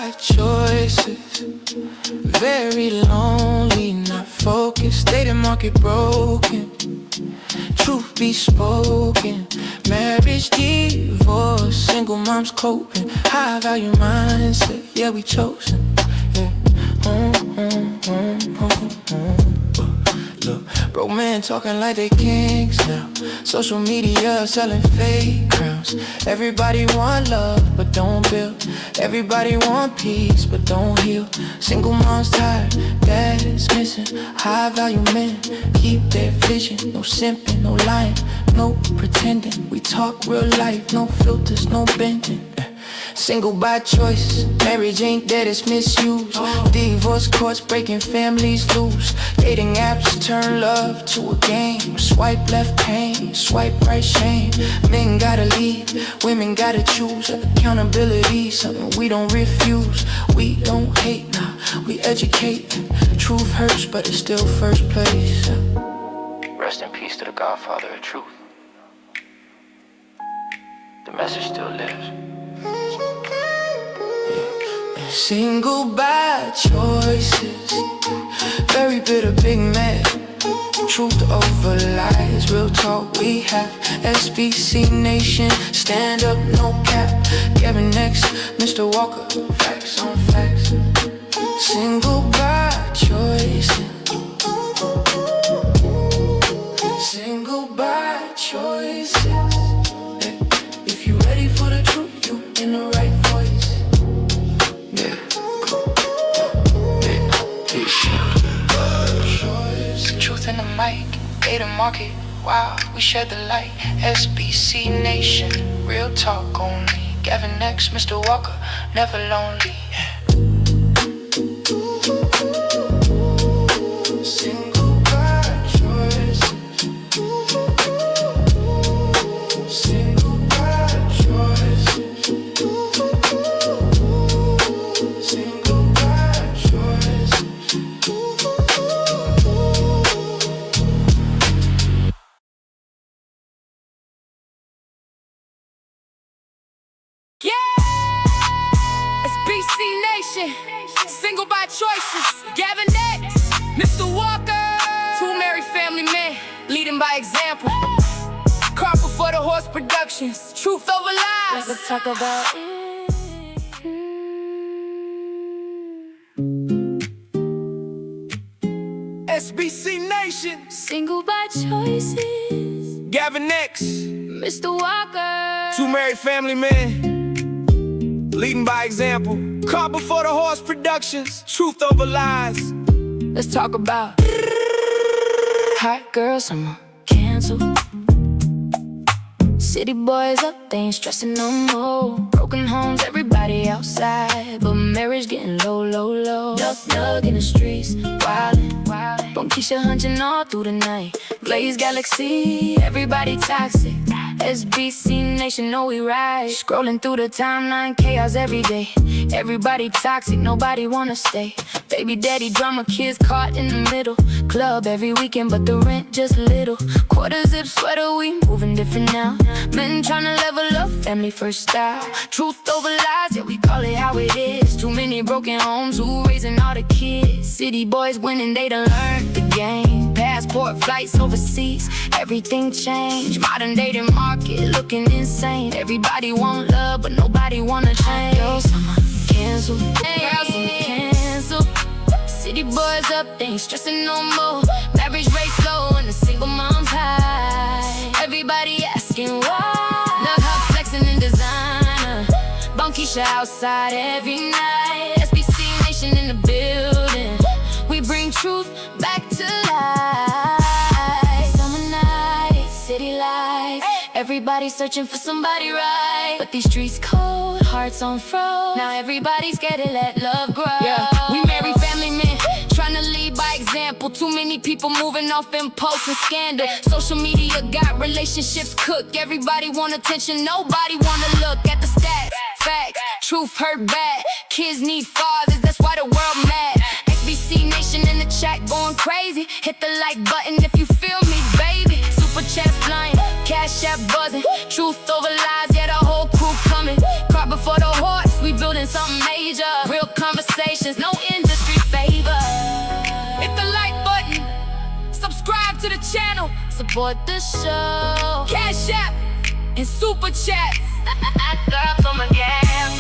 by choices, very lonely, not focused, dating market broken. Truth be spoken, marriage, divorce, single moms coping, high value mindset, yeah we chosen. Yeah. Look, broke men talking like they kings now. Social media selling fake crowns. Everybody want love but don't build. Everybody want peace but don't heal. Single moms tired, dad's missing. High value men keep their vision. No simping, no lying, no pretending. We talk real life, no filters, no bending. Single by choice, marriage ain't dead, it's misused. Divorce courts breaking families loose. Dating apps turn love to a game. Swipe left pain, swipe right shame. Men gotta lead, women gotta choose. Accountability, something we don't refuse. We don't hate, nah, we educate. Truth hurts, but it's still first place. Rest in peace to the Godfather of truth. The message still lives. Single by choices, very bitter, big mad. Truth over lies, real talk we have. SBC Nation, stand up, no cap. Gavin next, Mr. Walker, facts on facts. Single by choices, single by choices. If you ready for the truth, you in the right voice. Truth in the mic, data market, wow, we shed the light. SBC Nation, real talk only. Gavin next, Mr. Walker, never lonely. Single by choices, single by choices, single by choices. Single by choices, Gavin next, Mr. Walker. Two married family men, leading by example. Car before the horse productions, truth over lies. Let's talk about it. SBC Nation, Single by choices, Gavin next, Mr. Walker. two married family men, leading by example. Car before the horse productions, truth over lies. Let's talk about hot girl summer cancel. City boys up, they ain't stressing no more. Broken homes, everybody outside, but marriage getting low, low, low. Duck in the streets, wildin', Bonkeisha hunching all through the night. Blaze Galaxy, everybody toxic. SBC Nation, know we right. Scrolling through the timeline, chaos every day. Everybody toxic, nobody wanna stay. Baby daddy drama, kids caught in the middle. Club every weekend, but the rent just little. Quarter zip sweater, we moving different now. Men tryna level up, family first style. Truth over lies, yeah we call it how it is. Too many broken homes, who raising all the kids? City boys winning, they done learned the game. Passport flights overseas, everything changed. Modern dating market looking insane. Everybody want love, but nobody wanna change. Girl summer cancel, girl summer cancel. City boys up, they ain't stressing no more. Marriage rate slow and the single mom's high. Everybody asking why. Look her flexing in designer. Bonkeisha outside every night. SBC Nation in the building. We bring truth back to life. Summer night, city life. Everybody searching for somebody right. But these streets cold, hearts on froze. Now everybody's scared to let love grow. Yeah, we married family men, trying to lead by example. Too many people moving off impulse and scandal. Social media got relationships cooked. Everybody want attention, nobody wanna look at the stats. Facts, truth hurt bad. Kids need fathers, that's why the world mad. SBC Nation in the chat going crazy. Hit the like button if you feel me, baby. Super chats flying, cash app buzzing. Truth over lies, yeah the whole crew coming. Car before the horse, we building something major. Real conversations, no industry favor. Hit the like button, subscribe to the channel, Support the show. Cash App and Super Chats. Girl, to my gas.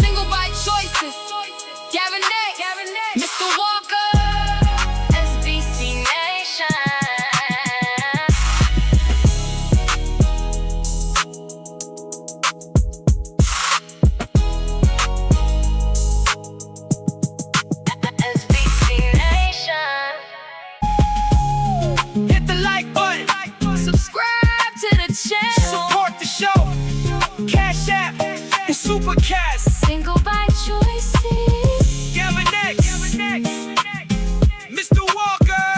Single by choices. Gavin, Mr. Walker. SBC Nation. SBC Nation. Hit the like button, Subscribe to the channel. support the show. Cash App and Super Chats. Single by choices. Gavin next, Mr. Walker.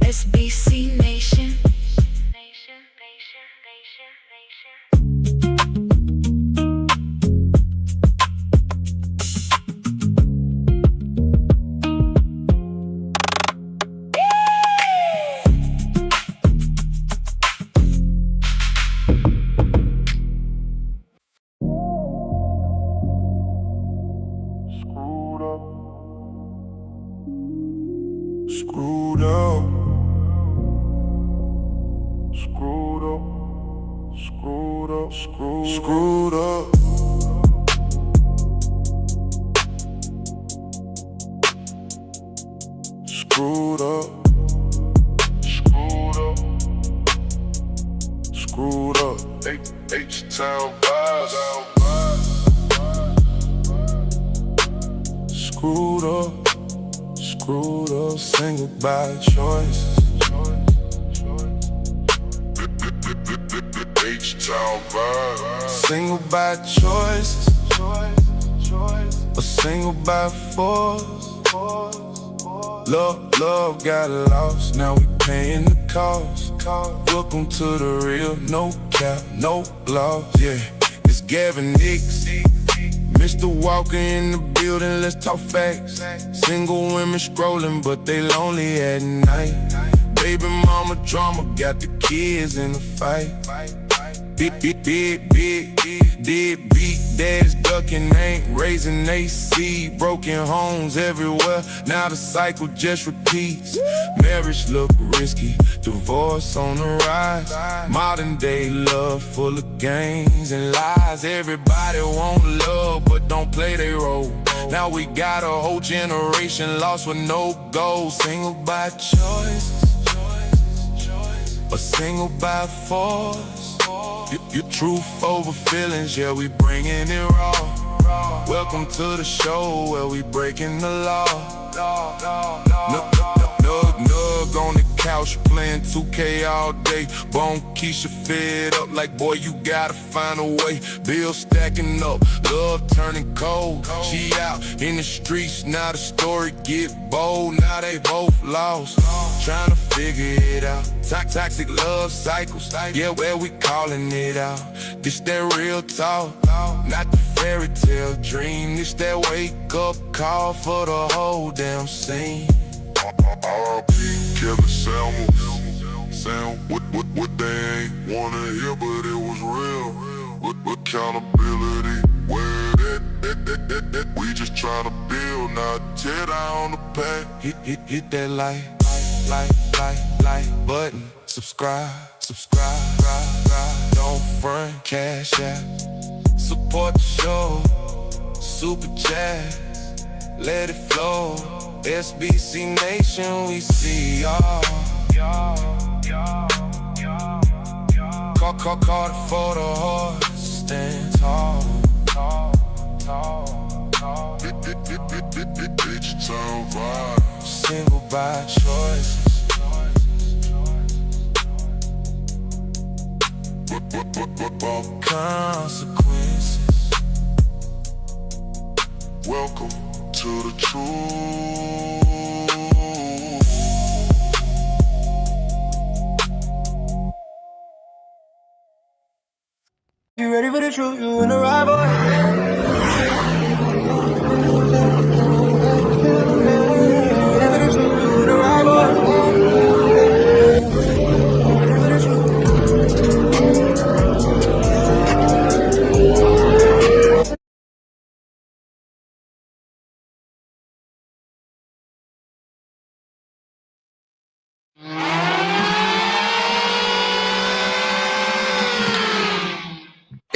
SBC Nation. Screwed up, screwed up, screwed up, screwed up. Screwed up, screwed up, screwed up. H-Town vibes. Screwed up. Screwed up, single by choice. H-Town vibe. Single by choice, or single by force. Love got lost, now we paying the cost. Welcome to the real, no cap, no gloss. Yeah, it's Gavin Nicks. Mr. Walker in the building, let's talk facts. Single women scrolling, but they lonely at night. Baby mama drama, got the kids in the fight. Big dad's ducking, ain't raising AC. Broken homes everywhere, now the cycle just repeats. Marriage look risky, divorce on the rise. Modern day love full of games and lies. Everybody want love, but don't play their role. Now we got a whole generation lost with no goals. Single by choice, or single by force. You truth over feelings, yeah, we bringing it raw. Welcome to the show where we breaking the law. Nug on the couch playing 2K all day. Bone Keisha fed up like, boy, you gotta find a way. Bills stacking up, love turning cold. She out in the streets, now the story get bold. Now they both lost, trying to figure it out. Toxic love cycles, yeah, where we calling it out. This that real talk, not the fairy tale dream. This that wake up call for the whole damn scene. R.I.P. Kevin Sam, what they ain't wanna hear, but it was real. With accountability, where that, we just tryna build, not tear down the pack. Hit that like button. Subscribe. Don't front, cash out. Support the show. Super chat, let it flow. SBC Nation, we see y'all. Call it for the heart. Stand tall. H-Town vibe. Single by choice. Consequences. Welcome to the truth. You ready for the truth? You in the right voice.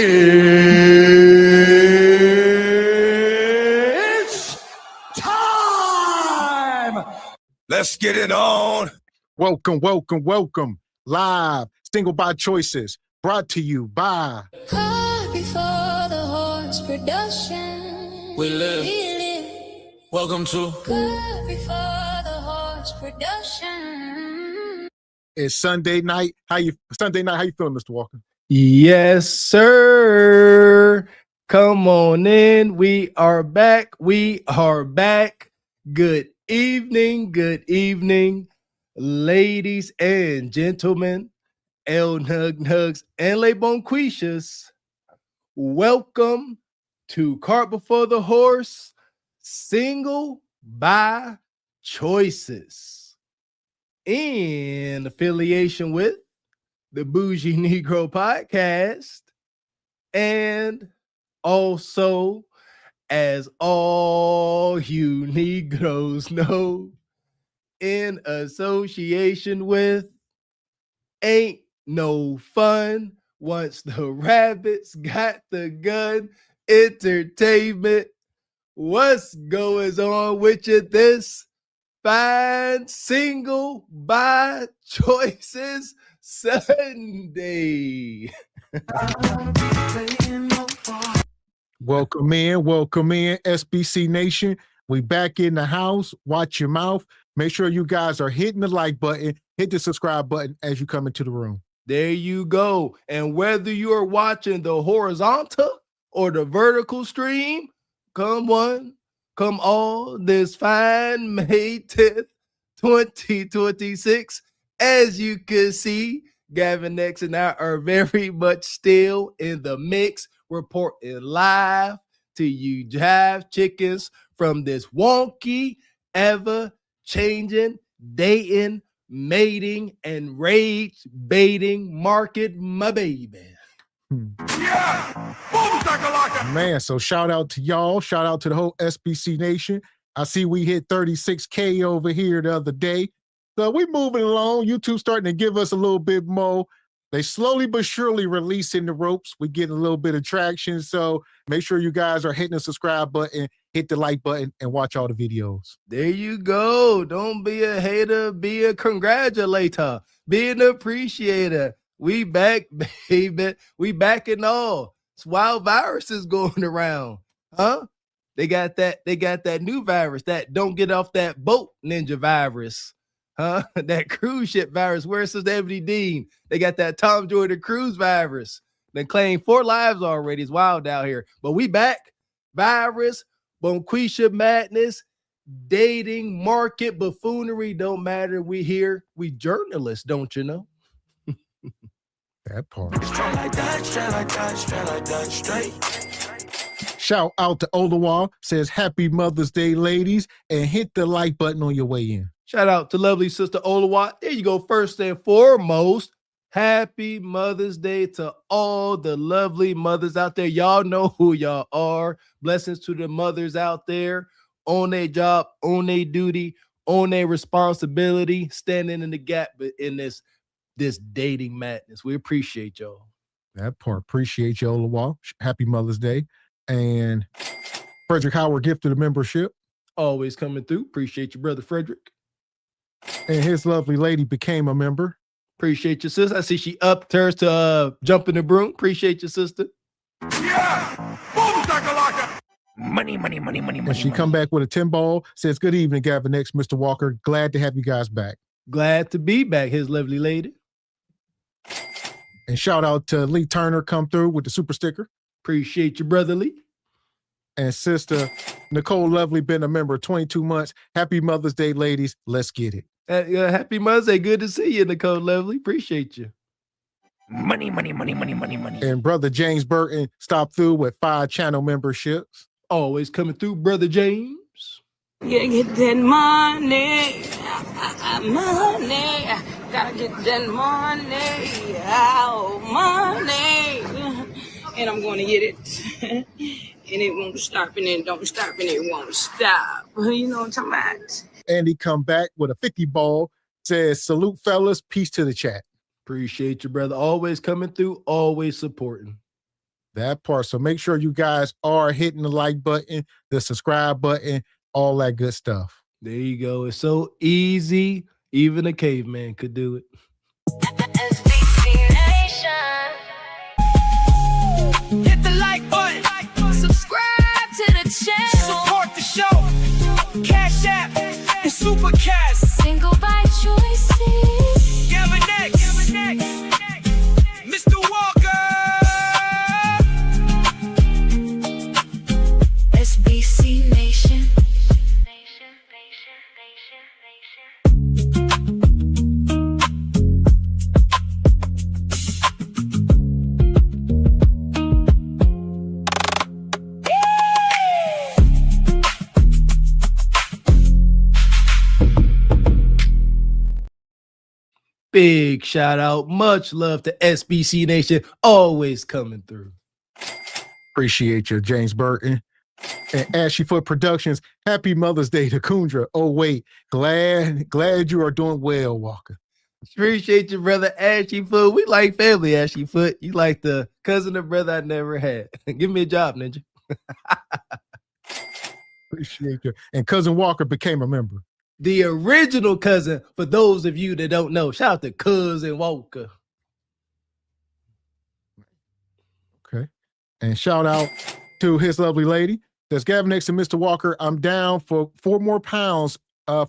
It's time! Let's get it on. Welcome, welcome, welcome. Live, Single by Choices, brought to you by Caught before the horse production. We live. Welcome to Caught before the horse production. It's Sunday night. How you feeling, Mr. Walker? Yes, sir. Come on in. We are back. Good evening, ladies and gentlemen, El Nug Nugs and Le Bonquishas. Welcome to Cart Before the Horse, Single by Choices, in affiliation with the Bougie Negro Podcast, and also, as all you Negroes know, in association with Ain't No Fun Once the Rabbits Got the Gun Entertainment. What's going on with you this fine Single by Choices Sunday? Welcome in, SBC Nation. We back in the house. Watch your mouth. Make sure you guys are hitting the like button, hit the subscribe button as you come into the room. There you go. And whether you are watching the horizontal or the vertical stream, come all this fine May 10th, 2026. As you can see, Gavin X and I are very much still in the mix, reporting live to you jive chickens from this wonky, ever-changing, dating, mating, and rage baiting market, my baby. Yeah! Boom, shakalaka! Man, so shout out to y'all. Shout out to the whole SBC Nation. I see we hit 36K over here the other day. So we're moving along. YouTube starting to give us a little bit more. They slowly but surely releasing the ropes. We're getting a little bit of traction. So make sure you guys are hitting the subscribe button, hit the like button, and watch all the videos. There you go. Don't be a hater, be a congratulator, be an appreciator. We back, baby. We back and all. It's wild viruses going around. Huh? They got that new virus, that don't get off that boat ninja virus. Huh? That cruise ship virus. Where's Sister Ebony Dean? They got that Tom Jordan cruise virus. They claimed 4 lives already. It's wild out here. But we back. Virus, Bonquisha madness, dating, market, buffoonery. Don't matter. We here. We journalists, don't you know? That part. straight like that, straight like that, straight. Shout out to Olawa, says Happy Mother's Day, ladies, and hit the like button on your way in. Shout out to lovely Sister Olawa. There you go. First and foremost, happy Mother's Day to all the lovely mothers out there. Y'all know who y'all are. Blessings to the mothers out there on their job, on their duty, on their responsibility, standing in the gap in this dating madness. We appreciate y'all. That part. Appreciate you, Olawa. Happy Mother's Day. And Frederick Howard gifted a membership. Always coming through. Appreciate you, brother Frederick. And his lovely lady became a member. Appreciate your sister. I see she upped hers to jump in the broom. Appreciate your sister. Yeah! Boom, shakalaka! Money. And she come back with a 10 ball. Says, good evening, Gavin X, Mr. Walker. Glad to have you guys back. Glad to be back, his lovely lady. And shout out to Lee Turner, come through with the super sticker. Appreciate you, brother Lee. And sister Nicole Lovely, been a member 22 months. Happy Mother's Day, ladies. Let's get it. Happy Mother's Day. Good to see you, Nicole Lovely. Appreciate you. Money. And brother James Burton stopped through with 5 channel memberships. Always coming through, brother James. Yeah, get that money, money. Gotta get that money, money. And I'm gonna get it. And it won't stop, and it don't stop, and it won't stop. You know what I'm talking about? And he come back with a 50 ball. Says, salute, fellas. Peace to the chat. Appreciate you, brother. Always coming through, always supporting. That part. So make sure you guys are hitting the like button, the subscribe button, all that good stuff. There you go. It's so easy. Even a caveman could do it. Hit the like button. Subscribe to the channel. Support the show. Cash App and Super Cash. Single by choices. Gavin next. Mr. Walker. SBC Nation. Big shout out. Much love to SBC Nation. Always coming through. Appreciate you, James Burton. And Ashy Foot Productions, happy Mother's Day to Kundra. Oh, wait. Glad you are doing well, Walker. Appreciate you, brother Ashy Foot. We like family, Ashy Foot. You like the cousin of brother I never had. Give me a job, ninja. Appreciate you. And Cousin Walker became a member. The original cousin, for those of you that don't know. Shout out to Cousin Walker. Okay. And shout out to his lovely lady. That's Gavin next to Mr. Walker. I'm down for 4 more pounds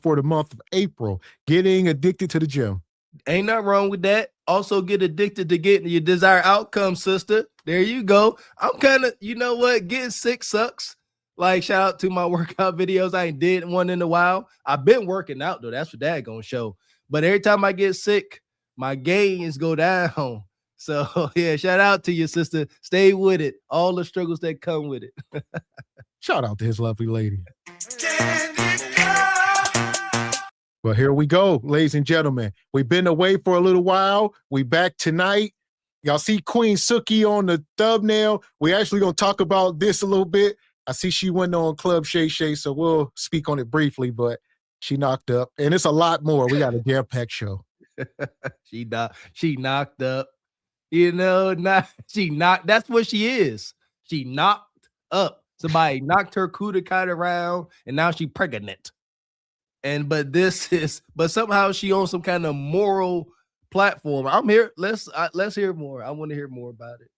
for the month of April. Getting addicted to the gym. Ain't nothing wrong with that. Also get addicted to getting your desired outcome, sister. There you go. I'm kind of, you know what? Getting sick sucks. Like, shout out to my workout videos. I ain't did one in a while. I've been working out, though. That's what that gonna show. But every time I get sick, my gains go down. So, yeah, shout out to your sister. Stay with it. All the struggles that come with it. Shout out to his lovely lady. Well, here we go, ladies and gentlemen. We've been away for a little while. We back tonight. Y'all see Queen Suki on the thumbnail. We actually gonna talk about this a little bit. I see she went on Club Shay Shay, so we'll speak on it briefly, but she knocked up. And it's a lot more. We got a jam-packed show. She knocked up. You know, that's what she is. She knocked up. Somebody knocked her cooter kind around, and now she pregnant. But somehow she on some kind of moral platform. I'm here. Let's hear more. I want to hear more about it.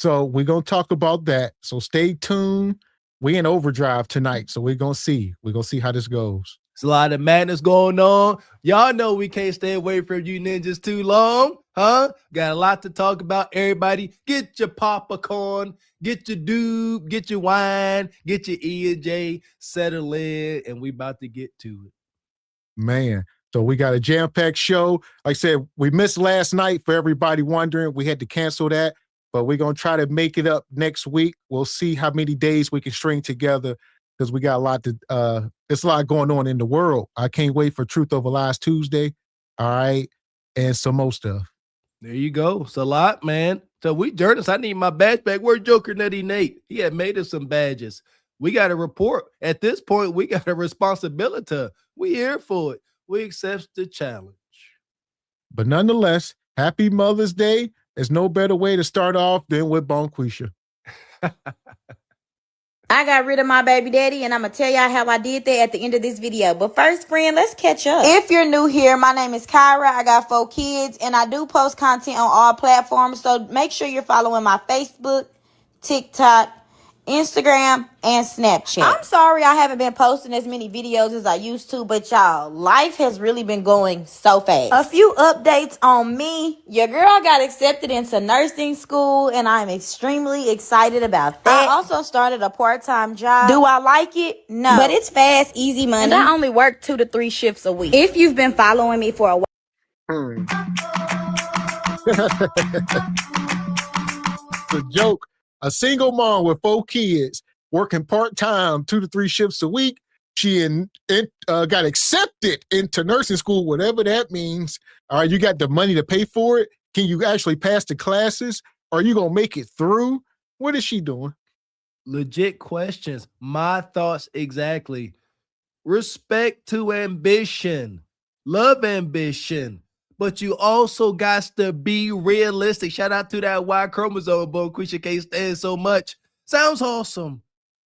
So we're going to talk about that. So stay tuned. We in overdrive tonight. So we're going to see. We're going to see how this goes. It's a lot of madness going on. Y'all know we can't stay away from you ninjas too long, huh? Got a lot to talk about. Everybody, get your popcorn, get your doob, get your wine, get your E&J, settle in, and we about to get to it. Man, so we got a jam-packed show. Like I said, we missed last night for everybody wondering. We had to cancel that, but we're going to try to make it up next week. We'll see how many days we can string together because we got a lot to, it's a lot going on in the world. I can't wait for Truth Over Lies Tuesday. All right. And some more stuff. There you go. It's a lot, man. So we journalists, I need my badge back. Where's Joker Nutty Nate? He had made us some badges. We got to report. At this point, we got a responsibility. We here for it. We accept the challenge. But nonetheless, happy Mother's Day. There's no better way to start off than with Bonquisha. I got rid of my baby daddy, and I'm going to tell y'all how I did that at the end of this video. But first, friend, let's catch up. If you're new here, my name is Kyra. I got 4 kids, and I do post content on all platforms. So make sure you're following my Facebook, TikTok, Instagram, and Snapchat. I'm sorry I haven't been posting as many videos as I used to, but y'all, life has really been going so fast. A few updates on me. Your girl got accepted into nursing school, and I'm extremely excited about that. I also started a part-time job. Do I like it? No. But it's fast, easy money. And I only work 2 to 3 shifts a week. If you've been following me for a while. It's a joke. A single mom with 4 kids working part-time 2 to 3 shifts a week. She got accepted into nursing school, whatever that means. All right, you got the money to pay for it. Can you actually pass the classes? Are you going to make it through? What is she doing? Legit questions. My thoughts exactly. Respect to ambition. Love ambition. but you also got to be realistic. Shout out to that Y chromosome, boy. Quisha can't stand so much. Sounds awesome.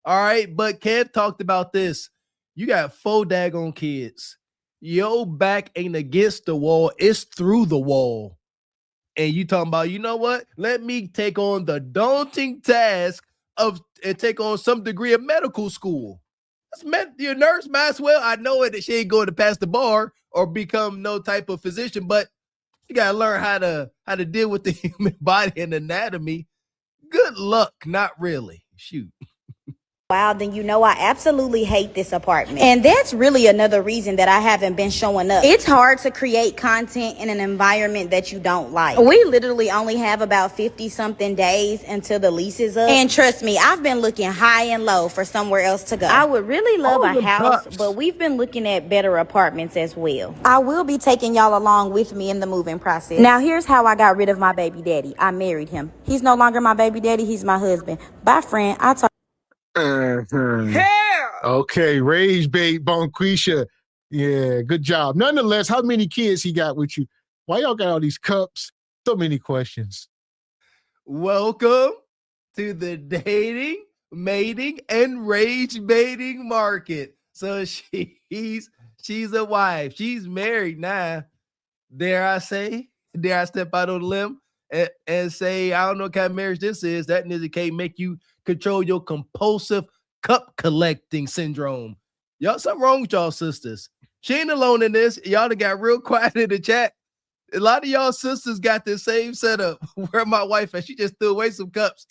All right, but Kev talked about this. You got 4 daggone kids. Your back ain't against the wall, it's through the wall. And you talking about, you know what? Let me take on the daunting task of and take on some degree of medical school. That's meant your nurse might as well. I know it that she ain't going to pass the bar or become no type of physician, but you gotta learn how to deal with the human body and anatomy. Good luck, not really. Shoot. Wow, then you know I absolutely hate this apartment. And that's really another reason that I haven't been showing up. It's hard to create content in an environment that you don't like. We literally only have about 50 something days until the lease is up. And trust me, I've been looking high and low for somewhere else to go. I would really love a house, but we've been looking at better apartments as well. I will be taking y'all along with me in the moving process. Now here's how I got rid of my baby daddy. I married him. He's no longer my baby daddy, he's my husband. Bye, friend. I'll talk. Okay, rage bait, Bonquisha. Yeah, good job. Nonetheless, how many kids he got with you? Why y'all got all these cups? So many questions. Welcome to the dating, mating, and rage baiting market. So she's a wife. She's married now. Dare I step out on a limb and say, I don't know what kind of marriage this is. That nigga can't make you control your compulsive cup collecting syndrome. Y'all, something wrong with y'all sisters. She ain't alone in this. Y'all done got real quiet in the chat. A lot of y'all sisters got the same setup. Where my wife at? She just threw away some cups.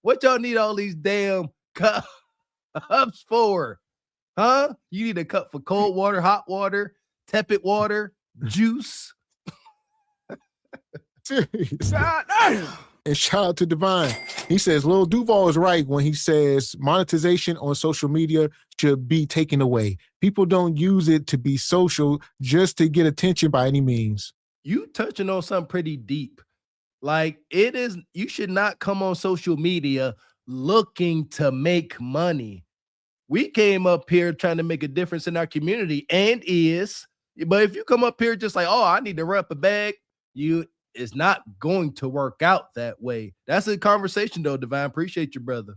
What y'all need all these damn cups for? Huh? You need a cup for cold water, hot water, tepid water, juice. Serious. And shout out to Divine. He says Lil Duval is right when he says monetization on social media should be taken away. People don't use it to be social just to get attention by any means. You touching on something pretty deep. Like you should not come on social media looking to make money. We came up here trying to make a difference in our community but if you come up here just like, oh, I need to rep a bag, it's not going to work out that way. That's a conversation though, Divine. Appreciate you, brother.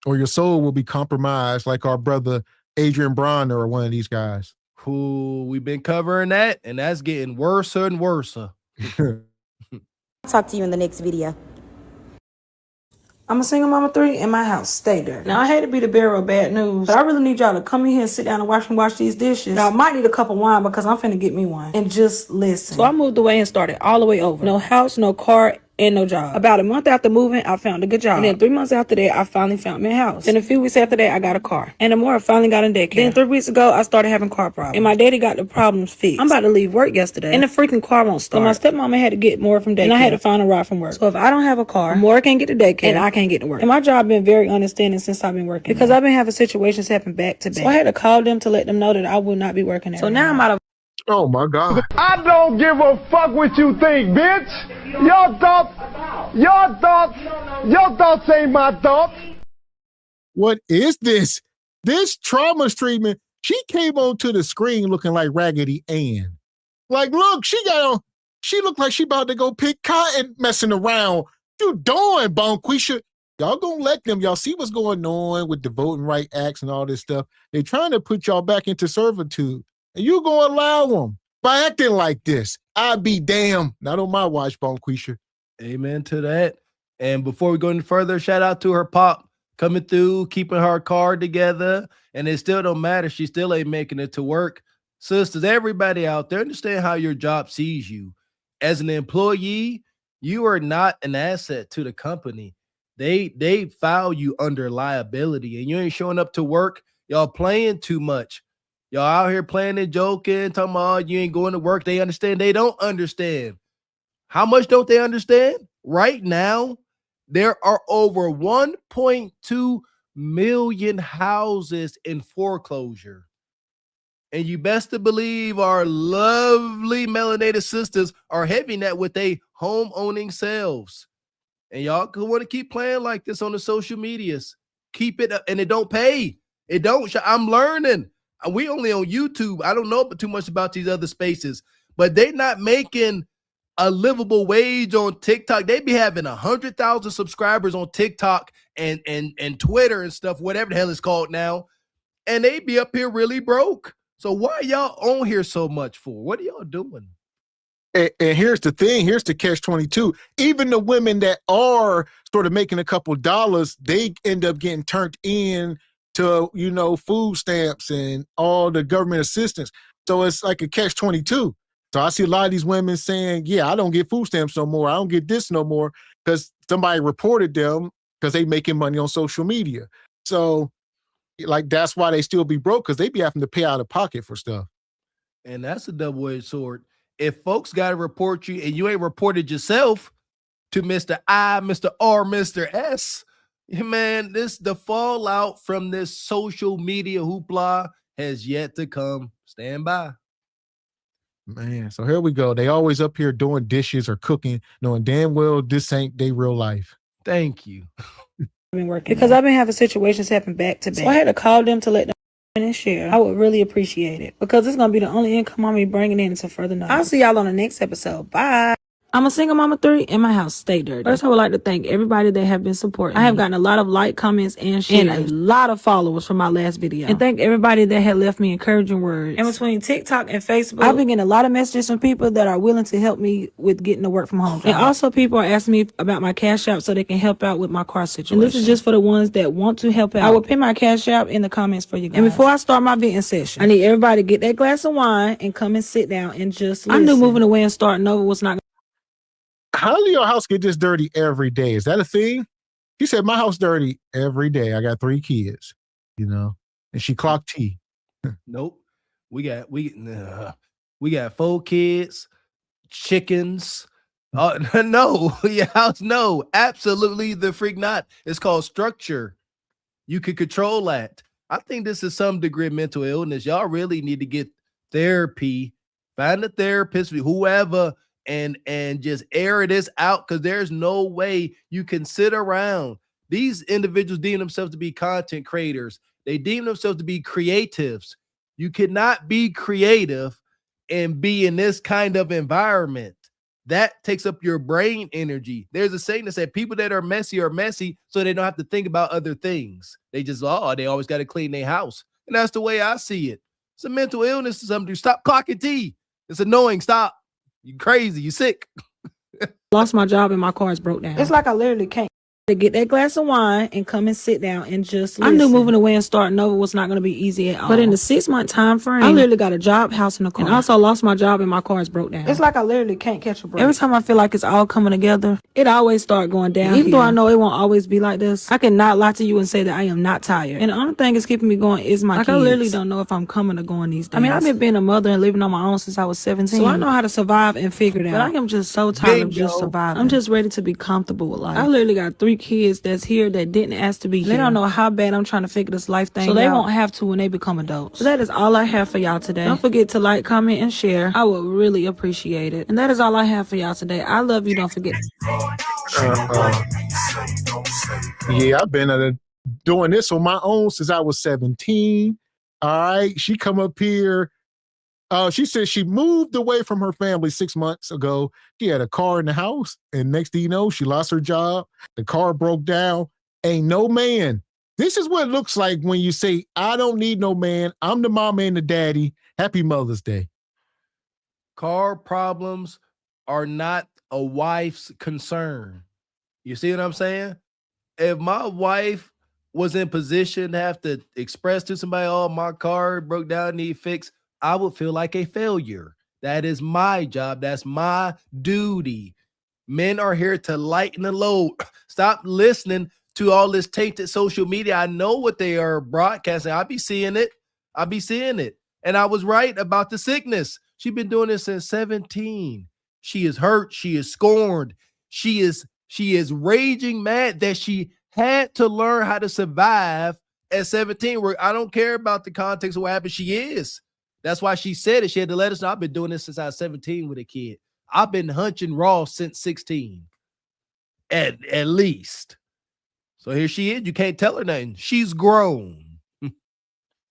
Or your soul will be compromised like our brother Adrian Bronner or one of these guys. Who we've been covering that, and that's getting worse and worse. I'll talk to you in the next video. I'm a single mama 3 in my house. Stay there. Now, I hate to be the bearer of bad news, but I really need y'all to come in here and sit down and watch me wash these dishes. Now, I might need a cup of wine because I'm finna get me one. And just listen. So I moved away and started all the way over. No house, no car, and no job. About a month after moving, I found a good job. And then 3 months after that, I finally found me a house. Then a few weeks after that, I got a car. And Amora finally got in daycare. Then 3 weeks ago, I started having car problems. And my daddy got the problems fixed. I'm about to leave work yesterday, and the freaking car won't start. So my stepmama had to get more from daycare, and I had to find a ride from work. So if I don't have a car, Amora can't get to daycare, and I can't get to work. And my job been very understanding since I've been working, because I've been having situations happen back to back. So I had to call them to let them know that I will not be working there. So now I'm out of. Oh my God. I don't give a fuck what you think, bitch. Your thoughts ain't my thoughts. What is this? This trauma streaming. She came onto the screen looking like Raggedy Ann. Like, look, she looked like she about to go pick cotton messing around. You doing, Bonquisha? Y'all gonna let them. Y'all see what's going on with the Voting Rights Acts and all this stuff. They're trying to put y'all back into servitude. And you gonna allow them by acting like this. I'd be damned. Not on my watch, Bonquisha. Amen to that. And before we go any further, shout out to her pop coming through, keeping her car together. And it still don't matter. She still ain't making it to work. Sisters, everybody out there, understand how your job sees you. As an employee, you are not an asset to the company. They file you under liability, and you ain't showing up to work. Y'all playing too much. Y'all out here playing and joking, talking about you ain't going to work. They understand. They don't understand. How much don't they understand? Right now, there are over 1.2 million houses in foreclosure. And you best to believe our lovely melanated sisters are having that with their home owning selves. And y'all could want to keep playing like this on the social medias. Keep it up, and it don't pay. It don't. I'm learning. We only on YouTube. I don't know too much about these other spaces, but they not making a livable wage on TikTok. They be having 100,000 subscribers on TikTok and Twitter and stuff, whatever the hell it's called now, and they be up here really broke. So why y'all on here so much for? What are y'all doing? And here's the thing, here's the catch-22. Even the women that are sort of making a couple dollars, they end up getting turned in to, you know, food stamps and all the government assistance. So it's like a catch-22. So I see a lot of these women saying, yeah, I don't get food stamps no more. I don't get this no more because somebody reported them because they making money on social media. So like that's why they still be broke, because they be having to pay out of pocket for stuff. And that's a double-edged sword. If folks got to report you and you ain't reported yourself to Mr. I, Mr. R, Mr. S, man, the fallout from this social media hoopla has yet to come. Stand by. Man, so here we go. They always up here doing dishes or cooking, knowing damn well this ain't their real life. Thank you. Been working because I've been having situations happen back to back. So I had to call them to let them and share. I would really appreciate it because it's gonna be the only income I'm be bringing in until further notice. I'll see y'all on the next episode. Bye. I'm a single mama 3 and my house stay dirty. First, I would like to thank everybody that have been supporting. I have gotten a lot of like, comments, and shares, and a lot of followers from my last video. And thank everybody that had left me encouraging words. And between TikTok and Facebook, I've been getting a lot of messages from people that are willing to help me with getting to work from home. And also people are asking me about my Cash App so they can help out with my car situation. And this is just for the ones that want to help out. I will pin my Cash App in the comments for you guys. And before I start my venting session, I need everybody to get that glass of wine and come and sit down and just listen. I knew moving away and starting over was not. How do your house get this dirty every day? Is that a thing? She said, my house dirty every day. I got 3 kids, you know, and she clocked T. Nope. We got 4 kids, chickens. No, your house, no, absolutely the freak not. It's called structure. You can control that. I think this is some degree of mental illness. Y'all really need to get therapy. Find a therapist, whoever, and just air this out, because there's no way you can sit around. These individuals deem themselves to be content creators. They deem themselves to be creatives. You cannot be creative and be in this kind of environment. That takes up your brain energy. There's a saying that said people that are messy so they don't have to think about other things. They just, they always got to clean their house. And that's the way I see it. It's a mental illness or something. Stop clocking tea. It's annoying. Stop. You crazy. You sick. Lost my job and my car is broke down. It's like I literally can't to get that glass of wine and come and sit down and just listen. I knew moving away and starting over was not going to be easy at all. But in the 6-month time frame, I literally got a job, house, and a car. And also lost my job and my car is broke down. It's like I literally can't catch a break. Every time I feel like it's all coming together, it always start going down. Even though I know it won't always be like this, I cannot lie to you and say that I am not tired. And the only thing that's keeping me going is my kids. I literally don't know if I'm coming or going these days. I mean, I've been being a mother and living on my own since I was 17. So I know how to survive and figure it out. But I am just so tired of just surviving. I'm just ready to be comfortable with life. I literally got 3 kids that's here that didn't ask to be here. They don't know how bad I'm trying to figure this life thing out. So they won't have to when they become adults. So that is all I have for y'all today. Don't forget to like, comment, and share. I would really appreciate it. And that is all I have for y'all today. I love you. Don't forget. Yeah, I've been doing this on my own since I was 17. All right. She come up here. She said she moved away from her family 6 months ago. She had a car in the house, and next thing you know, she lost her job. The car broke down. Ain't no man. This is what it looks like when you say, I don't need no man. I'm the mama and the daddy. Happy Mother's Day. Car problems are not a wife's concern. You see what I'm saying? If my wife was in position to have to express to somebody, oh, my car broke down, need fixed, I would feel like a failure. That is my job. That's my duty. Men are here to lighten the load. Stop listening to all this tainted social media. I know what they are broadcasting. I be seeing it. And I was right about the sickness. She's been doing this since 17. She is hurt. She is scorned. She is raging mad that she had to learn how to survive at 17. Where I don't care about the context of what happened. She is. That's why she said it. She had to let us know. I've been doing this since I was 17 with a kid. I've been hunching raw since 16. At least. So here she is. You can't tell her nothing. She's grown.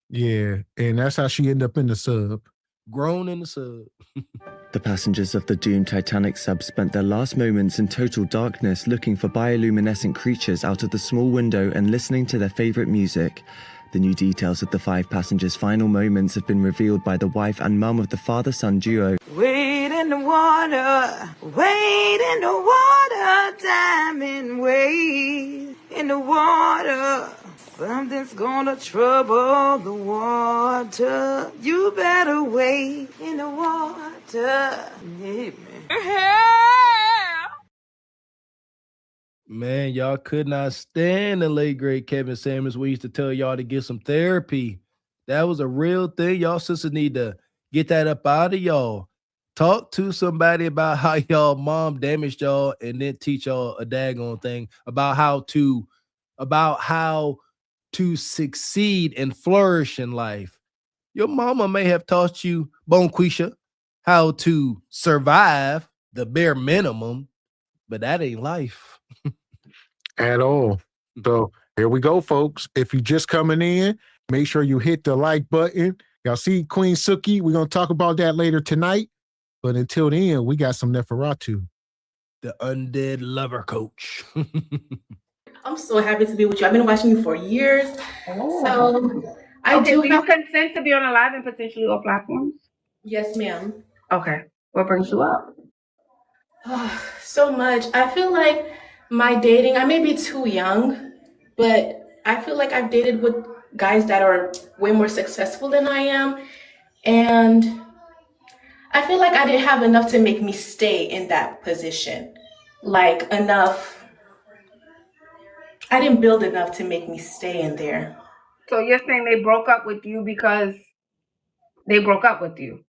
Yeah. And that's how she ended up in the sub. Grown in the sub. The passengers of the doomed Titanic sub spent their last moments in total darkness looking for bioluminescent creatures out of the small window and listening to their favorite music. The new details of the 5 passengers' final moments have been revealed by the wife and mum of the father-son duo. Wade in the water, wade in the water, diamond wade in the water. Something's gonna trouble the water. You better wade in the water. Yeah, man. Man, y'all could not stand the late great Kevin Samuels. We used to tell y'all to get some therapy. That was a real thing. Y'all sisters need to get that up out of y'all. Talk to somebody about how y'all mom damaged y'all and then teach y'all a daggone thing about how to succeed and flourish in life. Your mama may have taught you, Bonquisha, how to survive the bare minimum, but that ain't life. At all. So here we go, folks. If you're just coming in, make sure you hit the like button. Y'all see Queen Suki. We're going to talk about that later tonight. But until then, we got some Neferatu. The undead lover coach. I'm so happy to be with you. I've been watching you for years. So I do you consent to be on a live and potentially all platforms? Yes, ma'am. Okay. What brings you up? So much. I feel like my dating, I may be too young, but I feel like I've dated with guys that are way more successful than I am. And I feel like I didn't have enough to make me stay in that position. Like enough. I didn't build enough to make me stay in there. So you're saying they broke up with you because they broke up with you?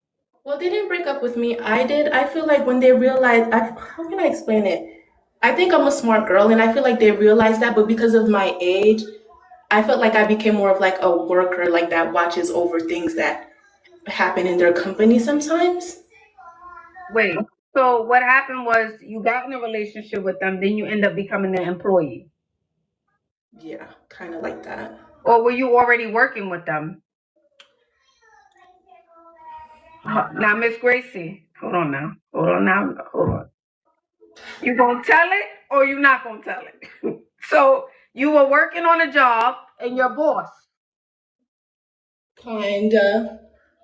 Well, they didn't break up with me. I did. I feel like when they realized, how can I explain it? I think I'm a smart girl, and I feel like they realized that, but because of my age, I felt like I became more of like a worker, like that watches over things that happen in their company sometimes. Wait, so what happened was you got in a relationship with them, then you end up becoming an employee? Yeah, kind of like that. Or were you already working with them? Now, Miss Gracie, hold on. You gonna tell it or you not gonna tell it? So you were working on a job and your boss? Kinda,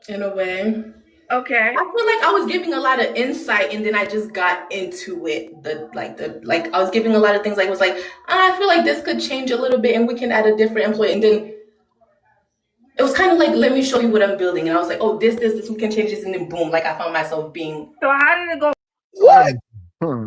in a way. Okay. I feel like I was giving a lot of insight, and then I just got into it. I was giving a lot of things. Like was like, I feel like this could change a little bit, and we can add a different employee. And then it was kind of like, let me show you what I'm building. And I was like, oh, this, we can change this, and then boom, like I found myself being. So how did it go? What?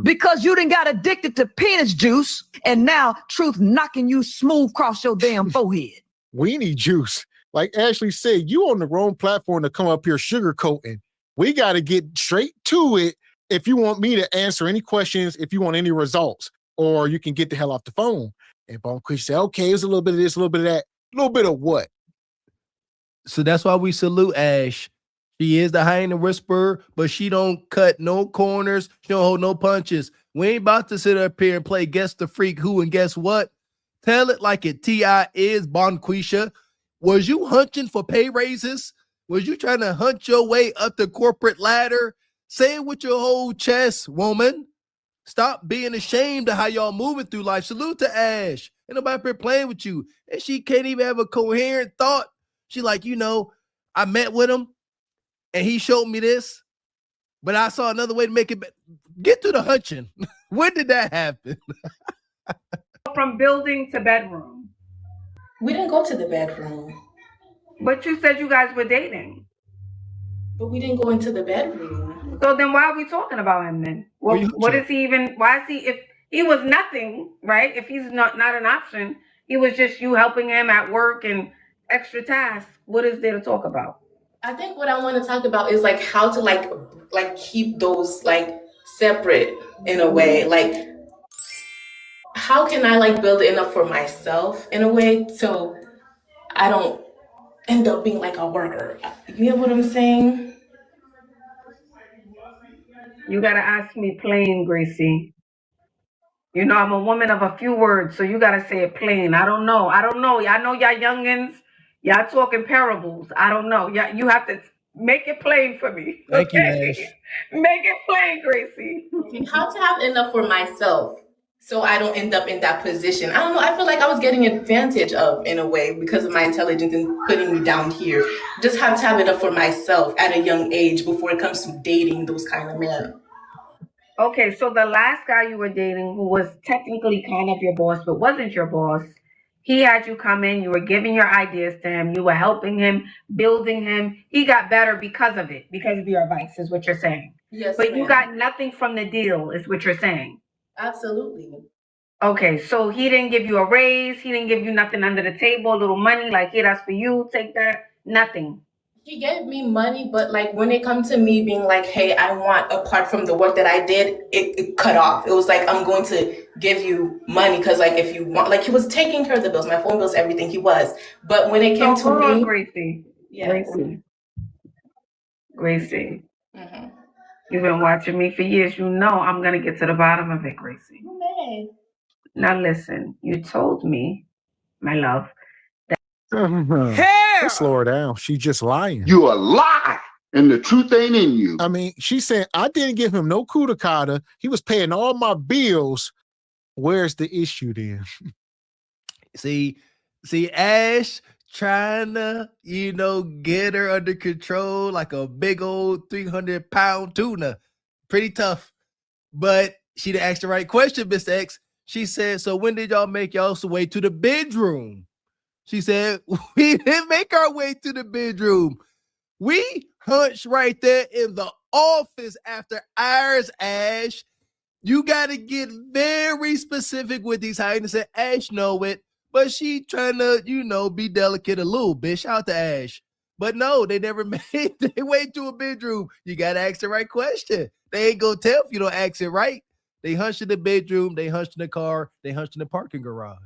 Because you done got addicted to penis juice, and now truth knocking you smooth across your damn forehead. Weenie juice. Like Ashley said, you on the wrong platform to come up here sugarcoating. We got to get straight to it if you want me to answer any questions, if you want any results, or you can get the hell off the phone. And Bonquisha said, okay, it's a little bit of this, a little bit of that. A little bit of what? So that's why we salute Ash. She is the high and the whisperer, but she don't cut no corners. She don't hold no punches. We ain't about to sit up here and play guess the freak who and guess what. Tell it like it. T.I. is Bonquisha. Was you hunting for pay raises? Was you trying to hunt your way up the corporate ladder? Say it with your whole chest, woman. Stop being ashamed of how y'all moving through life. Salute to Ash. Ain't nobody up here playing with you. And she can't even have a coherent thought. She like, I met with him and he showed me this, but I saw another way to make it better. Get to the hunching. When did that happen? From building to bedroom. We didn't go to the bedroom. But you said you guys were dating. But we didn't go into the bedroom. So then why are we talking about him then? What is he even, why is he, if he was nothing, right? If he's not an option, he was just you helping him at work and extra tasks. What is there to talk about? I think what I want to talk about is like how to like keep those like separate in a way. Like how can I like build enough for myself in a way so I don't end up being like a worker. You know what I'm saying? You gotta ask me plain, Gracie. I'm a woman of a few words, so you gotta say it plain. I don't know. Y'all know y'all youngins. Y'all talking parables. I don't know. You have to Make it plain for me. Thank you, Ash. Make it plain, Gracie. How to have enough for myself so I don't end up in that position. I don't know. I feel like I was getting advantage of in a way because of my intelligence and putting me down here. Just have to have enough for myself at a young age before it comes to dating those kind of men. Okay, so the last guy you were dating, who was technically kind of your boss, but wasn't your boss, he had you come in, you were giving your ideas to him, you were helping him, building him. He got better because of it, because of your advice, is what you're saying. Yes, but ma'am. You got nothing from the deal, is what you're saying. Absolutely. Okay, so he didn't give you a raise, he didn't give you nothing under the table, a little money, like, here, that's for you, take that, nothing. He gave me money, but like when it comes to me being like, hey, I want apart from the work that I did, it cut off. It was like, I'm going to give you money because like if you want, like he was taking care of the bills, my phone bills, everything he was. But when it came to me, Gracie. Yes. Gracie. Mm-hmm. You've been watching me for years. You know I'm gonna get to the bottom of it, Gracie. Okay. Now listen, you told me, my love, Let's slow her down. She's just lying. You a lie, and the truth ain't in you. I mean, she's saying I didn't give him no coup de cotta. He was paying all my bills. Where's the issue then? See, Ash trying to, get her under control like a big old 300-pound tuna. Pretty tough. But she didn't ask the right question, Mr. X. She said, so when did y'all make y'all's way to the bedroom? She said, we didn't make our way to the bedroom. We hunched right there in the office after hours, Ash. You got to get very specific with these heights. And Ash know it, but she trying to, be delicate a little bit. Shout out to Ash. But no, they never made their way to a bedroom. You got to ask the right question. They ain't going to tell if you don't ask it right. They hunched in the bedroom. They hunched in the car. They hunched in the parking garage.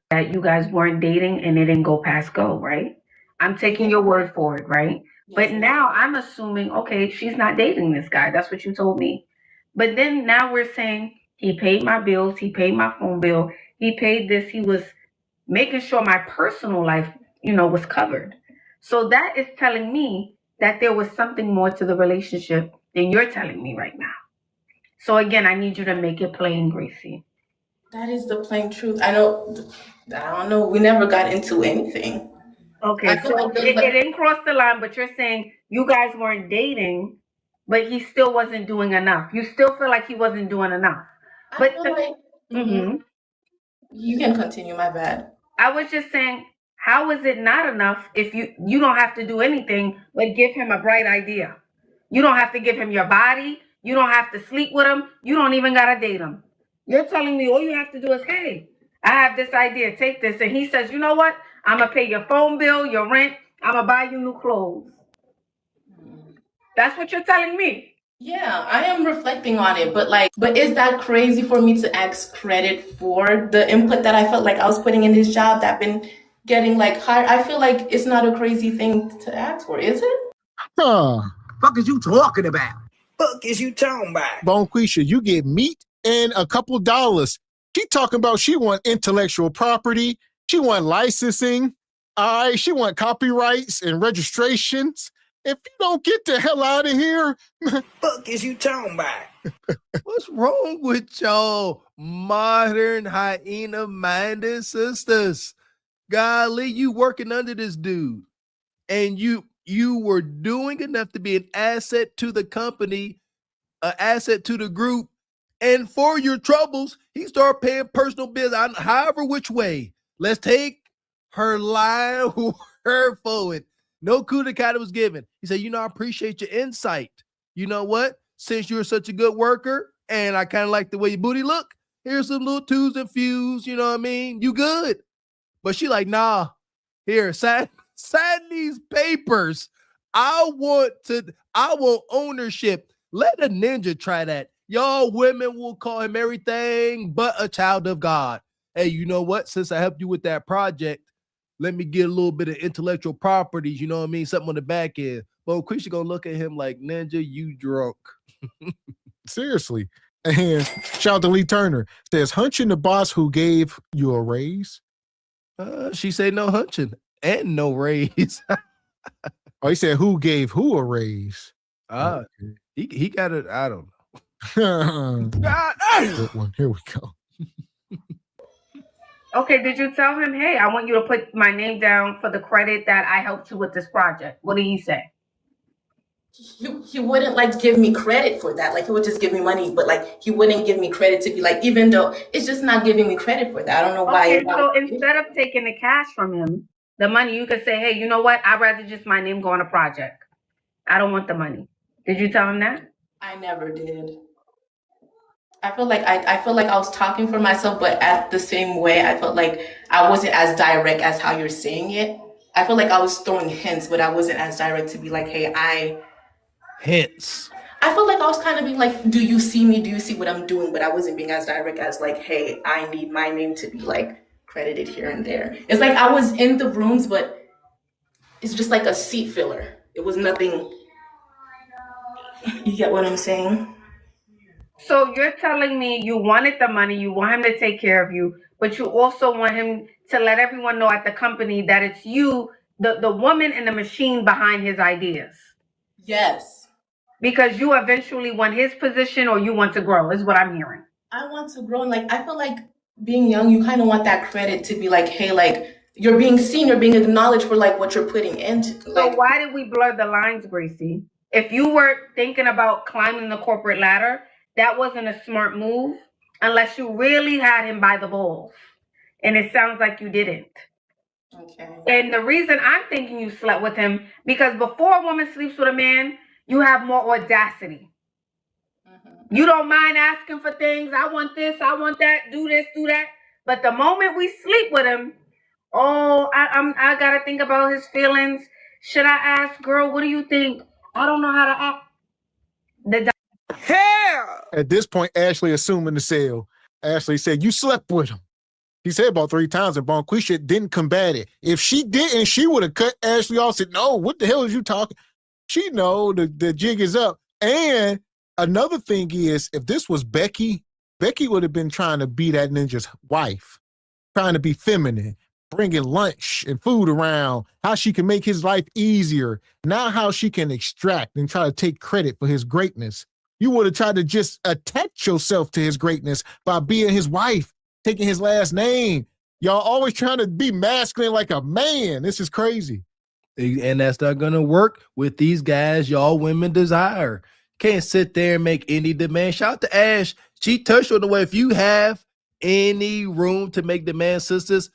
That you guys weren't dating and it didn't go past go, right? I'm taking your word for it, right? Yes. But now I'm assuming, okay, she's not dating this guy. That's what you told me. But then now we're saying he paid my bills, he paid my phone bill, he paid this, he was making sure my personal life, was covered. So that is telling me that there was something more to the relationship than you're telling me right now. So again, I need you to make it plain, Gracie. That is the plain truth. I don't know. We never got into anything. Okay, so it didn't cross the line, but you're saying you guys weren't dating, but he still wasn't doing enough. You still feel like he wasn't doing enough. You can continue, my bad. I was just saying, how is it not enough if you don't have to do anything but give him a bright idea? You don't have to give him your body. You don't have to sleep with him. You don't even got to date him. You're telling me all you have to do is, hey, I have this idea, take this. And he says, you know what? I'm going to pay your phone bill, your rent. I'm going to buy you new clothes. That's what you're telling me. Yeah, I am reflecting on it. But is that crazy for me to ask credit for the input that I felt like I was putting in this job that I've been getting hired? I feel like it's not a crazy thing to ask for, is it? Fuck is you talking about? Fuck is you talking about? Bonquisha, you get meat and a couple dollars. She talking about she want intellectual property. She want licensing. All right, she want copyrights and registrations. If you don't get the hell out of here. Fuck is you talking about? What's wrong with y'all modern hyena-minded sisters? Golly, you working under this dude. And you were doing enough to be an asset to the company, an asset to the group. And for your troubles, he started paying personal bills, however which way. Let's take her line, her forward. No coup de cotta was given. He said, I appreciate your insight. You know what? Since you're such a good worker and I kind of like the way your booty look, here's some little twos and fews, you know what I mean? You good. But she like, nah, here, sign these papers. I want ownership. Let a ninja try that. Y'all women will call him everything but a child of God. Hey, you know what? Since I helped you with that project, let me get a little bit of intellectual properties, you know what I mean? Something on the back end. But Krisha gonna look at him like, ninja, you drunk. Seriously. And shout out to Lee Turner. Says, hunching the boss who gave you a raise? She said no hunching and no raise. Oh, he said who gave who a raise? He got it. I don't know. Good one. Here we go. Okay, did you tell him, hey, I want you to put my name down for the credit that I helped you with this project? What did he say? He wouldn't like give me credit for that. Like he would just give me money, but like he wouldn't give me credit to be like, even though it's just not giving me credit for that. I don't know why. Okay, so instead of taking the cash from him, the money, you could say, hey, you know what? I'd rather just my name go on a project. I don't want the money. Did you tell him that? I never did. I feel like I was talking for myself, but at the same way, I felt like I wasn't as direct as how you're saying it. I feel like I was throwing hints, but I wasn't as direct to be like, hey, hints. I felt like I was kind of being like, do you see me? Do you see what I'm doing? But I wasn't being as direct as like, hey, I need my name to be like credited here and there. It's like I was in the rooms, but it's just like a seat filler. It was nothing. You get what I'm saying? So you're telling me you wanted the money, you want him to take care of you, but you also want him to let everyone know at the company that it's you, the woman and the machine behind his ideas. Yes. Because you eventually want his position or you want to grow, is what I'm hearing. I want to grow. And like, I feel like being young, you kind of want that credit to be like, hey, like you're being seen, you're being acknowledged for like what you're putting into. Like, so why did we blur the lines, Gracie? If you were thinking about climbing the corporate ladder, that wasn't a smart move unless you really had him by the balls. And it sounds like you didn't. Okay. And the reason I'm thinking you slept with him, because before a woman sleeps with a man, you have more audacity. Mm-hmm. You don't mind asking for things. I want this, I want that, do this, do that. But the moment we sleep with him, I gotta think about his feelings. Should I ask, girl, what do you think? I don't know how to act. At this point, Ashley assuming the sale. Ashley said, you slept with him. He said about 3 times, and Bonquisha didn't combat it. If she didn't, she would have cut Ashley off, said, no, what the hell is you talking? She know the jig is up. And another thing is, if this was Becky would have been trying to be that ninja's wife, trying to be feminine, bringing lunch and food around, how she can make his life easier, not how she can extract and try to take credit for his greatness. You would have tried to just attach yourself to his greatness by being his wife, taking his last name. Y'all always trying to be masculine like a man. This is crazy. And that's not going to work with these guys y'all women desire. Can't sit there and make any demand. Shout out to Ash. She touched on the way. If you have any room to make demands, sisters,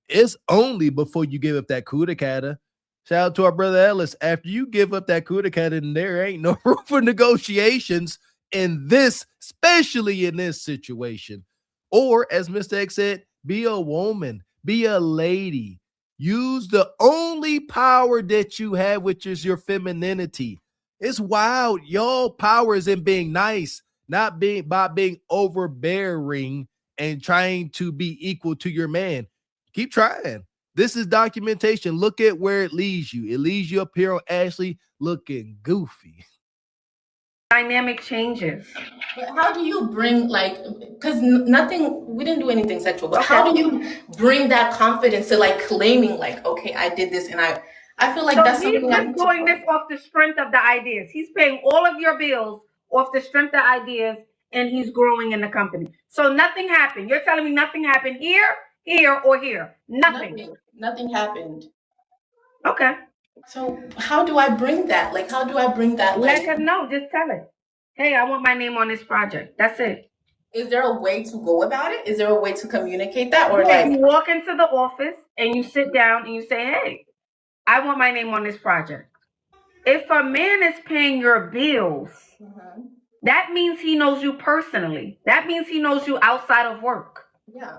it's only before you give up that kuda kata. Shout out to our brother Ellis. After you give up that kuda kata, then there ain't no room for negotiations in this, especially in this situation. Or as Mr. X said, be a woman, be a lady. Use the only power that you have, which is your femininity. It's wild. Y'all power is in being nice, not being overbearing and trying to be equal to your man. Keep trying. This is documentation. Look at where it leads you. It leads you up here on Ashley looking goofy. Dynamic changes. But how do you bring, like, because we didn't do anything sexual, but how do you bring that confidence to like claiming like, okay, I did this, and I feel like so that's he's something just doing this off the strength of the ideas. He's paying all of your bills off the strength of ideas, and he's growing in the company. So nothing happened. You're telling me nothing happened here, or here? Nothing happened. Okay. So how do I bring that? Like, how do I bring that? Let her know. Just tell it. Hey, I want my name on this project. That's it. Is there a way to go about it? Is there a way to communicate that? Or like you walk into the office and you sit down and you say, hey, I want my name on this project. If a man is paying your bills, that means he knows you personally. That means he knows you outside of work. Yeah.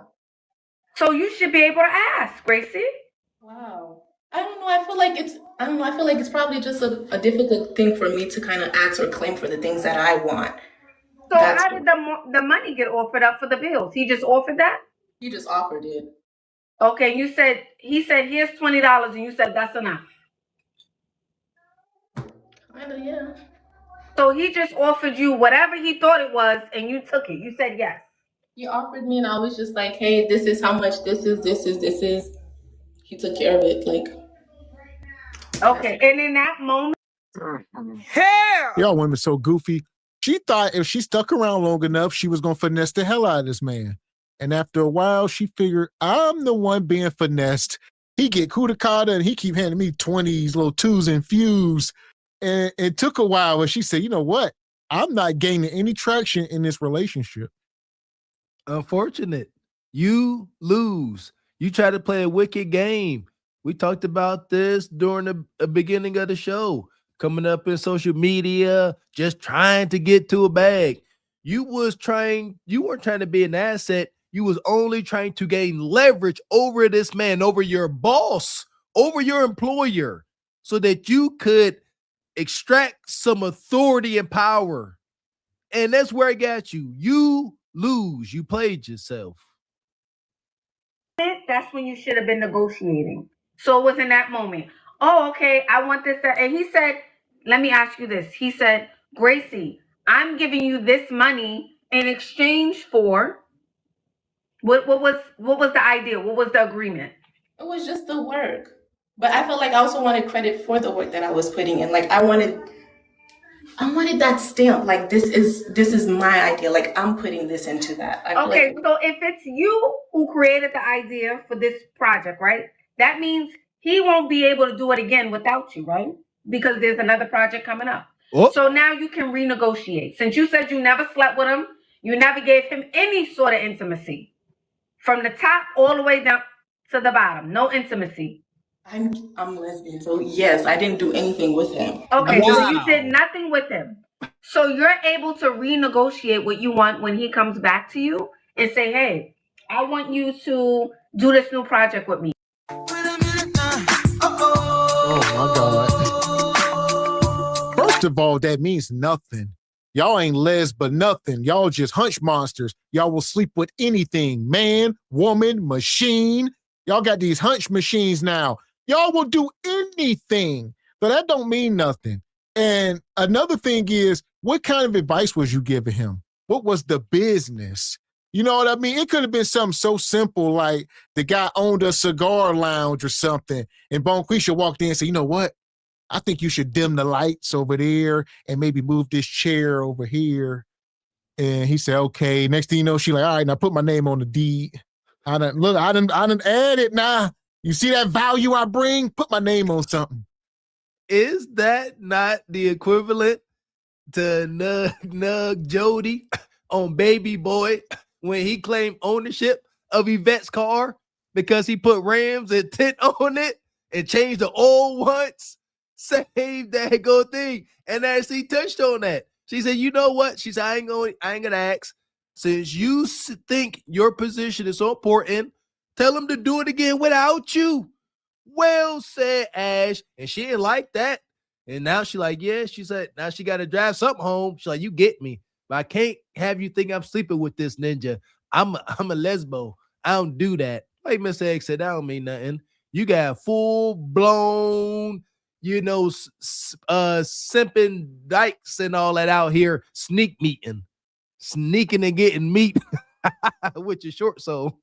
So you should be able to ask, Gracie. Wow. I don't know. I feel like it's probably just a difficult thing for me to kind of ask or claim for the things that I want. So how did the money get offered up for the bills? He just offered that? He just offered it. Okay, he said, here's $20, and you said that's enough. Yeah. So he just offered you whatever he thought it was, and you took it. You said yes. He offered me, and I was just like, hey, this is how much this is. He took care of it. Like, Okay, and in that moment, Y'all women so goofy. She thought if she stuck around long enough, she was gonna finesse the hell out of this man. And after a while, she figured, I'm the one being finessed. He get coup de cata and he keep handing me 20s, little twos and fews. And it took a while, but she said, you know what? I'm not gaining any traction in this relationship. Unfortunate. You lose. You try to play a wicked game. We talked about this during the beginning of the show. Coming up in social media, just trying to get to a bag. You weren't trying to be an asset. You was only trying to gain leverage over this man, over your boss, over your employer, so that you could extract some authority and power. And that's where I got you. You lose. You played yourself. that's when you should have been negotiating. So it was in that moment. Oh, okay, I want this. And he said, let me ask you this. He said, Gracie, I'm giving you this money in exchange for what was the idea? What was the agreement? It was just the work. But I felt like I also wanted credit for the work that I was putting in. Like I wanted that stamp. Like this is my idea. Like I'm putting this into that. Okay, so if it's you who created the idea for this project, right? That means he won't be able to do it again without you, right? Because there's another project coming up. Oh. So now you can renegotiate. Since you said you never slept with him, you never gave him any sort of intimacy. From the top all the way down to the bottom, no intimacy. I'm lesbian, so yes, I didn't do anything with him. Okay, wow. So you did nothing with him. So you're able to renegotiate what you want when he comes back to you and say, hey, I want you to do this new project with me. Oh my God. First of all, that means nothing. Y'all ain't les but nothing. Y'all just hunch monsters. Y'all will sleep with anything. Man, woman, machine. Y'all got these hunch machines now. Y'all will do anything. But that don't mean nothing. And another thing is, what kind of advice was you giving him? What was the business? You know what I mean? It could have been something so simple like the guy owned a cigar lounge or something. And Bonquisha walked in and said, you know what? I think you should dim the lights over there and maybe move this chair over here. And he said, okay. Next thing you know, she like, all right, now put my name on the deed. I done add it now. You see that value I bring? Put my name on something. Is that not the equivalent to Nug Jody on Baby Boy when he claimed ownership of Yvette's car because he put Rams and tint on it and changed the old once? Save that good thing. And actually touched on that. She said, you know what? She said, I ain't gonna ask. Since you think your position is so important, tell him to do it again without you. Well said, Ash. And she didn't like that. And now she like, yeah, she said, now she got to drive something home. She's like, you get me. But I can't have you think I'm sleeping with this ninja. I'm a lesbo. I don't do that. Like Mr. X said, that don't mean nothing. You got full-blown, you know, simping dykes and all that out here sneaking and getting meat with your short soul.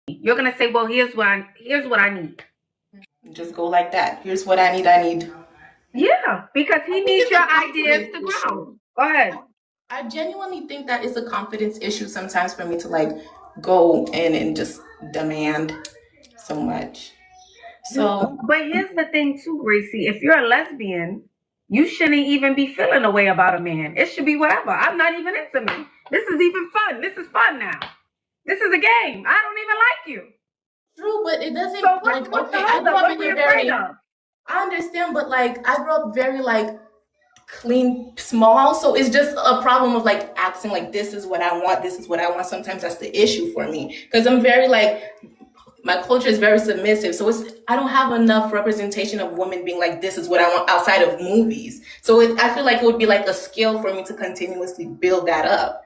You're gonna say, well, here's what I need. Just go like that. Here's what I need. Yeah, because he needs your ideas to grow. Go ahead. I genuinely think that it's a confidence issue sometimes for me to like go in and just demand so much. So, but here's the thing too, Gracie. If you're a lesbian, you shouldn't even be feeling a way about a man. It should be whatever. I'm not even into me. This is even fun. This is fun now. This is a game. I don't even like you. True, but it doesn't. So what's I grew up in a very. I understand, but like I grew up very like clean, small. So it's just a problem of like acting like this is what I want. This is what I want. Sometimes that's the issue for me because I'm very like. My culture is very submissive, so I don't have enough representation of women being like, this is what I want outside of movies. So I feel like it would be like a skill for me to continuously build that up,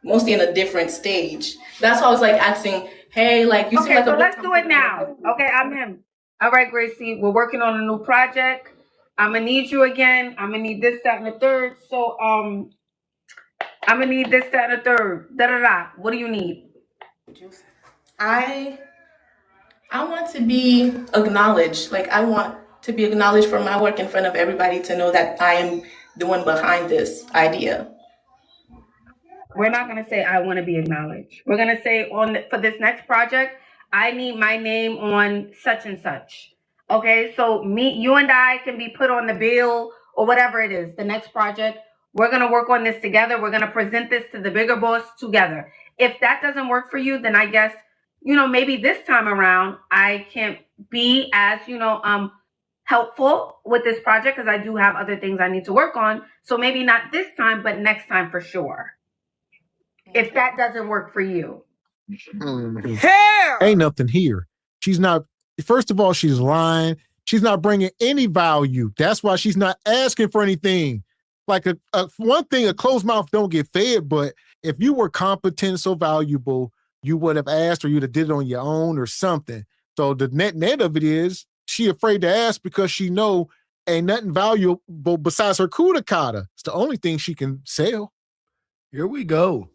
mostly in a different stage. That's why I was like asking, hey, like you seem like so let's do it now. Okay, I'm him. All right, Gracie, we're working on a new project. I'm gonna need you again. I'm gonna need this, that, and the third. So I'm gonna need this, that, and the third. Da-da-da. What do you need? I want to be acknowledged. Like I want to be acknowledged for my work in front of everybody, to know that I am the one behind this idea. We're not going to say I want to be acknowledged. We're going to say for this next project, I need my name on such and such. Okay, so you and I can be put on the bill or whatever it is. The next project, we're going to work on this together. We're going to present this to the bigger boss together. If that doesn't work for you, then I guess, maybe this time around I can't be as, helpful with this project because I do have other things I need to work on. So maybe not this time, but next time for sure. If that doesn't work for you. Here! Ain't nothing here. She's not, first of all, she's lying. She's not bringing any value. That's why she's not asking for anything. Like one thing, a closed mouth don't get fed, but if you were competent, so valuable, you would have asked or you'd have did it on your own or something. So the net of it is she afraid to ask because she know ain't nothing valuable besides her kudakata. It's the only thing she can sell. Here we go.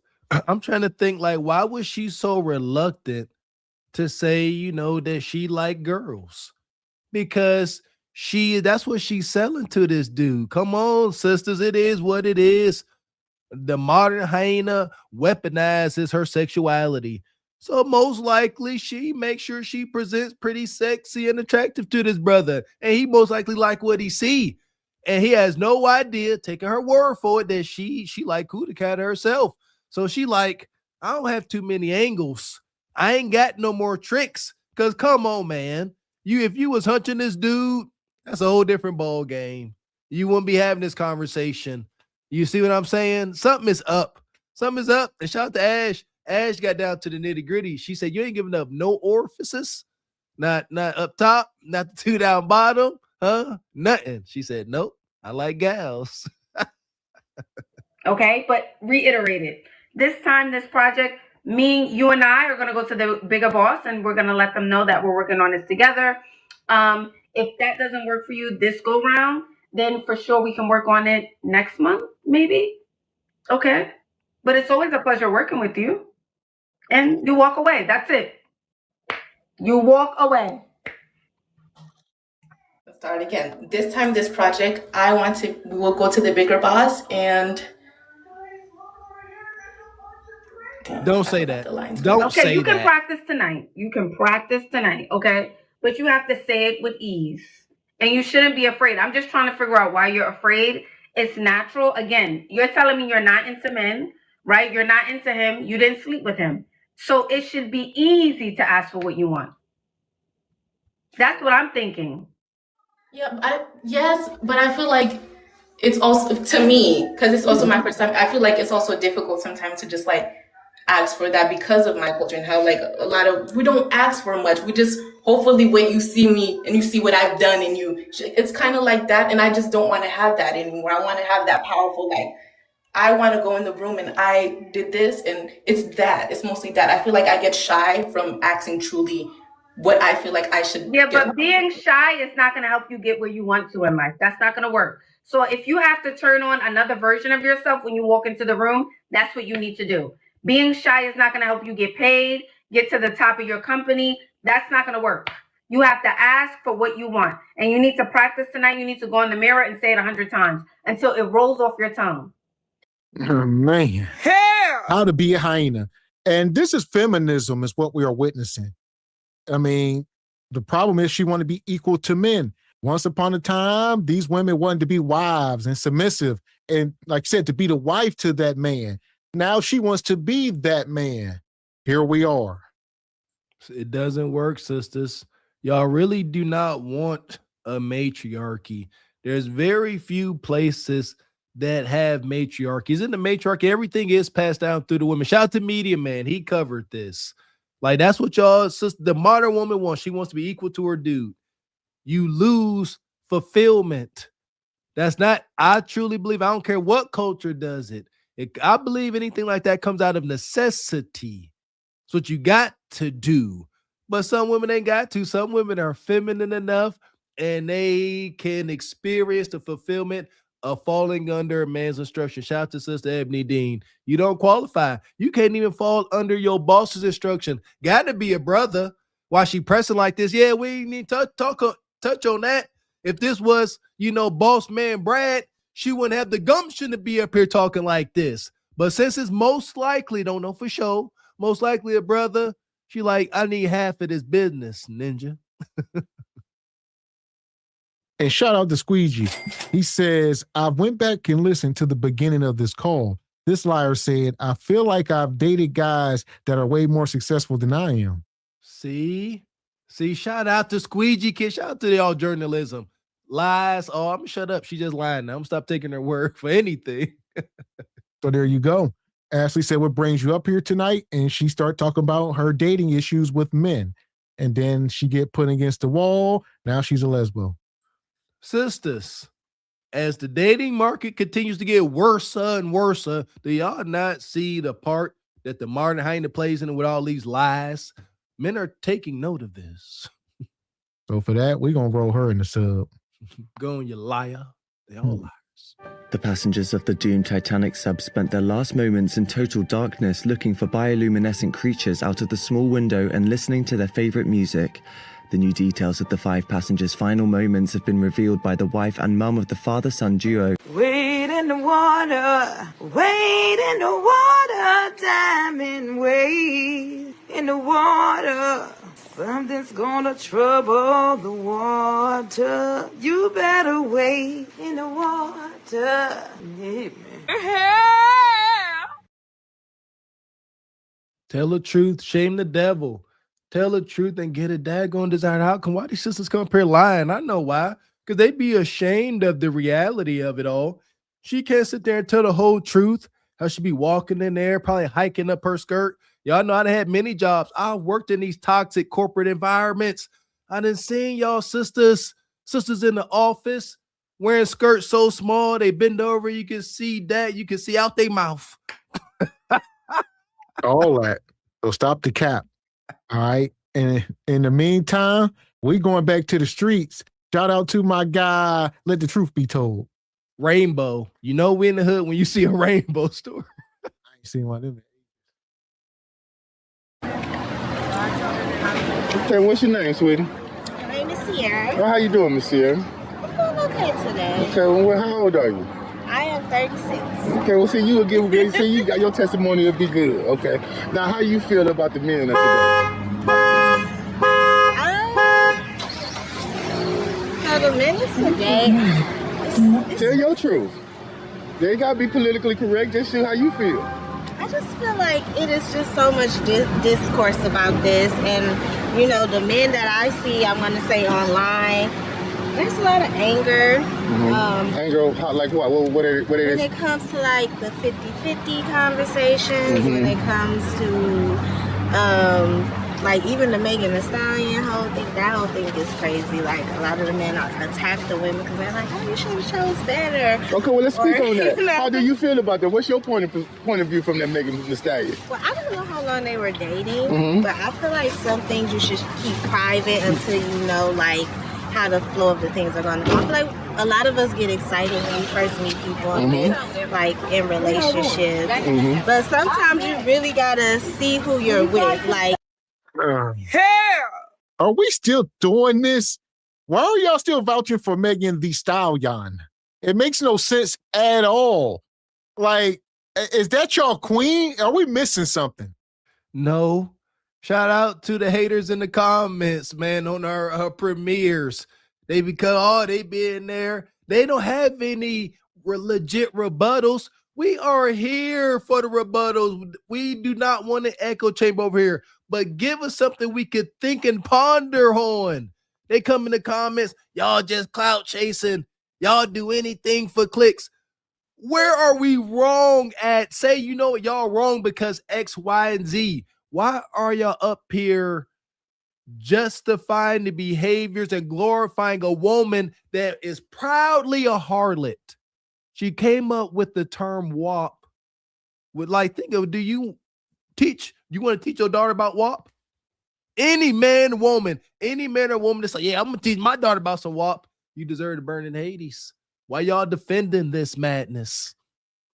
I'm trying to think, like, why was she so reluctant to say, that she like girls? Because that's what she's selling to this dude. Come on, sisters, it is what it is. The modern hyena weaponizes her sexuality. So most likely she makes sure she presents pretty sexy and attractive to this brother. And he most likely like what he see. And he has no idea, taking her word for it, that she like Kudakata herself. So she like, I don't have too many angles. I ain't got no more tricks. Cause come on, man. If you was hunting this dude, that's a whole different ball game. You wouldn't be having this conversation. You see what I'm saying? Something is up. Something is up. And shout out to Ash. Ash got down to the nitty gritty. She said, you ain't giving up no orifices. Not up top, not the two down bottom. Huh? Nothing. She said, nope. I like gals. Okay, but reiterate it. This time, this project, you and I are going to go to the bigger boss and we're going to let them know that we're working on this together. If that doesn't work for you this go round, then for sure we can work on it next month, maybe. Okay. But it's always a pleasure working with you. And you walk away. That's it. You walk away. Let's start again. This time, this project, we will go to the bigger boss and... Don't say that. Don't say that. Okay, you can practice tonight. You can practice tonight, okay? But you have to say it with ease. And you shouldn't be afraid. I'm just trying to figure out why you're afraid. It's natural. Again, you're telling me you're not into men, right? You're not into him. You didn't sleep with him. So it should be easy to ask for what you want. That's what I'm thinking. Yeah, yes, but I feel like it's also, to me, because it's also my first time, I feel like it's also difficult sometimes to just like ask for that because of my culture and how like we don't ask for much. We just hopefully when you see me and you see what I've done and it's kind of like that. And I just don't want to have that anymore. I want to have that powerful, like, I want to go in the room and I did this and it's mostly that. I feel like I get shy from asking truly what I feel like I should. Yeah, but being shy is not going to help you get where you want to in life. That's not going to work. So if you have to turn on another version of yourself when you walk into the room, that's what you need to do. Being shy is not going to help you get paid, get to the top of your company. That's not going to work. You have to ask for what you want. And you need to practice tonight. You need to go in the mirror and say it 100 times until it rolls off your tongue. Oh, man. How to be a hyena. And this is feminism is what we are witnessing. I mean, the problem is she wanted to be equal to men. Once upon a time, these women wanted to be wives and submissive. And like I said, to be the wife to that man. Now she wants to be that man. Here we are. It doesn't work, sisters. Y'all really do not want a matriarchy. There's very few places that have matriarchies. In the matriarchy, everything is passed down through the women. Shout out to Media Man. He covered this. Like, that's what y'all, the modern woman wants. She wants to be equal to her dude. You lose fulfillment. That's not, I truly believe, I don't care what culture does it. I believe anything like that comes out of necessity. It's what you got to do. But some women ain't got to. Some women are feminine enough and they can experience the fulfillment of falling under a man's instruction. Shout out to Sister Ebony Dean. You don't qualify. You can't even fall under your boss's instruction. Got to be a brother. While she pressing like this, yeah, we need to touch on that. If this was, boss man Brad, she wouldn't have the gumption to be up here talking like this. But since it's most likely, don't know for sure, most likely a brother, she like, I need half of this business, ninja. And shout out to Squeegee. He says, I went back and listened to the beginning of this call. This liar said, I feel like I've dated guys that are way more successful than I am. See, shout out to Squeegee Kid. Shout out to y'all journalism. Lies. Oh, I'm gonna shut up. She just lying now. I'm gonna stop taking her word for anything. So there you go. Ashley said, what brings you up here tonight? And she started talking about her dating issues with men. And then she get put against the wall. Now she's a lesbo. Sisters, as the dating market continues to get worse and worse, do y'all not see the part that the Martin Heine plays in it with all these lies? Men are taking note of this. So for that, we're going to roll her in the sub. Go on, you liar. They all liars. The passengers of the doomed Titanic sub spent their last moments in total darkness looking for bioluminescent creatures out of the small window and listening to their favorite music. The new details of the 5 passengers' final moments have been revealed by the wife and mum of the father-son duo. Wade in the water, wade in the water, diamond wade in the water. Something's gonna trouble the water. You better wade in the water. Yeah, Tell the truth, shame the devil. Tell the truth and get a daggone desired outcome. Why these sisters come up here lying? I know why. Because they be ashamed of the reality of it all. She can't sit there and tell the whole truth. How she be walking in there, probably hiking up her skirt. Y'all know I done had many jobs. I worked in these toxic corporate environments. I done seen y'all sisters in the office wearing skirts so small they bend over. You can see that. You can see out their mouth. All that. So stop the cap. All right. And in the meantime, we going back to the streets. Shout out to my guy. Let the truth be told. Rainbow. You know we in the hood when you see a rainbow store. I ain't seen one of them. Okay, what's your name, sweetie? My name is Sierra. Well, how you doing, Miss Sierra? I'm doing okay today. Okay, well, how old are you? I am 36. Okay, well, see, you will give good. See, you got your testimony will be good. Okay, now how you feel about the men of today? So the men of today. Tell your truth. They gotta be politically correct. Just see how you feel. I just feel like it is just so much discourse about this, and the men that I see, I'm gonna say online. There's a lot of anger. Anger, like what? What it when is? it comes to like the 50-50 conversations, when it comes to like even the Megan Thee Stallion whole thing, that whole thing is crazy. Like a lot of the men attack the women because they're like, oh, you should have chose better. Okay, well let's speak on that. How do you feel about that? What's your point of view from that Megan Thee Stallion? Well, I don't know how long they were dating, but I feel like some things you should keep private until you know like how the flow of the things are going to go. I feel like a lot of us get excited when we first meet people like in relationships, but sometimes you really gotta see who you're with. Like, Are we still doing this? Why are y'all still vouching for Megan Thee Stallion? It makes no sense at all. Like, is that y'all queen? Are we missing something? No. Shout out to the haters in the comments, man, on our premieres. They be in there. They don't have any legit rebuttals. We are here for the rebuttals. We do not want an echo chamber over here, but give us something we could think and ponder on. They come in the comments, y'all just clout chasing. Y'all do anything for clicks. Where are we wrong at? Say, you know what, y'all wrong because X, Y, and Z. Why are y'all up here justifying the behaviors and glorifying a woman that is proudly a harlot? She came up with the term WAP. Would like think of, you want to teach your daughter about WAP? Any man or woman that's like, yeah, I'm gonna teach my daughter about some WAP, you deserve to burn in Hades. Why y'all defending this madness?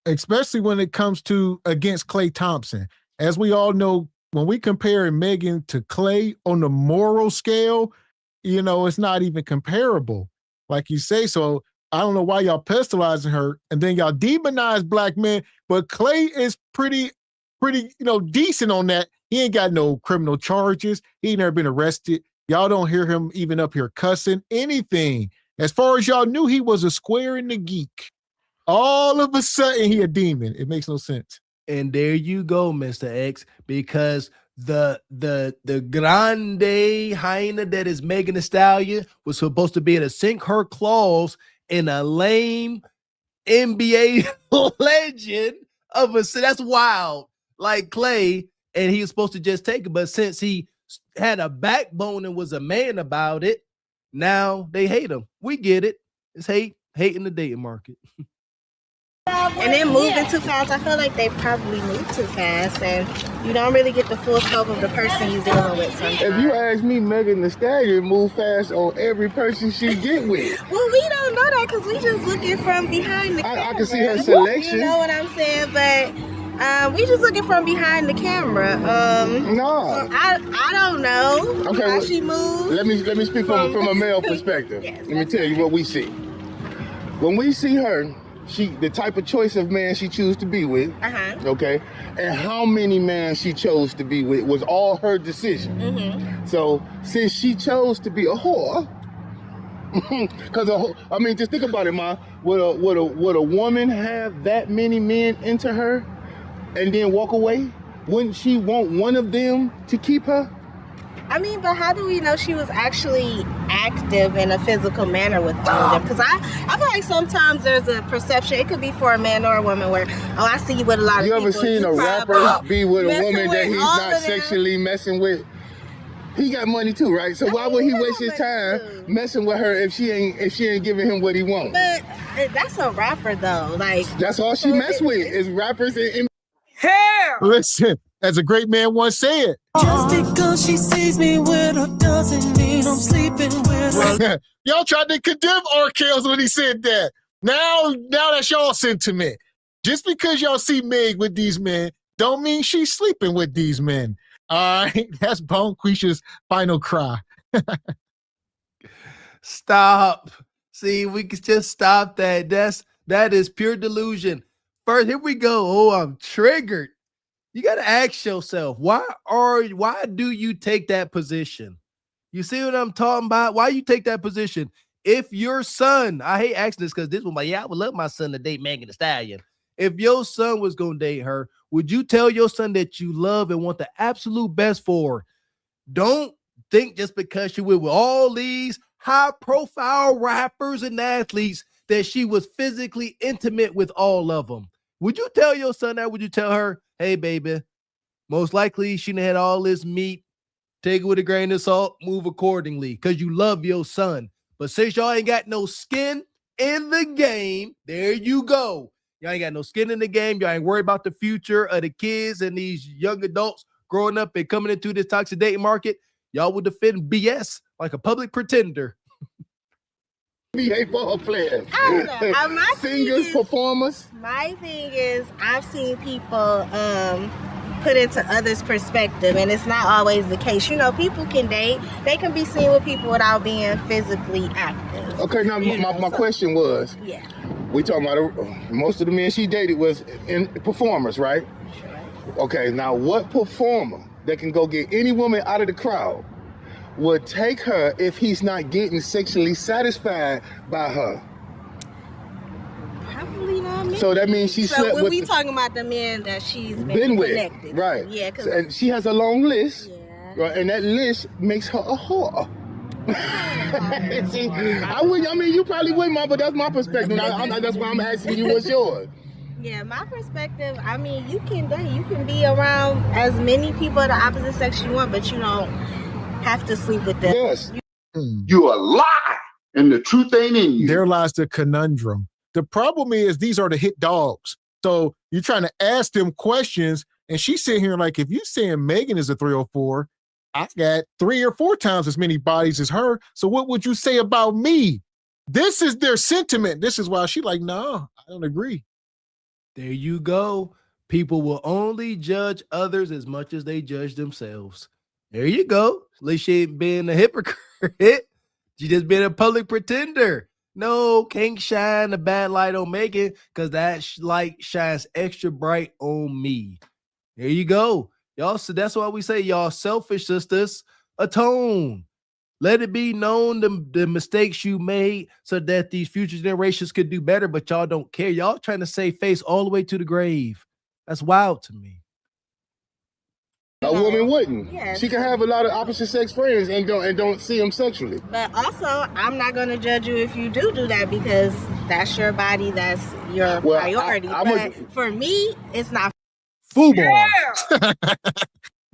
Especially when it comes to against Klay Thompson. As we all know, when we compare Megan to Klay on the moral scale, it's not even comparable. like you say. So I don't know why y'all pestalizing her, and then y'all demonize black men. But Clay is pretty, decent on that. He ain't got no criminal charges. He ain't never been arrested. Y'all don't hear him even up here cussing anything. As far as y'all knew, he was a square and a geek. All of a sudden, he a demon. It makes no sense. And there you go, Mr. X, because the grande hyena that is Megan Thee Stallion was supposed to be able to sink her claws in a lame NBA legend of a, that's wild, like Clay, and he was supposed to just take it, but since he had a backbone and was a man about it, now they hate him. We get it. It's hate in the dating market. And then moving too fast, I feel like they probably move too fast, and you don't really get the full scope of the person you're dealing with sometimes. If you ask me, Megan Thee Stallion move fast on every person she get with. Well, we don't know that because we just looking from behind the camera. I can see her selection. You know what I'm saying? But we just looking from behind the camera. No. So I don't know how she moves. Let me speak from a male perspective. Yes, let me tell you what we see. When we see her, the type of choice of man she chose to be with, okay, and how many men she chose to be with was all her decision. So since she chose to be a whore, because I mean, just think about it, Ma. Would a woman have that many men into her and then walk away? Wouldn't she want one of them to keep her? I mean, but how do we know she was actually active in a physical manner with all of them? Because I feel like sometimes there's a perception, it could be for a man or a woman, where, I see you with a lot of people. You ever seen a rapper be with a woman that he's not sexually messing with? He got money too, right? So why would he waste his time messing with her if she ain't giving him what he wants? But that's a rapper though. Like, that's all she mess with is rappers and hair. Listen, as a great man once said, just because she sees me with her doesn't mean I'm sleeping with her. Y'all tried to condemn R. Kelly when he said that. Now that's y'all sentiment. Just because y'all see Meg with these men, don't mean she's sleeping with these men. All right, that's Bonquisha's final cry. Stop. See, we can just stop that. That is pure delusion. First, here we go. Oh, I'm triggered. You got to ask yourself, why do you take that position? You see what I'm talking about? Why you take that position? If your son, I hate asking this because this one, I would love my son to date Megan Thee Stallion. If your son was going to date her, would you tell your son that you love and want the absolute best for her? Don't think just because she was with all these high-profile rappers and athletes that she was physically intimate with all of them. Would you tell your son that? Would you tell her, hey, baby, most likely she done had all this meat. Take it with a grain of salt, move accordingly, because you love your son. But since y'all ain't got no skin in the game, there you go. Y'all ain't got no skin in the game. Y'all ain't worried about the future of the kids and these young adults growing up and coming into this toxic dating market. Y'all will defend BS like a public pretender. NBA ball players. I don't know. Singers, performers. My thing is, I've seen people put into others' perspective, and it's not always the case. You know, people can date. They can be seen with people without being physically active. Okay, now my question was, we talking about most of the men she dated was in performers, right? Sure. Okay, now what performer that can go get any woman out of the crowd would take her if he's not getting sexually satisfied by her? Probably not me. So that means she slept when with we talking about the men that she's been with, connected, right? Yeah, and she has a long list, right? And that list makes her a whore. See, I mean, you probably wouldn't, Mom, but that's my perspective. That's why I'm asking you what's yours. Yeah, my perspective, I mean, you can date, you can be around as many people of the opposite sex you want, but you don't have to sleep with them. Yes. You a lie, and the truth ain't in you. There lies the conundrum. The problem is these are the hit dogs. So you're trying to ask them questions, and she's sitting here like, if you saying Megan is a 304, I got 3 or 4 times as many bodies as her. So what would you say about me? This is their sentiment. This is why she like, no, I don't agree. There you go. People will only judge others as much as they judge themselves. There you go. At least she ain't being a hypocrite. She just been a public pretender. No, can't shine a bad light on Megan because that light shines extra bright on me. There you go. Y'all, so that's why we say y'all selfish sisters. Atone. Let it be known the mistakes you made so that these future generations could do better, but y'all don't care. Y'all trying to save face all the way to the grave. That's wild to me. A woman wouldn't. Yes. She can have a lot of opposite sex friends and don't see them sexually. But also, I'm not going to judge you if you do that because that's your body, that's your priority. But for me, it's not. FUBAR.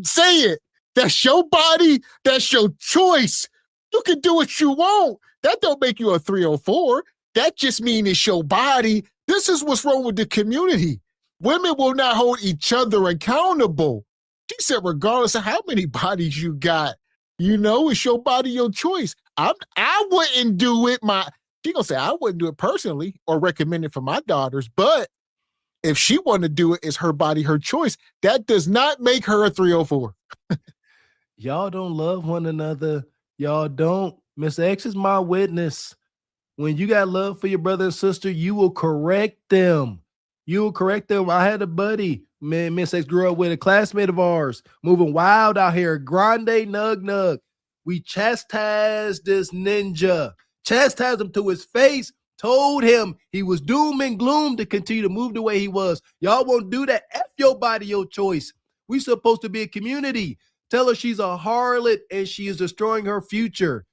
Say it. That's your body. That's your choice. You can do what you want. That don't make you a 304. That just means it's your body. This is what's wrong with the community. Women will not hold each other accountable. She said, regardless of how many bodies you got, it's your body, your choice. I wouldn't do it. She gonna say I wouldn't do it personally or recommend it for my daughters, but if she wanted to do it, it's her body, her choice. That does not make her a 304. Y'all don't love one another. Y'all don't. Miss X is my witness. When you got love for your brother and sister, you will correct them. You will correct them. I had a buddy, man, Miss X grew up with a classmate of ours, moving wild out here, grande nug. We chastised this ninja, chastised him to his face, told him he was doom and gloom to continue to move the way he was. Y'all won't do that. F your body, your choice. We supposed to be a community. Tell her she's a harlot and she is destroying her future.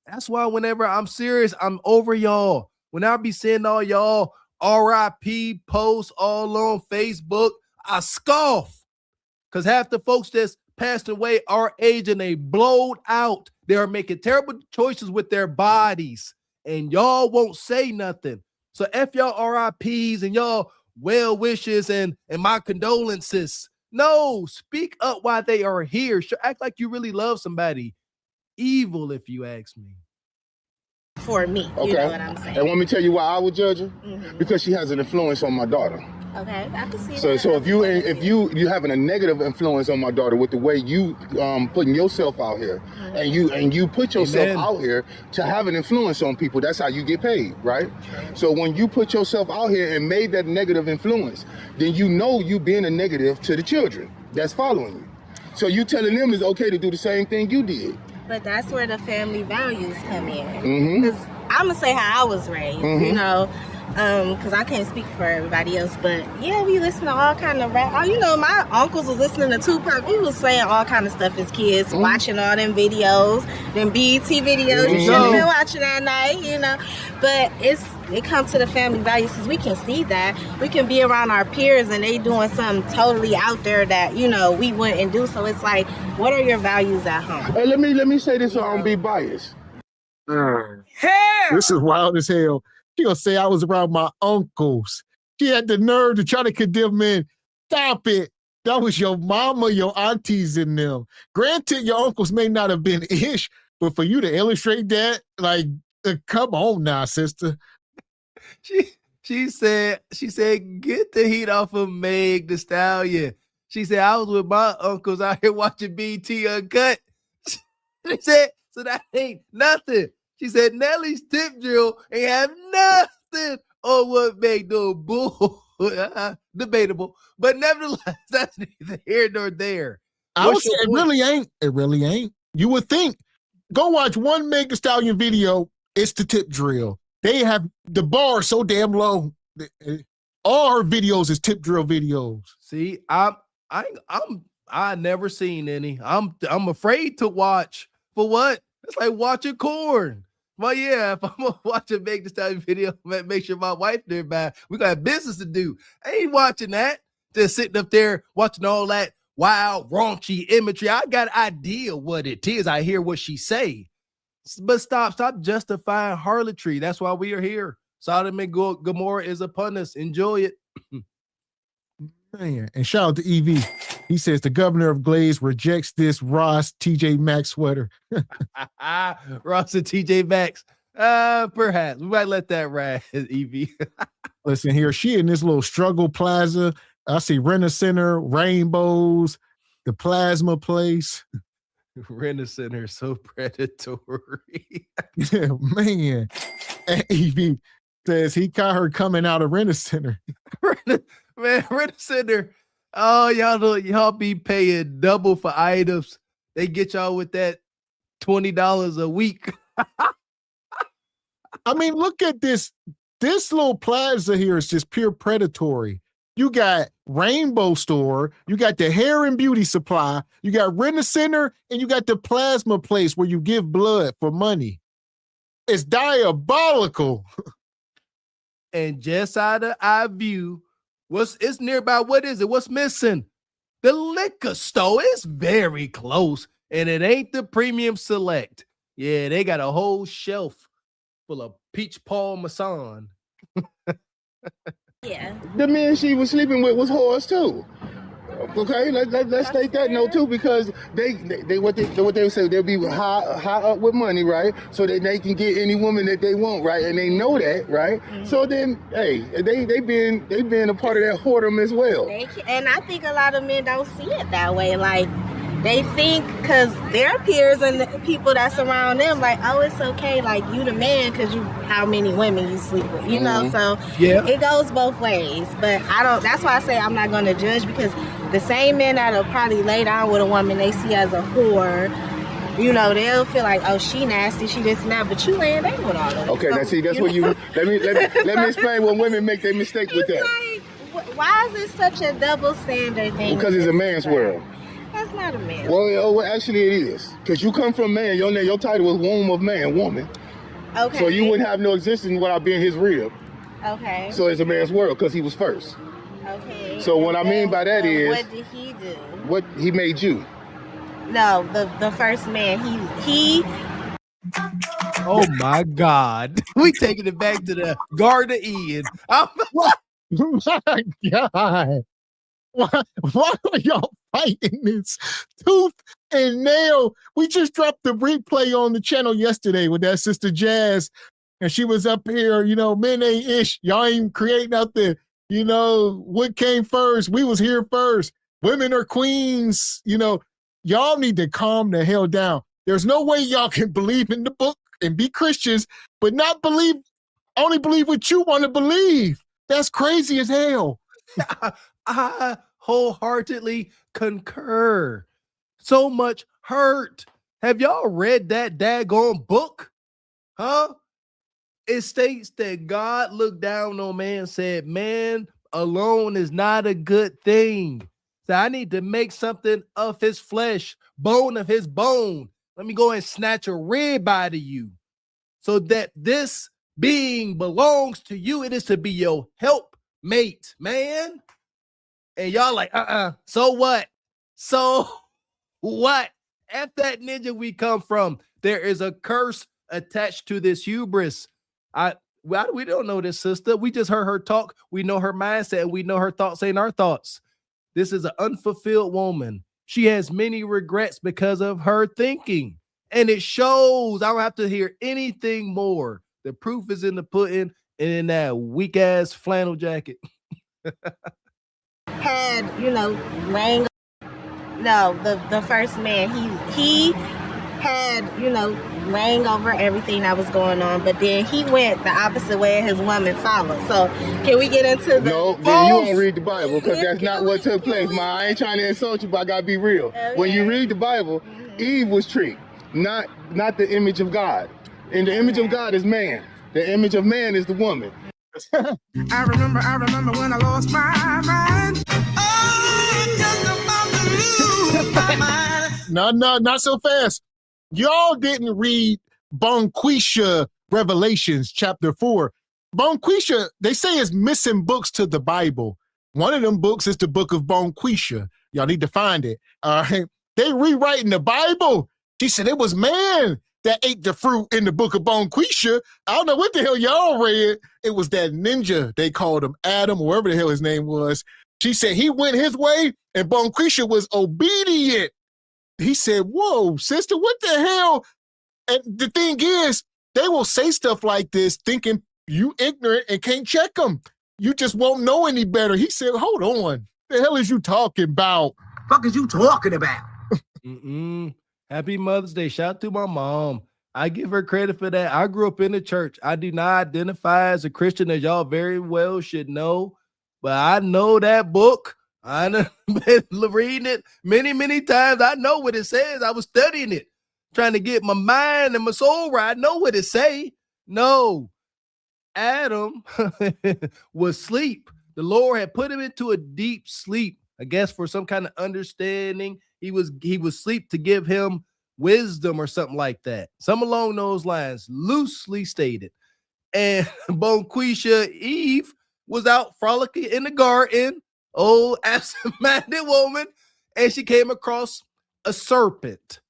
That's why whenever I'm serious, I'm over y'all. When I be seeing all y'all RIP posts all on Facebook, I scoff. Because half the folks that's passed away our age and they blowed out. They are making terrible choices with their bodies. And y'all won't say nothing. So F y'all RIPs and y'all well wishes and my condolences. No, speak up while they are here. Act like you really love somebody. Evil, if you ask me. For me, okay. You know what I'm saying. And let me tell you why I would judge her. Mm-hmm. Because she has an influence on my daughter. Okay, I can see so, that. So if you having a negative influence on my daughter with the way you putting yourself out here, mm-hmm. and you put yourself out here to have an influence on people, that's how you get paid, right? So when you put yourself out here and made that negative influence, then you being a negative to the children that's following you. So you telling them it's okay to do the same thing you did. But that's where the family values come in. Because I'm going to say how I was raised, because I can't speak for everybody else. But yeah, we listen to all kind of rap. My uncles was listening to Tupac. We was saying all kind of stuff as kids, watching all them videos, them BET videos. You should have been watching that night, But it comes to the family values because we can see that. We can be around our peers and they doing something totally out there that, we wouldn't do. So it's like, what are your values at home? Hey, let me say this so I don't be biased. This is wild as hell. She gonna say I was around my uncles. She had the nerve to try to condemn men. Stop it. That was your mama, your aunties in them. Granted, your uncles may not have been ish, but for you to illustrate that, come on now, sister. She said, get the heat off of Meg Thee Stallion. She said, I was with my uncles out here watching BT Uncut. She said, so that ain't nothing. She said, Nelly's tip drill ain't have nothing on what Meg doing. Bull. Debatable. But nevertheless, that's neither here nor there. I would say it really ain't. It really ain't. You would think. Go watch one Meg Thee Stallion video. It's the tip drill. They have the bar so damn low. All her videos is tip drill videos. See, I never seen any. I'm afraid to watch. For what? It's like watching corn. Well, yeah, if I'm gonna watch a Meg Thee Stallion video, make sure my wife there by. We got business to do. I ain't watching that. Just sitting up there watching all that wild, raunchy imagery. I got an idea what it is. I hear what she say. But stop justifying harlotry. That's why we are here. Sodom and Gomorrah is upon us. Enjoy it. Man, and shout out to EV. He says the governor of Glaze rejects this Ross TJ Maxx sweater. Ross and TJ Maxx. Perhaps. We might let that ride, EV. Listen here. She in this little struggle plaza. I see Rent Center, Rainbows, the Plasma Place. Rent Center, so predatory. Yeah, man. And he says he caught her coming out of Rent-A-Center. Man, Rent-A-Center. Oh, y'all be paying double for items. They get y'all with that $20 a week. I mean, look at this. This little plaza here is just pure predatory. You got Rainbow Store, you got the hair and beauty supply, you got Rent-A-Center, and you got the plasma place where you give blood for money. It's diabolical. And just out of our view, it's nearby. What is it? What's missing? The liquor store. It's very close, and it ain't the premium select. Yeah, they got a whole shelf full of peach parmesan. Yeah. The man she was sleeping with was whores too. Okay, let's take that note too, because they what they say, they'll be high up with money, right? So that they can get any woman that they want, right? And they know that, right? Mm-hmm. So then, hey, they been a part of that whoredom as well. And I think a lot of men don't see it that way. Like, they think because their peers and the people that surround them, like, oh, it's okay, like, you the man because you how many women you sleep with, you know? So yeah, it goes both ways. But that's why I say I'm not going to judge, because the same men that'll probably lay down with a woman they see as a whore, you know, they'll feel like, oh, she nasty, she this and that, but you laying down with all of them. Okay, now see, that's what you, let me explain when women make their mistake with that. Like, why is it such a double standard thing? Because it's a man's world. That's not a man. Well, actually it is. Because you come from man, your title is womb of man, woman. Okay. So you wouldn't have no existence without being his rib. Okay. So it's a man's world because he was first. Okay. So what I mean by that is, what did he do? What he made you. No, the first man, he Oh my God. We taking it back to the Garden of Eden. My God. Why are y'all fighting this tooth and nail? We just dropped the replay on the channel yesterday with that sister Jazz, and she was up here, you know, men ain't ish. Y'all ain't creating out there. You know, what came first? We was here first. Women are queens. You know, y'all need to calm the hell down. There's no way y'all can believe in the book and be Christians, but only believe what you want to believe. That's crazy as hell. I wholeheartedly concur. So much hurt. Have y'all read that daggone book? Huh? It states that God looked down on man and said, man alone is not a good thing. So I need to make something of his flesh, bone of his bone. Let me go and snatch a rib out of you so that this being belongs to you. It is to be your helpmate, man. And y'all like, so what? So what? At that ninja we come from, there is a curse attached to this hubris. We don't know this sister. We just heard her talk. We know her mindset, and we know her thoughts ain't our thoughts. This is an unfulfilled woman. She has many regrets because of her thinking. And it shows. I don't have to hear anything more. The proof is in the pudding and in that weak ass flannel jacket. Had, you know, rang. No, the first man, he had, you know, rang over everything that was going on, but then he went the opposite way and his woman followed. So can we get into the No, then you won't read the Bible, because that's not what took place. I ain't trying to insult you, but I gotta be real. Okay. When you read the Bible, Eve was tricked, not the image of God. And the image of God is man. The image of man is the woman. I remember when I lost my mind. Oh, I'm just about to lose my mind. No, not so fast. Y'all didn't read Bonquisha Revelations chapter 4. Bonquisha, they say, is missing books to the Bible. One of them books is the book of Bonquisha. Y'all need to find it. All right. They rewriting the Bible. She said it was man that ate the fruit in the book of Bonquisha. I don't know what the hell y'all read. It was that ninja. They called him Adam, or whatever the hell his name was. She said he went his way and Bonquisha was obedient. He said, whoa, sister, what the hell? And the thing is, they will say stuff like this thinking you ignorant and can't check them. You just won't know any better. He said, hold on. The hell is you talking about? Fuck is you talking about? Happy Mother's Day. Shout out to my mom. I give her credit for that. I grew up in the church. I do not identify as a Christian, as y'all very well should know, but I know that book. I've been reading it many, many times. I know what it says. I was studying it, trying to get my mind and my soul right. I know what it say. No, Adam was asleep. The Lord had put him into a deep sleep, I guess, for some kind of understanding. He was asleep to give him wisdom or something like that. Some along those lines, loosely stated. And Bonquisha Eve was out frolicking in the garden, old absent-minded woman, and she came across a serpent.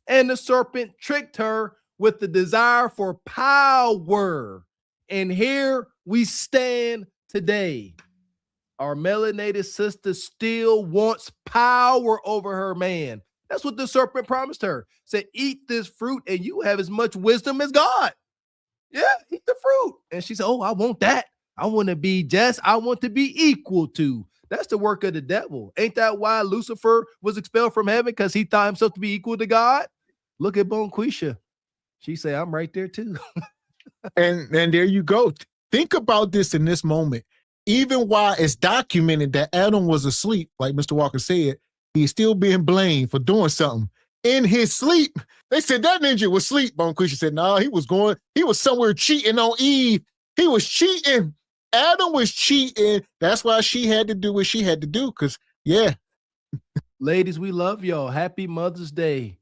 And the serpent tricked her with the desire for power. And here we stand today. Our melanated sister still wants power over her man. That's what the serpent promised her. Said, eat this fruit and you have as much wisdom as God. Yeah, eat the fruit. And she said, oh, I want that. I want to be just, I want to be equal to. That's the work of the devil. Ain't that why Lucifer was expelled from heaven? Because he thought himself to be equal to God? Look at Bonquisha. She said, I'm right there too. and there you go. Think about this in this moment. Even while it's documented that Adam was asleep, like Mr. Walker said, he's still being blamed for doing something in his sleep. They said that ninja was asleep. Bonquisha said, no, he was somewhere cheating on Eve. He was cheating. Adam was cheating. That's why she had to do what she had to do. Because, yeah. Ladies, we love y'all. Happy Mother's Day.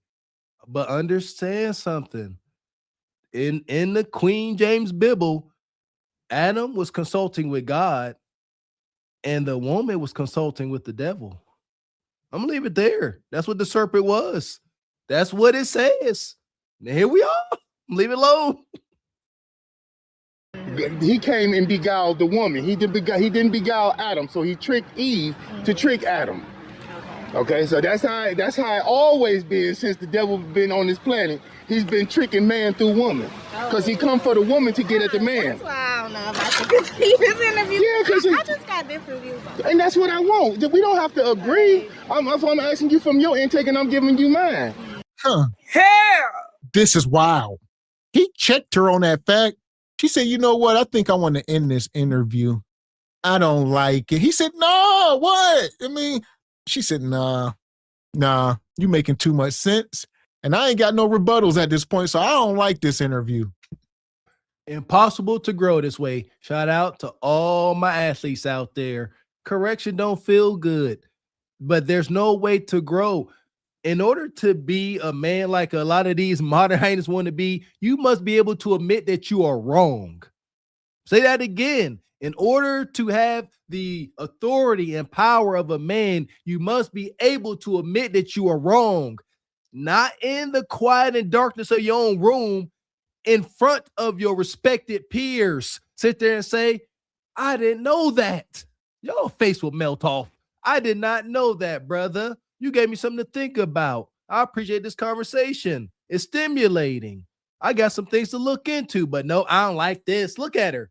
But understand something. In the Queen James Bible, Adam was consulting with God and the woman was consulting with the devil. I'm gonna leave it there. That's what the serpent was. That's what it says. Now here we are. Leave it alone. He came and beguiled the woman. He didn't beguile Adam, so he tricked Eve to trick Adam. Okay, so that's how it always been since the devil been on this planet. He's been tricking man through woman, because he come for the woman to get at the man. That's why I don't know about this interview. Yeah, because I just got different views on it. And that's what I want. We don't have to agree. I'm asking you from your intake, and I'm giving you mine. Huh? Hell, this is wild. He checked her on that fact. She said, "You know what? I think I want to end this interview. I don't like it." He said, "No, what? I mean." She said, nah, you making too much sense. And I ain't got no rebuttals at this point, so I don't like this interview. Impossible to grow this way. Shout out to all my athletes out there. Correction don't feel good, but there's no way to grow. In order to be a man like a lot of these modern hyenas want to be, you must be able to admit that you are wrong. Say that again. In order to have the authority and power of a man, you must be able to admit that you are wrong. Not in the quiet and darkness of your own room, in front of your respected peers. Sit there and say, I didn't know that. Your face will melt off. I did not know that, brother. You gave me something to think about. I appreciate this conversation. It's stimulating. I got some things to look into, but no, I don't like this. Look at her.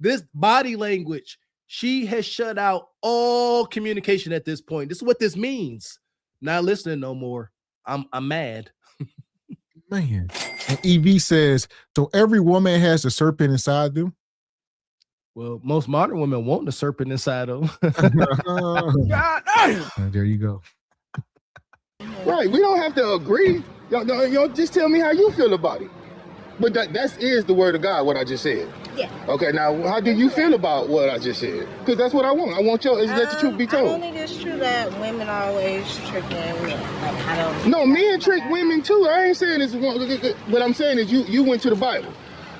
This body language, she has shut out all communication at this point. This is what this means. Not listening no more. I'm mad. Man. And EV says, so every woman has a serpent inside them? Well, most modern women want the serpent inside them. There you go. Right. We don't have to agree. Y'all just tell me how you feel about it. But that is the word of God, what I just said. Yeah. Okay, now how do you feel about what I just said? Because that's what I want. I want you to let the truth be told. I don't think it's true that women are always tricking men. Like, I don't. No, men trick women too. I ain't saying this. What I'm saying is you went to the Bible.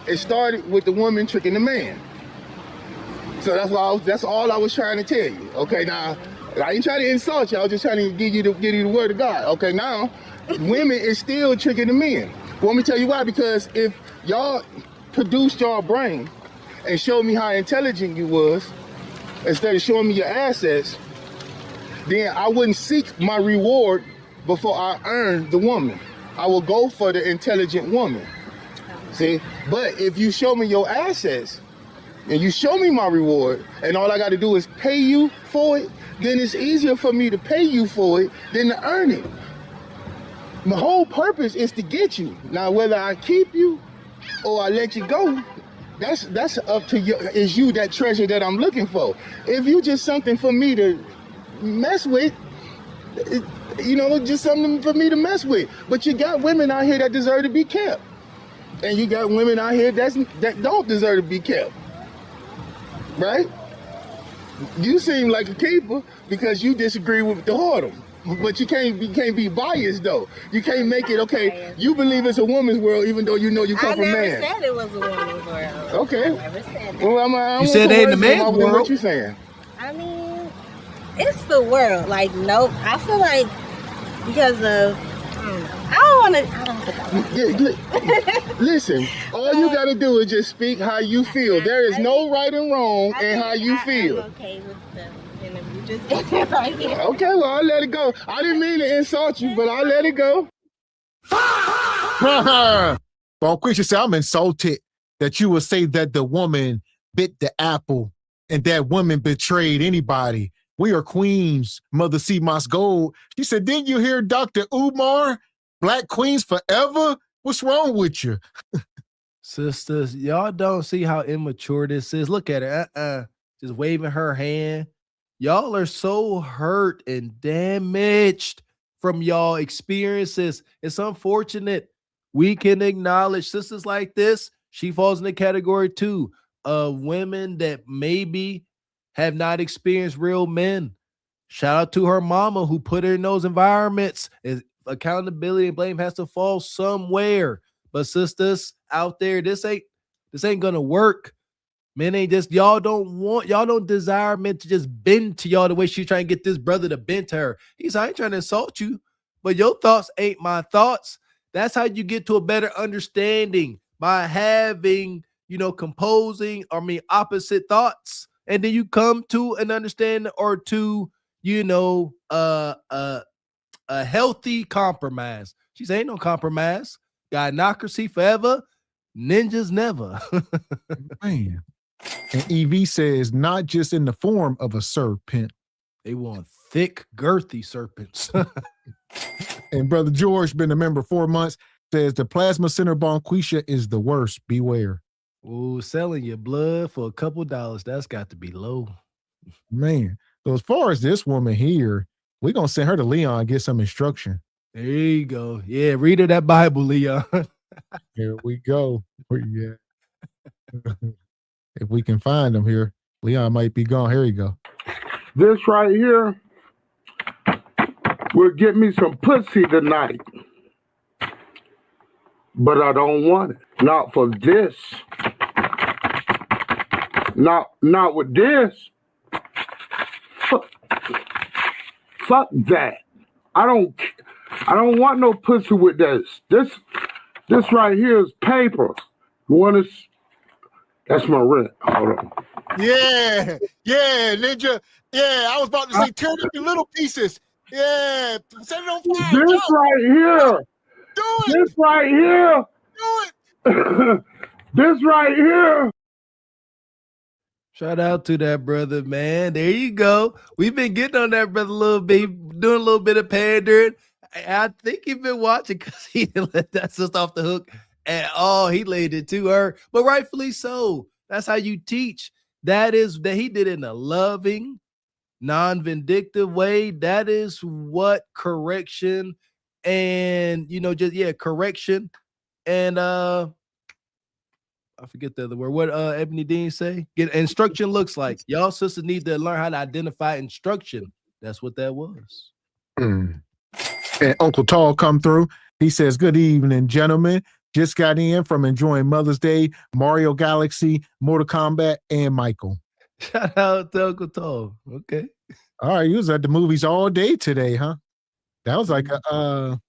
It started with the woman tricking the man. So that's all I was trying to tell you. Okay, now I ain't trying to insult you. I was just trying to give you the word of God. Okay, now women is still tricking the men. Well, let me tell you why. Because if y'all produced your brain and showed me how intelligent you was, instead of showing me your assets, then I wouldn't seek my reward before I earn the woman. I will go for the intelligent woman. See? But if you show me your assets and you show me my reward and all I got to do is pay you for it, then it's easier for me to pay you for it than to earn it. My whole purpose is to get you. Now, whether I keep you or I let you go, that's up to you. Is you that treasure that I'm looking for? If you just something for me to mess with, just something for me to mess with. But you got women out here that deserve to be kept, and you got women out here that don't deserve to be kept, right? You seem like a keeper because you disagree with the whoredom. But you can't be biased though. You can't make it okay. You believe it's a woman's world, even though you know you come from man. I never said it was a woman's world. Okay. I never said that. Well, you said it ain't the man's world. What you saying? I mean, it's the world. Like, nope. I feel like because of Listen, all you gotta do is just speak how you feel. There is no right and wrong in how you feel. I'm okay with the interview. Just get it right here. Okay, well, I'll let it go. I didn't mean to insult you, but I'll let it go. Bonquisha said, I'm insulted that you would say that the woman bit the apple and that woman betrayed anybody. We are queens, Mother C. Moss Gold. She said, didn't you hear Dr. Umar? Black queens forever? What's wrong with you? Sisters, y'all don't see how immature this is. Look at her. Just waving her hand. Y'all are so hurt and damaged from y'all experiences. It's unfortunate. We can acknowledge sisters like this. She falls in the category too of women that maybe have not experienced real men. Shout out to her mama who put her in those environments. Accountability and blame has to fall somewhere. But sisters out there, this ain't gonna work. Men ain't just, y'all don't desire men to just bend to y'all the way she's trying to get this brother to bend to her. I ain't trying to insult you, but your thoughts ain't my thoughts. That's how you get to a better understanding, by having, opposite thoughts. And then you come to an understanding or to, a healthy compromise. She said, ain't no compromise. Gynocracy forever, ninjas never. Man. And EV says, not just in the form of a serpent. They want thick, girthy serpents. And Brother George, been a member 4 months, says the plasma center Bonquisha is the worst. Beware. Ooh, selling your blood for a couple dollars. That's got to be low. Man. So as far as this woman here, we're going to send her to Leon and get some instruction. There you go. Yeah, read her that Bible, Leon. Here we go. If we can find him here, Leon might be gone. Here you go. This right here will get me some pussy tonight. But I don't want it. Not for this. Not with this. Fuck that. I don't want no pussy with this. This right here is paper. You want to? That's my rent. Hold on. Yeah, Ninja. Yeah, I was about to say, tear it into little pieces. Yeah, set it on fire. This right here. Do it. This right here. Do it. This right here. Shout out to that brother, man. There you go. We've been getting on that brother a little bit, doing a little bit of pandering. I think he's been watching because he didn't let that sister off the hook at all. He laid it to her, but rightfully so. That's how you teach. That he did it in a loving, non-vindictive way. That is what correction and, correction and, I forget the other word. What Ebony Dean say? Get instruction looks like. Y'all sisters need to learn how to identify instruction. That's what that was. And Uncle Tall come through. He says, good evening, gentlemen. Just got in from enjoying Mother's Day, Mario Galaxy, Mortal Kombat, and Michael. Shout out to Uncle Tall. Okay. All right, you was at the movies all day today, huh? That was like I'm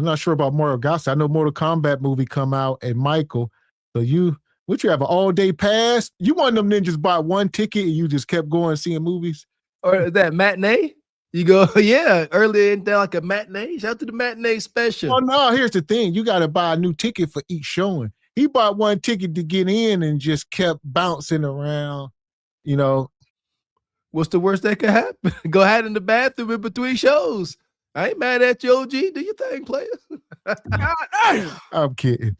not sure about Mario Galaxy. I know Mortal Kombat movie come out and Michael. So you have an all-day pass? You one of them ninjas bought one ticket and you just kept going seeing movies? Or is that matinee? You go, yeah, earlier in there like a matinee. Shout out to the matinee special. Oh, no, here's the thing. You got to buy a new ticket for each showing. He bought one ticket to get in and just kept bouncing around, What's the worst that could happen? Go hide in the bathroom in between shows. I ain't mad at you, OG. Do your thing, player. I'm kidding.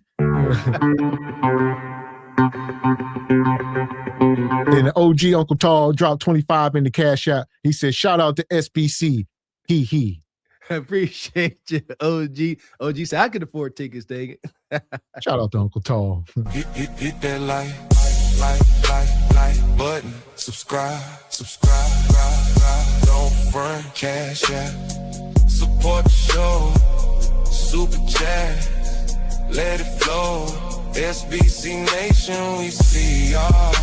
And OG Uncle Tall dropped 25 in the cash app. He said, shout out to SBC. He. I appreciate you, OG. OG said I could afford tickets, dang it. Shout out to Uncle Tall. Hit that like button. Subscribe. Don't front cash out. Support the show. Super chat. Let it flow. SBC Nation, we see y'all.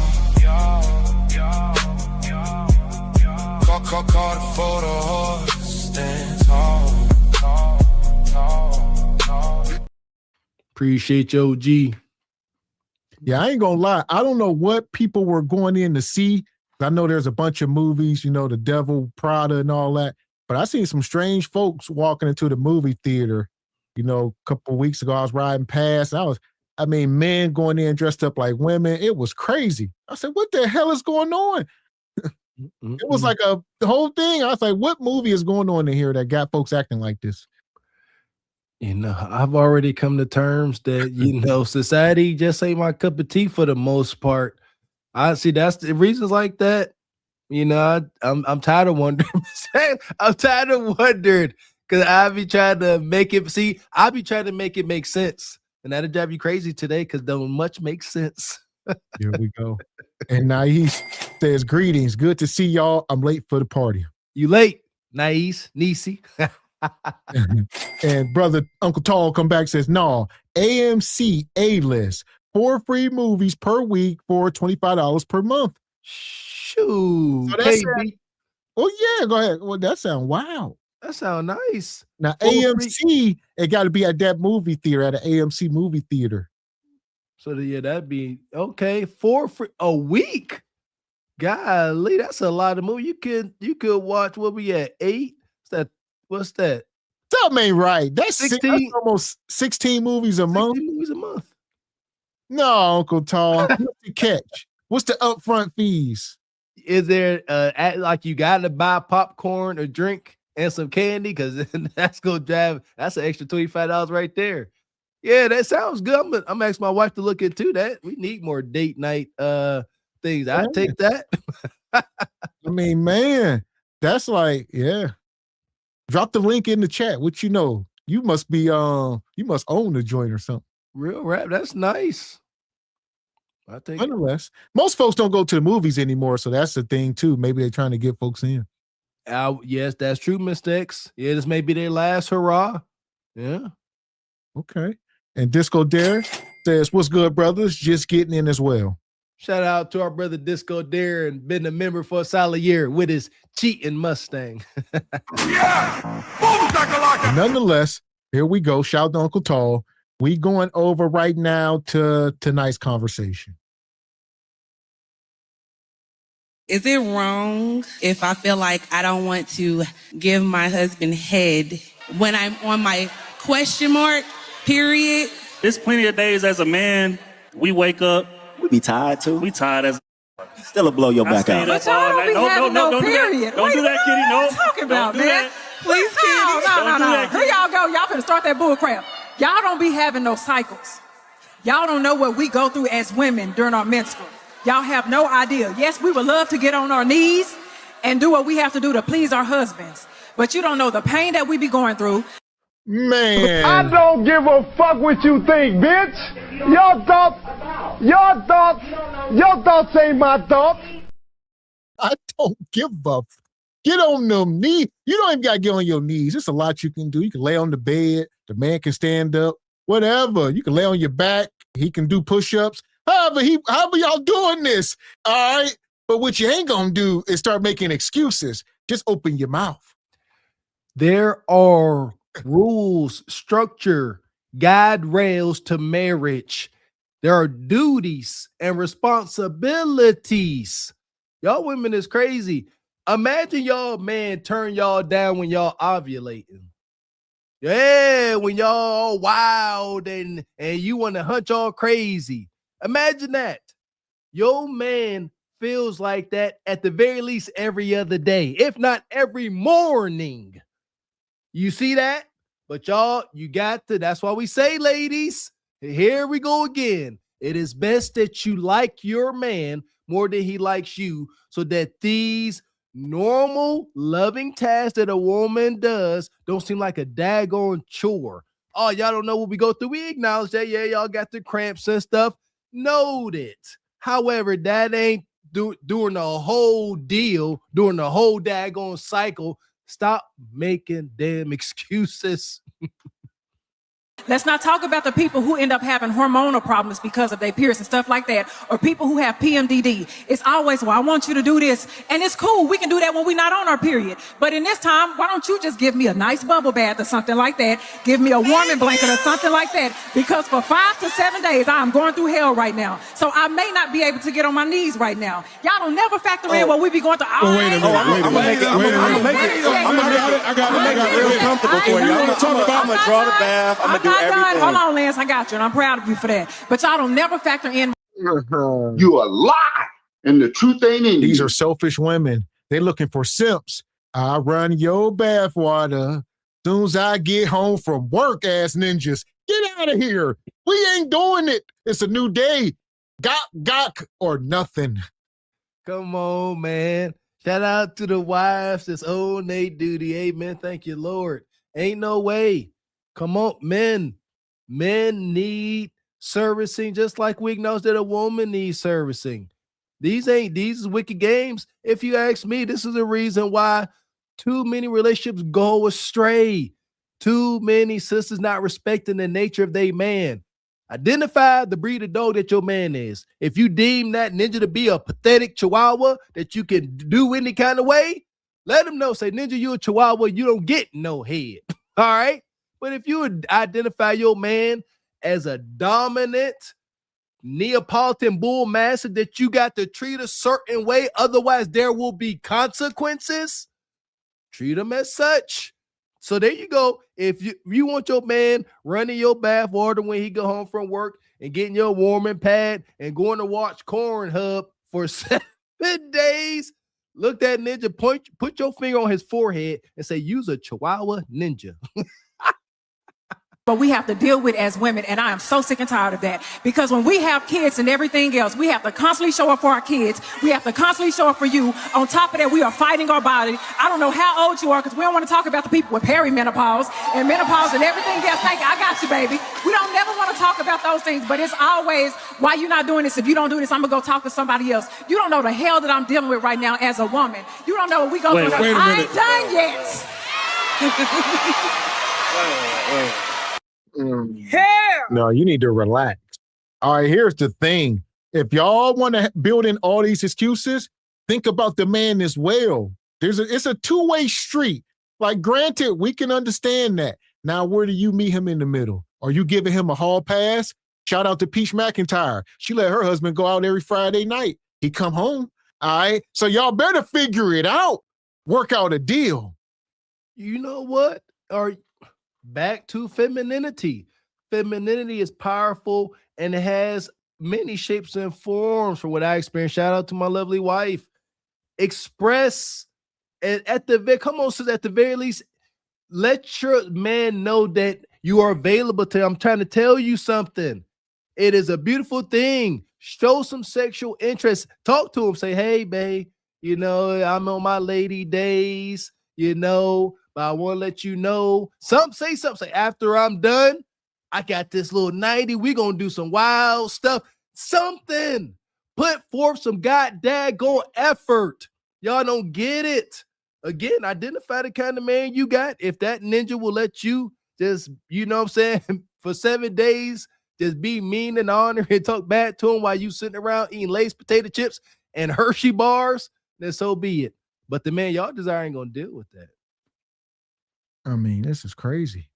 Call the photo horse. Stand tall. Appreciate you, OG. Yeah, I ain't gonna lie. I don't know what people were going in to see. I know there's a bunch of movies, The Devil, Prada, and all that. But I seen some strange folks walking into the movie theater. A couple of weeks ago, I was riding past. Men going in dressed up like women. It was crazy. I said, what the hell is going on? It was like the whole thing. I was like, what movie is going on in here that got folks acting like this? I've already come to terms that, society just ain't my cup of tea for the most part. I see that's the reasons like that. I'm tired of wondering. I'm tired of wondering because I be trying to make it. See, I be trying to make it make sense, and that'll drive you crazy today because don't much make sense. Here we go. And Nais says, greetings. Good to see y'all. I'm late for the party. You late, Nais, Nisi. And brother Uncle Tall come back says, no, AMC A-list. 4 free movies per week for $25 per month. Shoot. So that's yeah, go ahead. Well, that sounds wow. That sounds nice. Now, AMC, it got to be at that movie theater, at an AMC movie theater. So that'd be okay. 4 free a week. Golly, that's a lot of movies. You could watch what we at 8. What's that? Something ain't right. That's 16. That's almost 16 movies a month. 16 movies a month. No, Uncle Tall. What's the catch? What's the upfront fees? Is there like you got to buy popcorn or drink and some candy? Because that's gonna drive. That's an extra $25 right there. Yeah, that sounds good. I'm asking my wife to look into that. We need more date night things. I take that. Man, that's like, yeah. Drop the link in the chat. What you must be you must own the joint or something. Real rap. That's nice. I think. Nonetheless, most folks don't go to the movies anymore, so that's the thing too. Maybe they're trying to get folks in. Yes, that's true, Mr. X. Yeah, this may be their last hurrah. Yeah. Okay. And Disco Dare says, what's good, brothers? Just getting in as well. Shout out to our brother Disco Dare and been a member for a solid year with his cheating Mustang. Yeah! Nonetheless, here we go. Shout out to Uncle Tall. We going over right now to tonight's conversation. Is it wrong if I feel like I don't want to give my husband head when I'm on my question mark period? There's plenty of days as a man, we wake up. We be tired too. We tired as still a blow your back out. But y'all don't be having no period. Don't do that, Kitty. No. What are you talking about, man? Please, Kitty. No. Here y'all go. Y'all finna start that bull crap. Y'all don't be having no cycles. Y'all don't know what we go through as women during our menstrual. Y'all have no idea. Yes, we would love to get on our knees and do what we have to do to please our husbands. But you don't know the pain that we be going through. Man. I don't give a fuck what you think, bitch. Your thoughts ain't my thoughts. I don't give a get on them knees. You don't even got to get on your knees. There's a lot you can do. You can lay on the bed. The man can stand up. Whatever. You can lay on your back. He can do push-ups. However y'all doing this, all right? But what you ain't gonna do is start making excuses. Just open your mouth. There are rules, structure, guide rails to marriage. There are duties and responsibilities. Y'all women is crazy. Imagine y'all man turn y'all down when y'all ovulating. Yeah, when y'all wild and you want to hunt y'all crazy. Imagine that. Your man feels like that at the very least every other day, if not every morning. You see that? But y'all, you got to, that's why we say, ladies, here we go again. It is best that you like your man more than he likes you, so that these normal loving tasks that a woman does don't seem like a daggone chore. Oh, y'all don't know what we go through. We acknowledge that. Yeah, y'all got the cramps and stuff. Noted. However, that ain't during the whole deal, during the whole daggone cycle. Stop making damn excuses. Let's not talk about the people who end up having hormonal problems because of their periods and stuff like that, or people who have PMDD. It's always, well, I want you to do this, and it's cool. We can do that when we're not on our period. But in this time, why don't you just give me a nice bubble bath or something like that? Give me a warming blanket or something like that. Because for 5 to 7 days, I'm going through hell right now. So I may not be able to get on my knees right now. Y'all don't never factor in what we be going through. Wait a minute. I'm gonna make it real comfortable for you. I'm gonna draw the bath. I'm gonna do everything. Hold on, Lance, I got you, and I'm proud of you for that. But y'all don't never factor in. You a lie, and the truth ain't in you. These are selfish women. They're looking for simps. I run your bath water. Soon as I get home from work, ass ninjas, get out of here. We ain't doing it. It's a new day. Gok, or nothing. Come on, man. Shout out to the wives that's owing their duty. Amen. Thank you, Lord. Ain't no way. Come on, men. Men need servicing just like we acknowledge that a woman needs servicing. These is wicked games. If you ask me, this is the reason why too many relationships go astray. Too many sisters not respecting the nature of their man. Identify the breed of dog that your man is. If you deem that ninja to be a pathetic chihuahua that you can do any kind of way, let him know. Say, ninja, you a chihuahua, you don't get no head. All right? But if you identify your man as a dominant Neapolitan bull mastiff that you got to treat a certain way, otherwise there will be consequences, treat him as such. So there you go. If you want your man running your bath water when he go home from work and getting your warming pad and going to watch Pornhub for 7 days, look that ninja, put your finger on his forehead and say, use a Chihuahua ninja. But we have to deal with as women, and I am so sick and tired of that. Because when we have kids and everything else, we have to constantly show up for our kids. We have to constantly show up for you. On top of that, we are fighting our body. I don't know how old you are, because we don't want to talk about the people with perimenopause and menopause and everything else. Thank you. I got you, baby. We don't never want to talk about those things, but it's always, why you not doing this? If you don't do this, I'm going to go talk to somebody else. You don't know the hell that I'm dealing with right now as a woman. You don't know what we go through. I ain't done yet. No, you need to relax. All right, here's the thing. If y'all want to build in all these excuses, think about the man as well. It's a two-way street. Like, granted, we can understand that. Now, where do you meet him in the middle? Are you giving him a hall pass? Shout out to Peach McIntyre. She let her husband go out every Friday night. He come home. All right, so y'all better figure it out. Work out a deal. You know what? Back to femininity. Femininity is powerful and it has many shapes and forms from what I experienced. Shout out to my lovely wife. Express at the very least, let your man know that you are available to him. I'm trying to tell you something. It is a beautiful thing. Show some sexual interest. Talk to him. Say, hey, babe, I'm on my lady days, but I want to let you know. Say something. Say, after I'm done, I got this little 90. We're going to do some wild stuff. Something. Put forth some goddamn effort. Y'all don't get it. Again, identify the kind of man you got. If that ninja will let you just, for 7 days, just be mean and honor and talk bad to him while you sitting around eating Lay's potato chips and Hershey bars, then so be it. But the man y'all desire ain't going to deal with that. I mean, this is crazy.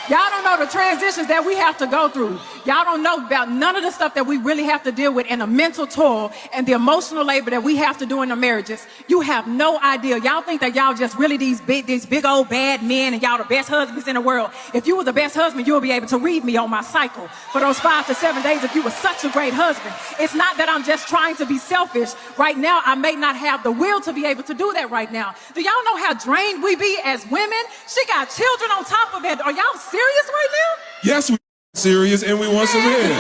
Y'all don't know the transitions that we have to go through. Y'all don't know about none of the stuff that we really have to deal with and the mental toil and the emotional labor that we have to do in the marriages. You have no idea. Y'all think that y'all just really these big old bad men and y'all the best husbands in the world. If you were the best husband, you'll be able to read me on my cycle for those 5 to 7 days if you were such a great husband. It's not that I'm just trying to be selfish. Right now, I may not have the will to be able to do that right now. Do y'all know how drained we be as women? She got children on top of it. Are y'all serious right now? Yes, we serious, and we want some in.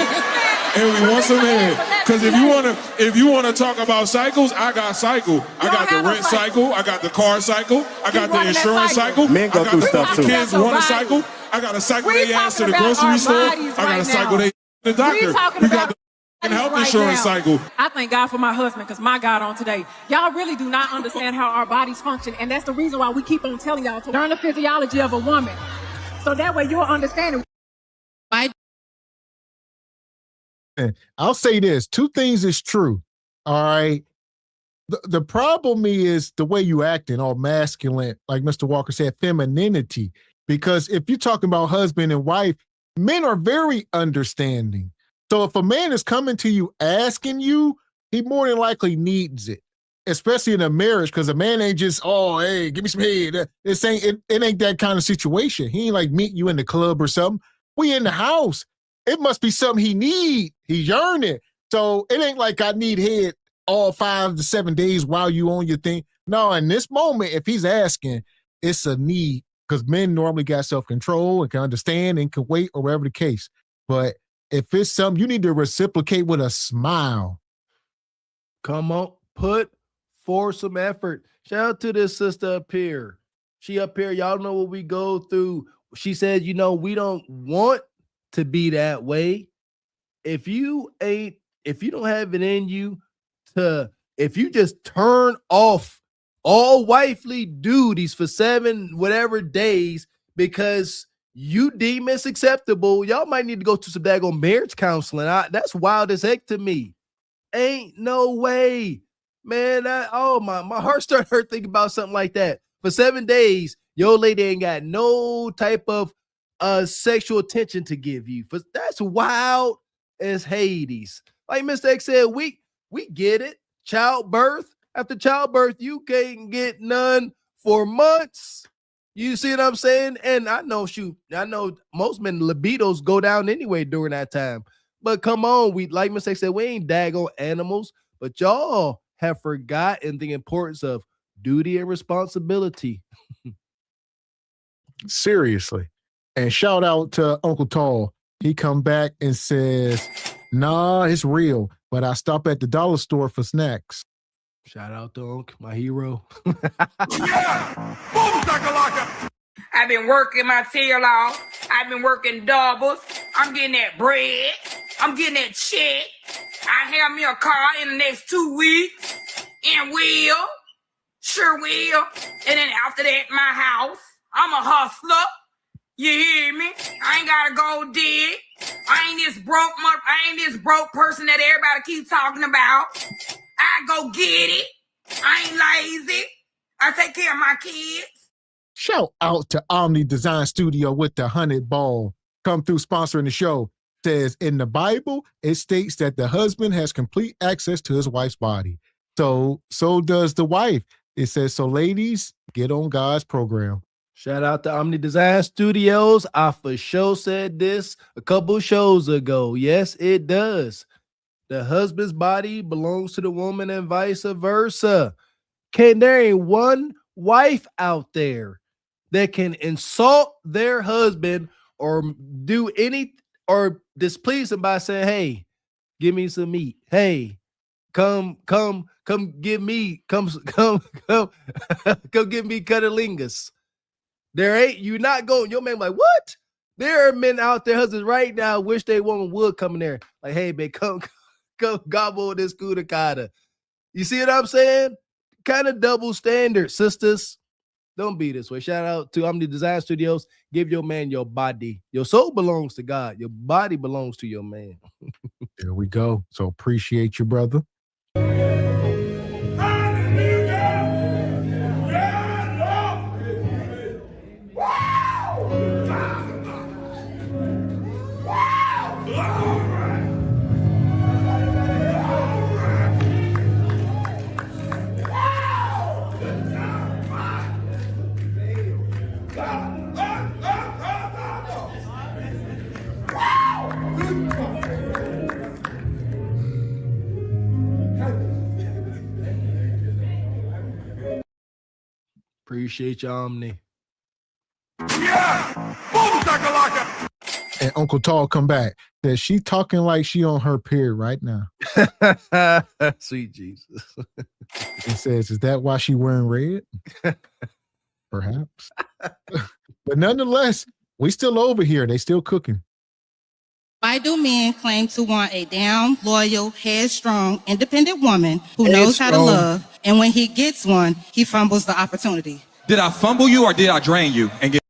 And we want some in. Because if you wanna talk about cycles, I got cycle. I got the rent cycle. I got the car cycle. I got the insurance cycle. Men go through stuff too. Kids want a cycle. I got to cycle their ass to the grocery store. I got to cycle their to the doctor. We got the health insurance cycle. I thank God for my husband, because my God on today. Y'all really do not understand how our bodies function, and that's the reason why we keep on telling y'all to learn the physiology of a woman. So that way you'll understand it. I'll say this, 2 things is true. All right. The problem is the way you acting, all masculine, like Mr. Walker said, femininity. Because if you're talking about husband and wife, men are very understanding. So if a man is coming to you asking you, he more than likely needs it, especially in a marriage, because a man ain't just, oh, hey, give me some head. It ain't that kind of situation. He ain't like meet you in the club or something. We in the house. It must be something he need. He's yearning. So it ain't like I need head all 5 to 7 days while you on your thing. No, in this moment, if he's asking, it's a need, because men normally got self-control and can understand and can wait, or whatever the case. But if it's something, you need to reciprocate with a smile. Come on, put forth some effort. Shout out to this sister up here. She up here, y'all know what we go through. She said, we don't want to be that way. If you don't have it in you if you just turn off all wifely duties for 7 whatever days because you deem it's acceptable, y'all might need to go to some daggone marriage counseling. That's wild as heck to me. Ain't no way, man. My heart started hurt thinking about something like that. For 7 days, your lady ain't got no type of sexual attention to give you. That's wild as Hades. Like Mr. X said, we get it. Childbirth. After childbirth, you can't get none for months. You see what I'm saying? And I know most men libidos go down anyway during that time. But come on, like Mr. X said, we ain't daggone animals, but y'all have forgotten the importance of duty and responsibility. Seriously. And shout out to Uncle Tall. He come back and says, nah, it's real, but I stop at the dollar store for snacks. Shout out to Unc, my hero. Yeah! Boom, shakalaka! I've been working my tail off. I've been working doubles. I'm getting that bread. I'm getting that check. I have me a car in the next 2 weeks. And will. Sure will. And then after that, my house. I'm a hustler. You hear me? I ain't gotta go dig. I ain't this broke person that everybody keeps talking about. I go get it. I ain't lazy. I take care of my kids. Shout out to Omni Design Studio with the 100 ball. Come through sponsoring the show. Says in the Bible, it states that the husband has complete access to his wife's body. So does the wife. It says, so ladies, get on God's program. Shout out to Omni Design Studios. I for sure said this a couple shows ago. Yes, it does. The husband's body belongs to the woman and vice versa. There ain't one wife out there that can insult their husband or do any or displease him by saying, hey, give me some meat. Hey, come give me, come give me cunnilingus. You're not going, your man like, what? There are men out there, husbands right now, wish their woman would come in there. Like, hey, babe, come gobble this kudakata. You see what I'm saying? Kind of double standard, sisters. Don't be this way. Shout out to Omni Design Studios. Give your man your body. Your soul belongs to God. Your body belongs to your man. There we go. So appreciate you, brother. Appreciate you, Omni. Yeah! Boom, shakalaka! And Uncle Tall come back. That she talking like she on her period right now. Sweet Jesus. It says, is that why she wearing red? Perhaps. But nonetheless, we still over here. They still cooking. Why do men claim to want a down, loyal, headstrong, independent woman who knows how to love, and when he gets one, he fumbles the opportunity? Did I fumble you or did I drain you and get?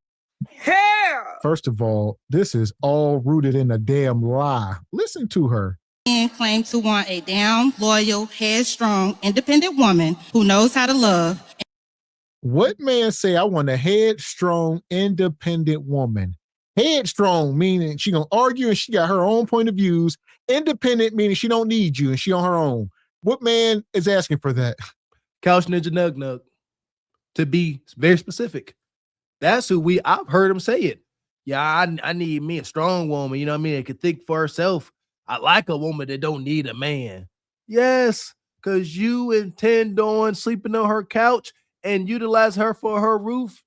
Hell! First of all, this is all rooted in a damn lie. Listen to her. Men claim to want a down, loyal, headstrong, independent woman who knows how to love. What man say I want a headstrong, independent woman? Headstrong meaning she gonna argue and she got her own point of views. Independent meaning she don't need you and she on her own. What man is asking for that? Couch Ninja Nug Nug. To be very specific. That's who I've heard him say it. Yeah, I need me a strong woman, you know what I mean? That can think for herself. I like a woman that don't need a man. Yes, because you intend on sleeping on her couch and utilize her for her roof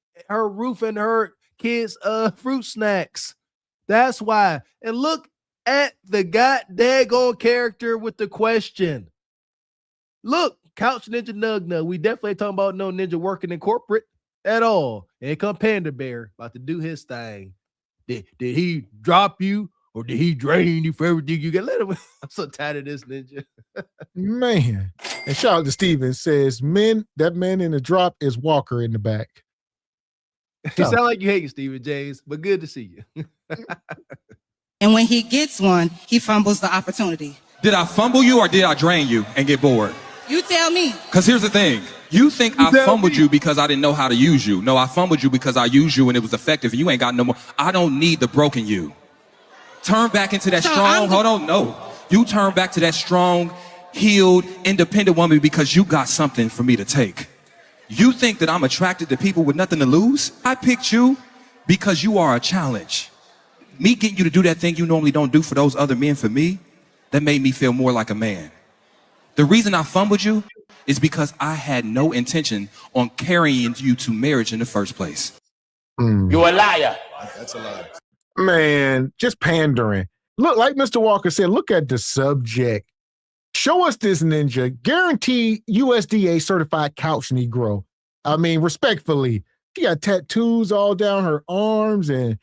and her kids' fruit snacks. That's why. And look at the goddamn character with the question. Look, Couch Ninja Nug Nug. We definitely ain't talking about no ninja working in corporate at all. And here come Panda Bear about to do his thing. Did he drop you or did he drain you for everything you got? Let him. I'm so tired of this ninja. Man. And shout out to Steven says, that man in the drop is Walker in the back. You sound like you hate Steven James, but good to see you. And when he gets one, he fumbles the opportunity. Did I fumble you or did I drain you and get bored? You tell me. Because here's the thing. You think I fumbled you because I didn't know how to use you. No, I fumbled you because I used you and it was effective. And you ain't got no more. I don't need the broken you. Turn back into that strong. Hold on. No. You turn back to that strong, healed, independent woman because you got something for me to take. You think that I'm attracted to people with nothing to lose? I picked you because you are a challenge. Me getting you to do that thing you normally don't do for those other men for me, that made me feel more like a man. The reason I fumbled you is because I had no intention on carrying you to marriage in the first place. You a liar. That's a lie. Man, just pandering. Look, like Mr. Walker said, look at the subject. Show us this ninja. Guaranteed USDA certified couch Negro. I mean, respectfully, she got tattoos all down her arms and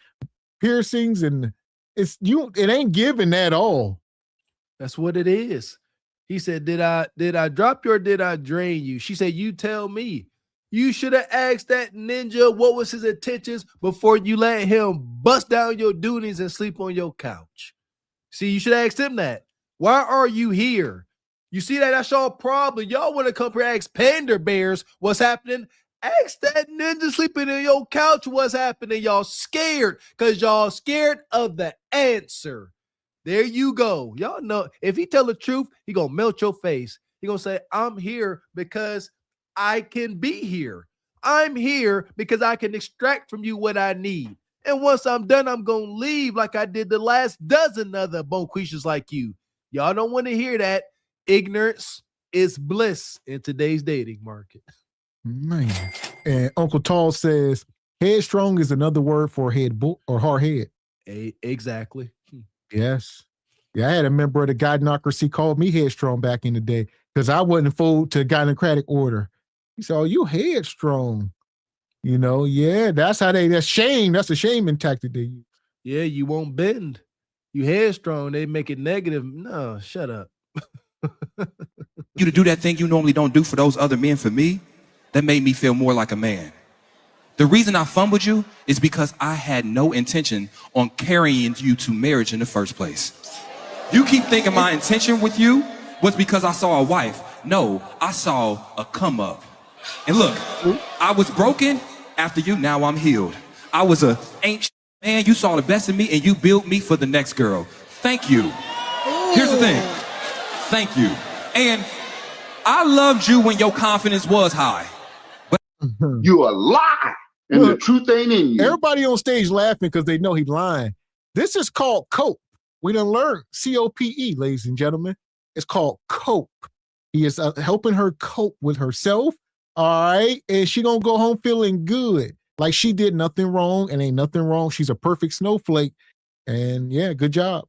piercings, and it ain't giving at all. That's what it is. He said, did I drop you or did I drain you? She said, you tell me. You should have asked that ninja what was his intentions before you let him bust down your duties and sleep on your couch. See, you should ask him that. Why are you here? You see that? That's y'all problem. Y'all want to come here and ask Panda Bears what's happening. Ask that ninja sleeping in your couch what's happening. Y'all scared because y'all scared of the answer. There you go. Y'all know if he tell the truth, he gonna melt your face. He gonna say, I'm here because I can be here. I'm here because I can extract from you what I need. And once I'm done, I'm gonna leave like I did the last dozen other bonquishas like you. Y'all don't want to hear that. Ignorance is bliss in today's dating market. Man. And Uncle Tall says, headstrong is another word for or hard head. Exactly. Yes. Yeah, I had a member of the Gynocracy called me headstrong back in the day because I wasn't fooled to gynocratic order. He said, oh, you headstrong. You know, yeah, that's a shaming tactic they use. Yeah, you won't bend. You headstrong, they make it negative. No, shut up. You to do that thing you normally don't do for those other men for me, that made me feel more like a man. The reason I fumbled you is because I had no intention on carrying you to marriage in the first place. You keep thinking my intention with you was because I saw a wife. No, I saw a come up. And look, I was broken after you, now I'm healed. I was a ain't man, you saw the best in me and you built me for the next girl. Thank you. Here's the thing. Thank you. And I loved you when your confidence was high. But you a lie. And the truth ain't in you. Everybody on stage laughing because they know he's lying. This is called cope. We done learned COPE, ladies and gentlemen. It's called cope. He is helping her cope with herself, All right. And she gonna go home feeling good. Like she did nothing wrong and ain't nothing wrong. She's a perfect snowflake. And yeah, good job.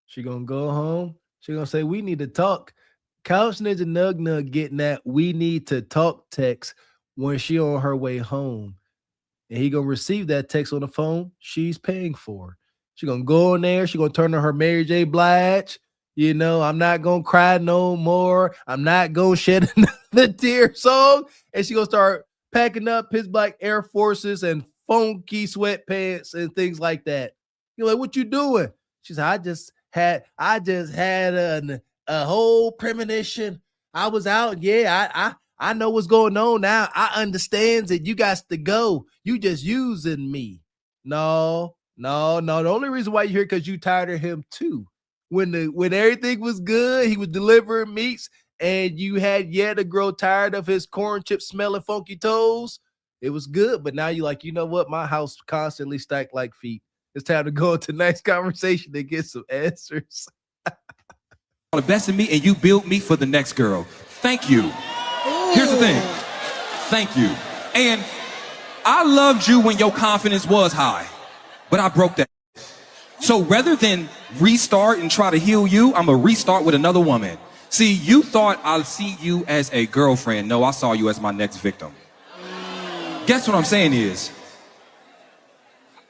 She gonna go home. She gonna say, we need to talk. Couch Ninja Nug Nug getting that we need to talk text when she on her way home. And he gonna receive that text on the phone she's paying for. She gonna go in there. She gonna turn on her Mary J. Blige. You know, I'm not gonna cry no more. I'm not gonna shed another tear song. And she gonna start packing up his black Air Forces and funky sweatpants and things like that. You're like, what you doing? She said, I just had a whole premonition. I was out. Yeah, I know what's going on now. I understand that you got to go. You just using me. No. The only reason why you're here because you tired of him too. When everything was good, he was delivering meats, and you had yet to grow tired of his corn chip smelling funky toes. It was good, but now you're like, you know what? My house constantly stacked like feet. It's time to go into nice conversation and get some answers. The best in me, and you built me for the next girl. Thank you. Here's the thing. Thank you. And I loved you when your confidence was high, but I broke that. So rather than restart and try to heal you, I'm going to restart with another woman. See, you thought I'd see you as a girlfriend. No, I saw you as my next victim. Guess what I'm saying is,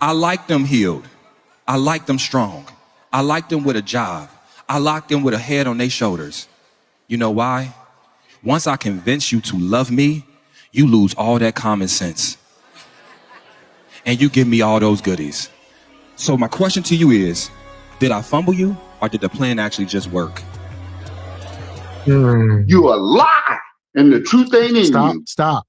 I like them healed. I like them strong. I like them with a job. I like them with a head on their shoulders. You know why? Once I convince you to love me, you lose all that common sense. And you give me all those goodies. So my question to you is, did I fumble you, or did the plan actually just work? You a lie, and the truth ain't in you. Stop.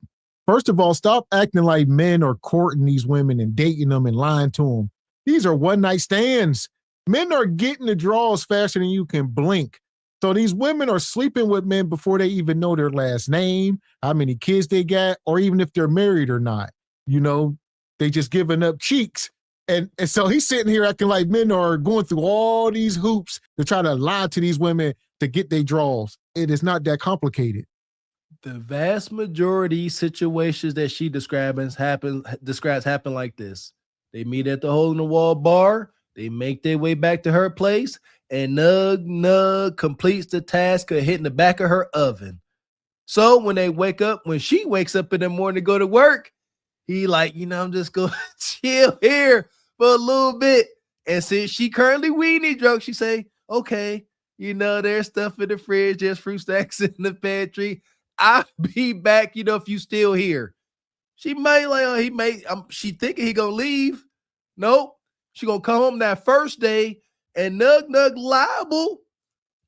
First of all, stop acting like men are courting these women and dating them and lying to them. These are one-night stands. Men are getting the draws faster than you can blink. So these women are sleeping with men before they even know their last name, how many kids they got, or even if they're married or not. You know, they just giving up cheeks. And so he's sitting here acting like men are going through all these hoops to try to lie to these women to get their draws. It is not that complicated. The vast majority situations that she describes happen like this. They meet at the hole in the wall bar. They make their way back to her place, and Nug completes the task of hitting the back of her oven. So when she wakes up in the morning to go to work, he like, I'm just going to chill here for a little bit. And since she currently weenie drunk, she say, okay, there's stuff in the fridge, there's fruit snacks in the pantry. I'll be back, if you still here. She may she thinking he gonna leave. Nope. She gonna come home that first day, and Nug liable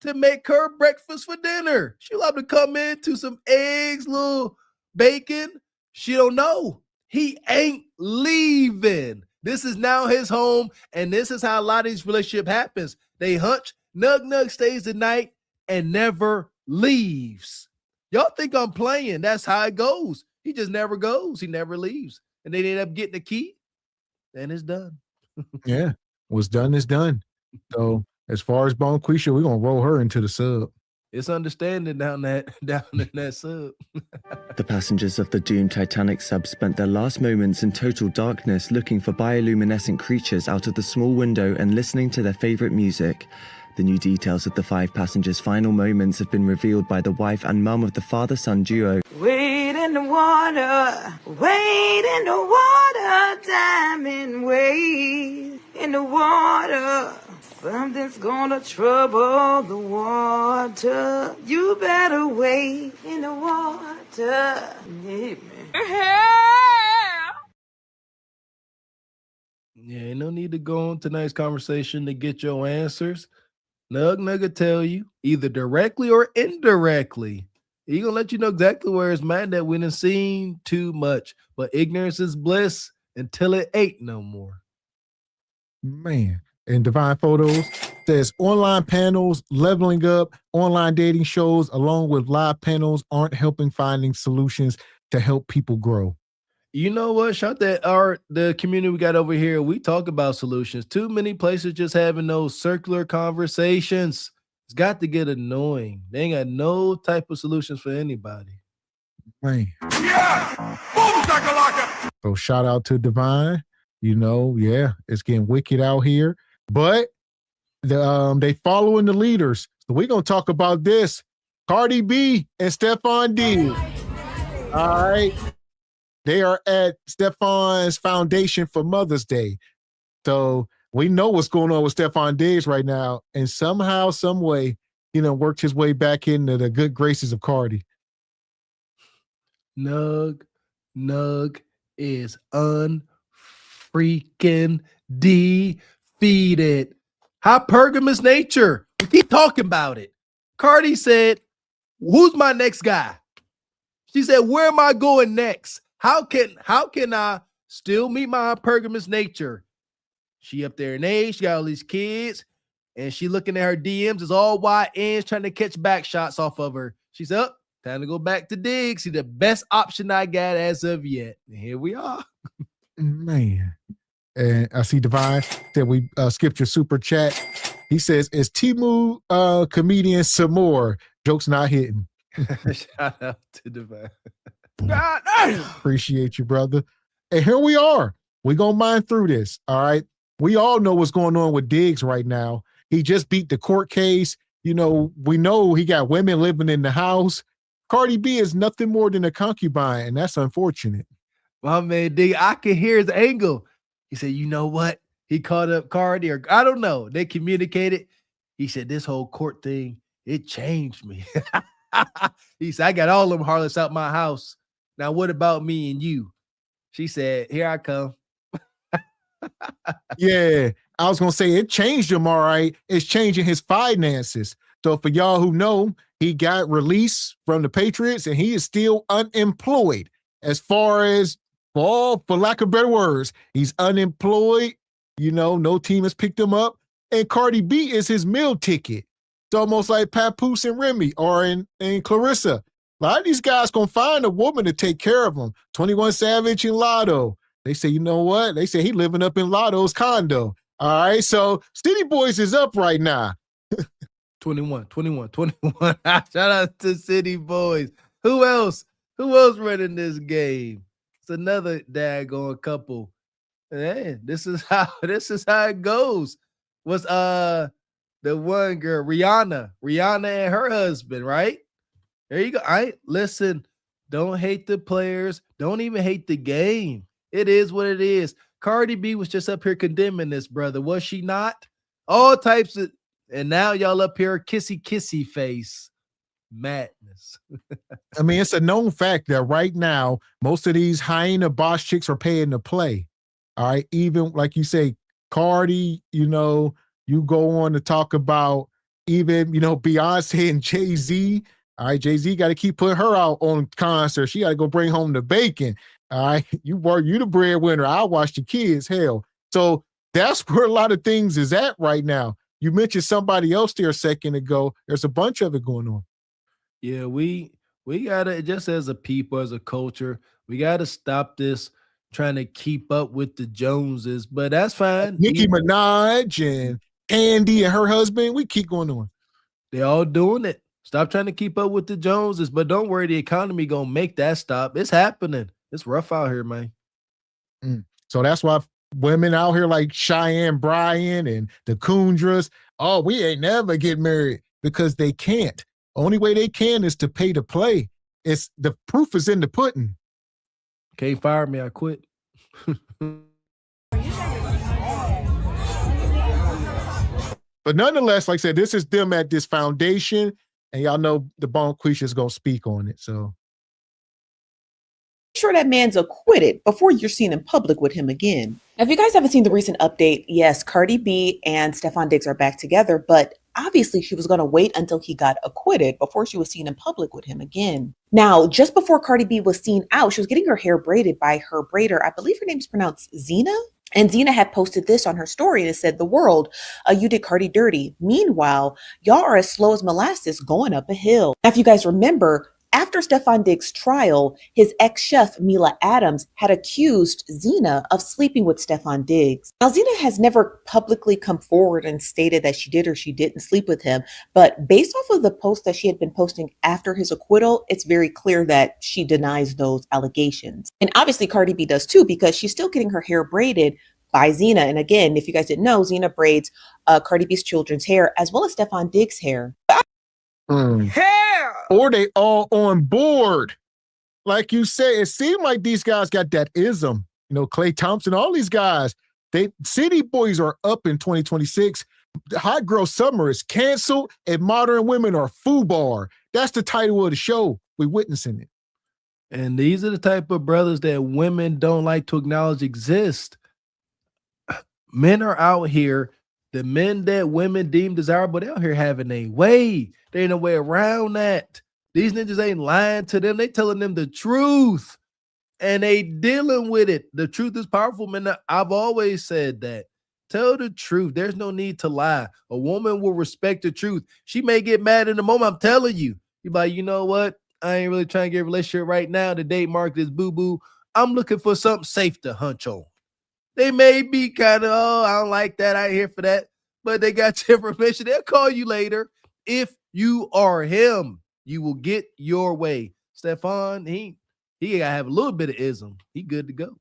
to make her breakfast for dinner. She liable to come in to some eggs, little bacon. She don't know. He ain't leaving. This is now his home, and this is how a lot of these relationships happens. They hunch. Nug stays the night and never leaves. Y'all think I'm playing. That's how it goes. He just never goes. He never leaves. And they end up getting the key. Then it's done. Yeah. What's done is done. So as far as Bonquisha, we're going to roll her into the sub. It's understanding down in that sub. The passengers of the doomed Titanic sub spent their last moments in total darkness looking for bioluminescent creatures out of the small window and listening to their favorite music. The new details of the 5 passengers' final moments have been revealed by the wife and mum of the father-son duo. Wade in the water, diamond wade in the water. Something's gonna trouble the water. You better wade in the water. Yeah, Yeah, no need to go on tonight's conversation to get your answers. Nug will tell you, either directly or indirectly. He gonna let you know exactly where his mind that we done seen too much. But ignorance is bliss until it ain't no more. Man. And Divine Photos says online panels, leveling up, online dating shows, along with live panels aren't helping finding solutions to help people grow. You know what? Shout that the community we got over here. We talk about solutions. Too many places just having those circular conversations. It's got to get annoying. They ain't got no type of solutions for anybody. Man. Yeah! Boom shakalaka! So shout out to Divine. Yeah, it's getting wicked out here. But they following the leaders. So we're gonna talk about this. Cardi B and Stephon Diggs. All right. They are at Stephon's foundation for Mother's Day. So we know what's going on with Stephon Diggs right now. And somehow, some way, worked his way back into the good graces of Cardi. Nug is unfreaking defeated. Hypergamous nature. We keep talking about it. Cardi said, who's my next guy? She said, where am I going next? How can I still meet my hypergamous nature? She up there in age, she got all these kids, and she looking at her DMs, it's all wide ends trying to catch back shots off of her. She's up. Time to go back to Diggs. See, the best option I got as of yet. And here we are. Man. And I see Divine said we skipped your super chat. He says, is Timu comedian some more? Jokes not hitting. Shout out to Divine. Appreciate you, brother. And here we are. We're going to mine through this. All right. We all know what's going on with Diggs right now. He just beat the court case. We know he got women living in the house. Cardi B is nothing more than a concubine, and that's unfortunate. My man, Diggs, I can hear his angle. He said, you know what? He called up Cardi, or I don't know. They communicated. He said, this whole court thing, it changed me. He said, I got all them harlots out my house. Now, what about me and you? She said, here I come. Yeah, I was going to say it changed him, all right. It's changing his finances. So for y'all who know, he got released from the Patriots and he is still unemployed. As far as, for lack of better words, he's unemployed. No team has picked him up. And Cardi B is his meal ticket. It's almost like Papoose and Remy or in Clarissa. A lot of these guys going to find a woman to take care of them. 21 Savage and Lotto. They say, you know what? They say he living up in Lotto's condo. All right, so City Boys is up right now. 21. Shout out to City Boys. Who else running this game? It's another daggone couple. Man, this is how it goes. Was the one girl, Rihanna and her husband, right? There you go. Listen, don't hate the players. Don't even hate the game. It is what it is. Cardi B was just up here condemning this, brother. Was she not? All types of, and now y'all up here kissy face. Madness. I mean, it's a known fact that right now, most of these hyena boss chicks are paying to play. All right. Even like you say, Cardi, you go on to talk about even, Beyonce and Jay-Z. All right, Jay-Z got to keep putting her out on concert. She got to go bring home the bacon. All right, you the breadwinner. I'll watch the kids. Hell. So that's where a lot of things is at right now. You mentioned somebody else there a second ago. There's a bunch of it going on. Yeah, we gotta, just as a people, as a culture, we gotta stop this trying to keep up with the Joneses. But that's fine. Nicki Minaj and Candy and her husband, we keep going on. They all doing it. Stop trying to keep up with the Joneses, but don't worry, the economy gonna make that stop. It's happening. It's rough out here, man. So that's why women out here like Cheyenne Bryan and the Kundras, we ain't never get married because they can't. Only way they can is to pay to play. It's the proof is in the pudding. Can't fire me, I quit. But nonetheless, like I said, this is them at this foundation. And y'all know the Bonquisha is going to speak on it. So sure that man's acquitted before you're seen in public with him again. Now, if you guys haven't seen the recent update, yes, Cardi B and Stephon Diggs are back together, but obviously she was going to wait until he got acquitted before she was seen in public with him again. Now, just before Cardi B was seen out, she was getting her hair braided by her braider. I believe her name's pronounced Zena. And Zena had posted this on her story and it said, "The world, you did Cardi dirty. Meanwhile, y'all are as slow as molasses going up a hill." Now, if you guys remember, After Stefan Diggs' trial, his ex-chef Mila Adams had accused Zena of sleeping with Stefan Diggs. Now, Zena has never publicly come forward and stated that she did or she didn't sleep with him, but based off of the post that she had been posting after his acquittal, it's very clear that she denies those allegations. And obviously Cardi B does too, because she's still getting her hair braided by Zena. And again, if you guys didn't know, Zena braids Cardi B's children's hair as well as Stefan Diggs' hair. Or they all on board. Like you said, it seemed like these guys got that ism. You know, Klay Thompson, all these guys, city boys are up in 2026. The Hot Girl Summer is canceled and Modern Women are FUBAR. That's the title of the show. We're witnessing it. And these are the type of brothers that women don't like to acknowledge exist. Men are out here. The men that women deem desirable, they're out here having a way. There ain't no way around that. These ninjas ain't lying to them. They telling them the truth. And they dealing with it. The truth is powerful, man. I've always said that. Tell the truth. There's no need to lie. A woman will respect the truth. She may get mad in the moment. I'm telling you. You're like, you know what? I ain't really trying to get a relationship right now. The date marked is boo-boo. I'm looking for something safe to hunch on. They may be kind of, oh, I don't like that. I ain't here for that. But they got your information. They'll call you later. If you are him, you will get your way. Stefan, he gotta have a little bit of ism. He good to go.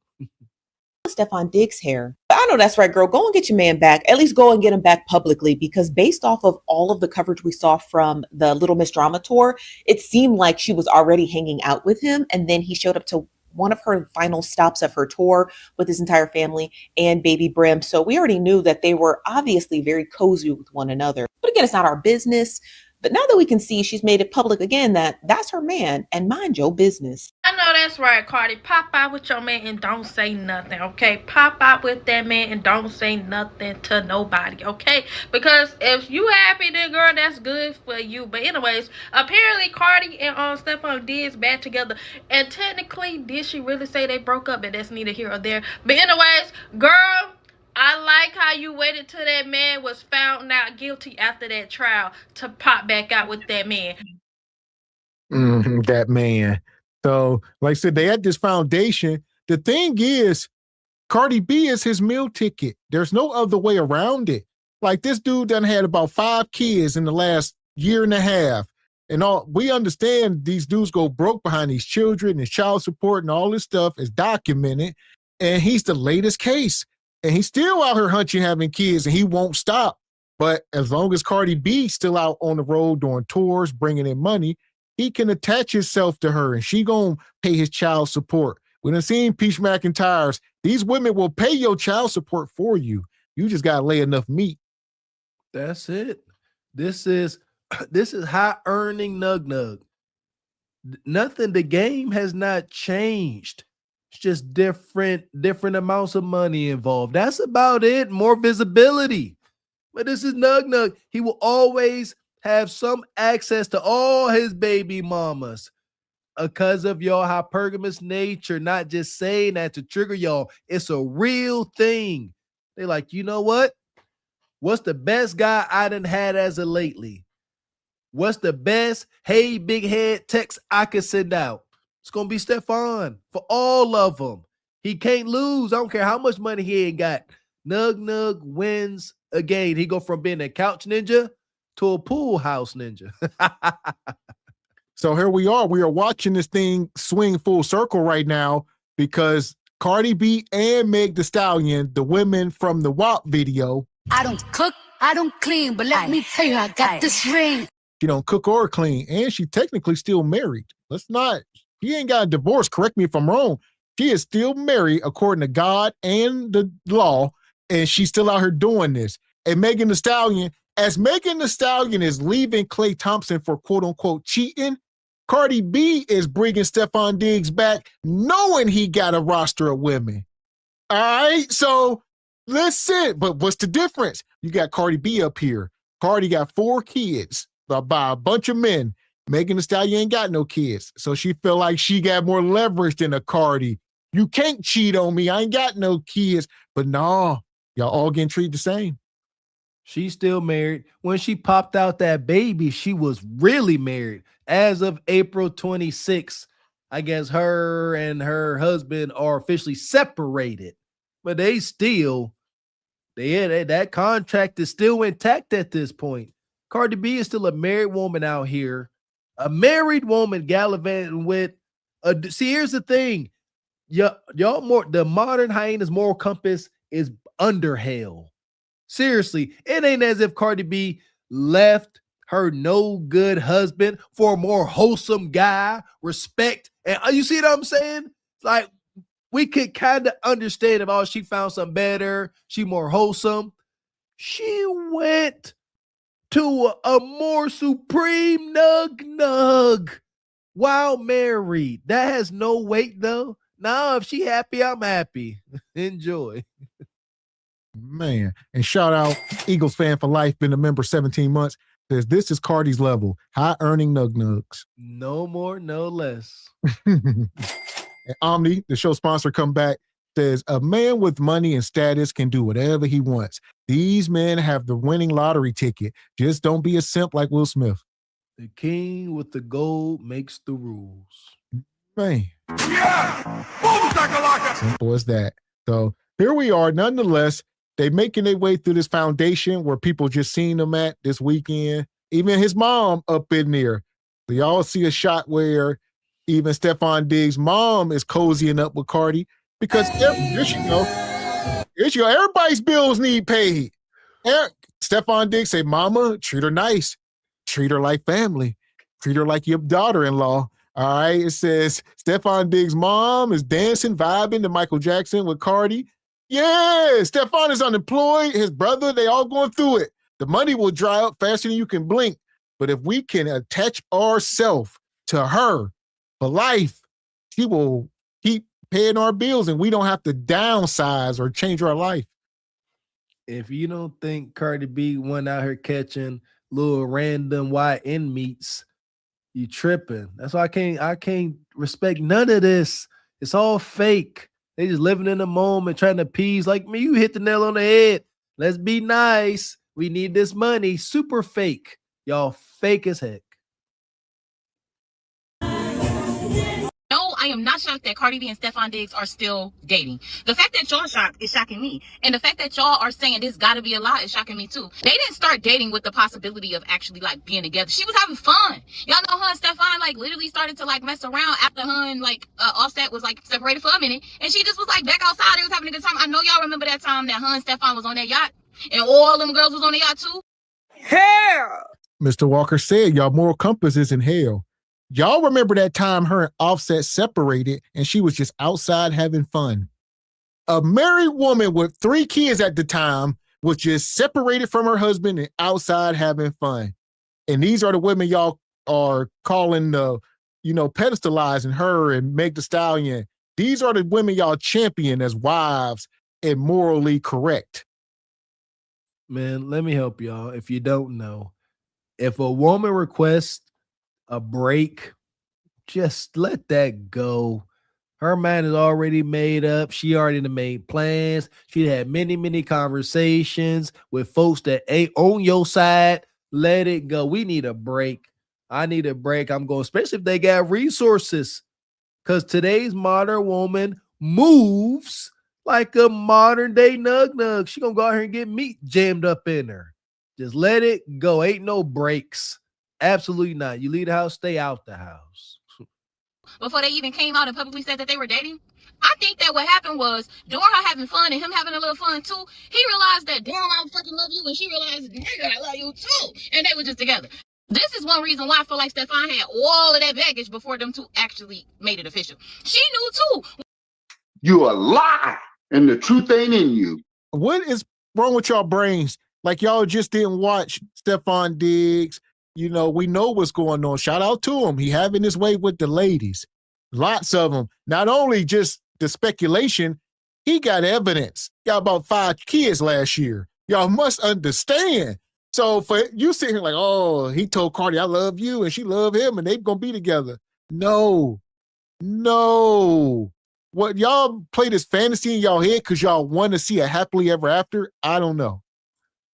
Stefan Diggs' hair. But I know that's right, girl. Go and get your man back. At least go and get him back publicly, because based off of all of the coverage we saw from the Little Miss Drama tour, it seemed like she was already hanging out with him. And then he showed up to one of her final stops of her tour with his entire family and baby Brim. So we already knew that they were obviously very cozy with one another. But again, it's not our business. But now that we can see she's made it public again that that's her man, and mind your business. I know that's right, Cardi. Pop out with your man and don't say nothing, okay? Pop out with that man and don't say nothing to nobody, okay? Because if you happy, then girl, that's good for you. But anyways, apparently Cardi and Stefan Diggs back together. And technically, did she really say they broke up? But that's neither here or there. But anyways, girl, I like how you waited till that man was found not guilty after that trial to pop back out with that man. That man. So, like I said, they had this foundation. The thing is, Cardi B is his meal ticket. There's no other way around it. Like, this dude done had about 5 kids in the last year and a half. And all we understand, these dudes go broke behind these children and child support and all this stuff is documented. And he's the latest case. And he's still out here hunching, having kids, and he won't stop. But as long as Cardi B's still out on the road doing tours, bringing in money, he can attach himself to her, and she gonna pay his child support. We done seen Peach McIntyre's. These women will pay your child support for you. You just gotta lay enough meat. That's it. This is high earning nug. Nothing. The game has not changed. It's just different amounts of money involved. That's about it. More visibility. But this is nug. He will always have some access to all his baby mamas because of your hypergamous nature. Not just saying that to trigger y'all. It's a real thing. They like, you know what? What's the best guy I done had as of lately? What's the best, hey, big head text I could send out? It's going to be Stefan for all of them. He can't lose. I don't care how much money he ain't got. Nug wins again. He go from being a couch ninja to a pool house ninja. So here we are. We are watching this thing swing full circle right now because Cardi B and Meg Thee Stallion, the women from the WAP video. I don't cook, I don't clean, but let me tell you, I got this ring. She don't cook or clean, and she technically still married. She ain't got a divorce. Correct me if I'm wrong. She is still married according to God and the law, and she's still out here doing this. And Megan Thee Stallion, as Megan Thee Stallion is leaving Klay Thompson for quote unquote cheating, Cardi B is bringing Stefan Diggs back, knowing he got a roster of women. All right, so listen, but what's the difference? You got Cardi B up here. Cardi got 4 kids by a bunch of men. Megan Thee Stallion ain't got no kids, so she feel like she got more leverage than a Cardi. You can't cheat on me. I ain't got no kids. But no, y'all all getting treated the same. She's still married. When she popped out that baby, she was really married. as of April 26th, I guess her and her husband are officially separated, but they still, that contract is still intact at this point. Cardi B is still a married woman out here, a married woman gallivanting with see, here's the thing. Y'all more, the modern hyena's moral compass is under hell. Seriously, it ain't as if Cardi B left her no good husband for a more wholesome guy, respect. And you see what I'm saying? Like, we could kind of understand if she found something better, she more wholesome. She went to a more supreme nug while married. That has no weight though. Now, if she happy, I'm happy. Enjoy. Man, and shout out Eagles fan for life, been a member 17 months. Says this is Cardi's level, high earning nugs. No more, no less. And Omni, the show sponsor, come back, says a man with money and status can do whatever he wants. These men have the winning lottery ticket. Just don't be a simp like Will Smith. The king with the gold makes the rules. Man. Yeah! Boom, simple as that. So here we are. Nonetheless, they making their way through this foundation where people just seen them at this weekend. Even his mom up in there. So y'all see a shot where even Stephon Diggs' mom is cozying up with Cardi because here you go. Everybody's bills need paid. Stephon Diggs say, "Mama, treat her nice. Treat her like family. Treat her like your daughter-in-law." All right. It says Stephon Diggs' mom is dancing, vibing to Michael Jackson with Cardi. Yeah, Stephon is unemployed. His brother, they all going through it. The money will dry up faster than you can blink. But if we can attach ourselves to her for life, she will keep paying our bills and we don't have to downsize or change our life. If you don't think Cardi B went out here catching little random YN meets, you tripping. That's why I can't respect none of this. It's all fake. They just living in the moment, trying to appease. Like me, you hit the nail on the head. Let's be nice. We need this money. Super fake. Y'all fake as heck. No, I am not shocked that Cardi B and Stephon Diggs are still dating. The fact that y'all shocked is shocking me. And the fact that y'all are saying this gotta be a lie is shocking me too. They didn't start dating with the possibility of actually like being together. She was having fun. Y'all know her and Stephon like literally started to like mess around after her and like Offset was like separated for a minute. And she just was like back outside. They was having a good time. I know y'all remember that time that her and Stephon was on that yacht and all them girls was on the yacht too. Hell! Mr. Walker said y'all moral compass is in hell. Y'all remember that time her and Offset separated and she was just outside having fun. A married woman with 3 kids at the time was just separated from her husband and outside having fun. And these are the women y'all are calling pedestalizing her and Meg Thee Stallion. These are the women y'all champion as wives and morally correct. Man, let me help y'all. If you don't know, if a woman requests a break, just let that go. Her mind is already made up. She already made plans. She had many conversations with folks that ain't on your side. Let it go. We need a break. I need a break. I'm going, especially if they got resources, because today's modern woman moves like a modern day nug. She gonna go out here and get meat jammed up in her. Just let it go. Ain't no breaks. Absolutely not. You leave the house, stay out the house. Before they even came out and publicly said that they were dating. I think that what happened was during her having fun and him having a little fun too, he realized that damn, I fucking love you, and she realized, nigga, I love you too. And they were just together. This is one reason why I feel like Stephon had all of that baggage before them two actually made it official. She knew too. You a lie, and the truth ain't in you. What is wrong with y'all brains? Like y'all just didn't watch Stephon Diggs. You know, we know what's going on. Shout out to him. He having his way with the ladies. Lots of them. Not only just the speculation, he got evidence. Got about 5 kids last year. Y'all must understand. So for you sitting here like, oh, he told Cardi, I love you, and she love him, and they gonna be together. No. What y'all play this fantasy in y'all head because y'all want to see a happily ever after? I don't know.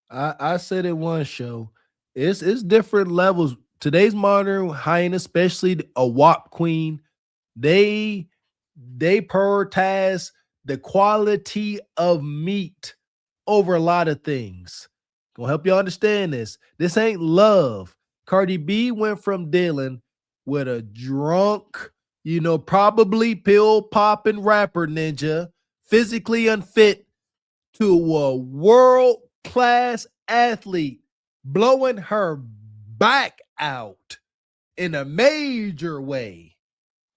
I said it one show. It's different levels today's modern highness, especially a WAP queen, they prioritize the quality of meat over a lot of things. Gonna help you understand this. This ain't love. Cardi B went from dealing with a drunk, probably pill popping rapper ninja, physically unfit, to a world class athlete, blowing her back out in a major way.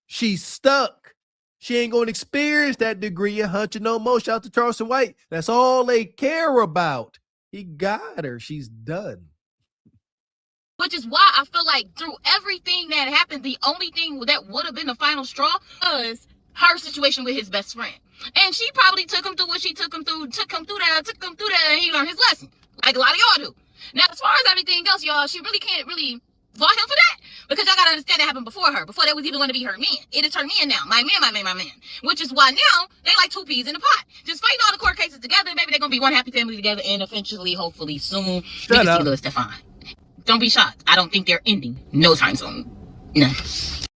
She's stuck. She ain't going to experience that degree of hunching no more. Shout out to Charleston White. That's all they care about. He got her. She's done. Which is why I feel like through everything that happened, the only thing that would have been the final straw was her situation with his best friend. And she probably took him through what she took him through, and he learned his lesson. Like a lot of y'all do. Now, as far as everything else, y'all, she really can't really fault him for that. Because y'all gotta understand that happened before her. Before that was even going to be her man. It is her man now. My man. Which is why now they like two peas in a pot. Just fighting all the court cases together. Maybe they're going to be one happy family together. And eventually, hopefully, soon, we can see Lil Stefan. Don't be shocked. I don't think they're ending no time soon. No.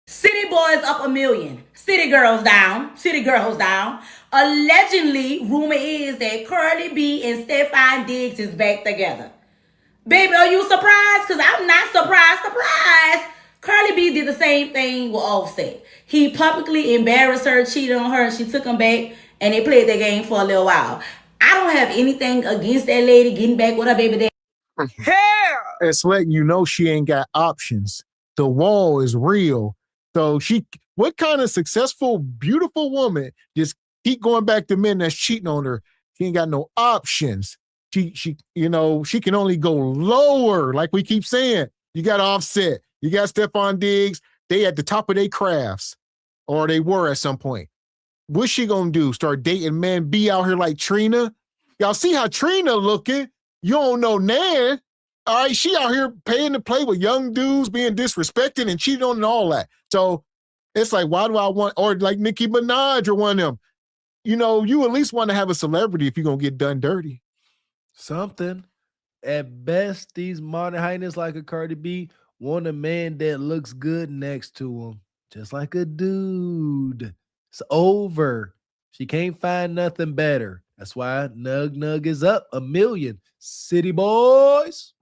City boys up a million. City girls down. City girls down. Allegedly, rumor is that Cardi B and Stefan Diggs is back together. Baby, are you surprised? Because I'm not surprised. Cardi B did the same thing with Offset. He publicly embarrassed her, cheated on her, and she took him back, and they played their game for a little while. I don't have anything against that lady getting back with her baby daddy. Hell! It's letting you know she ain't got options. The wall is real. So what kind of successful, beautiful woman just keep going back to men that's cheating on her? She ain't got no options. She can only go lower. Like we keep saying, you got Offset, you got Stefan Diggs. They at the top of their crafts, or they were at some point. What's she gonna do? Start dating men? Be out here like Trina? Y'all see how Trina looking? You don't know Nan. All right, she out here paying to play with young dudes, being disrespected and cheating on and all that. So it's like, why do I want, or like Nicki Minaj or one of them? You at least want to have a celebrity if you're gonna get done dirty. Something. At best, these modern highness like a Cardi B want a man that looks good next to him, just like a dude. It's over. She can't find nothing better. That's why Nug is up a million. City boys.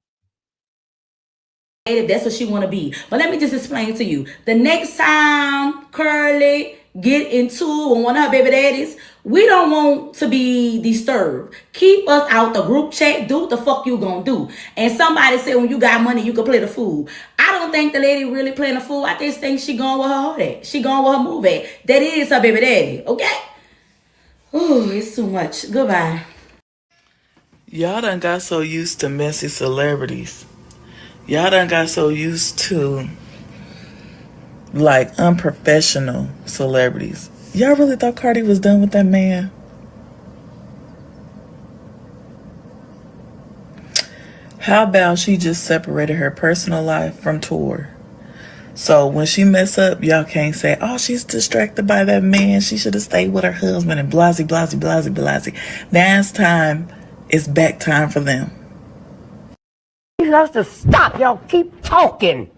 If that's what she want to be. But let me just explain to you. The next time Curly get into one of her baby daddies, we don't want to be disturbed. Keep us out the group chat. Do what the fuck you gonna do. And somebody said when you got money, you can play the fool. I don't think the lady really playing the fool. I just think she going with her heart at. She going with her move at. That is her baby daddy. Okay? Ooh, it's too much. Goodbye. Y'all done got so used to messy celebrities. Y'all done got so used to like unprofessional celebrities. Y'all really thought Cardi was done with that man? How about she just separated her personal life from tour? So when she mess up, y'all can't say, oh, she's distracted by that man. She should have stayed with her husband and blasey. Now it's time. It's back time for them. You have to stop. Y'all keep talking.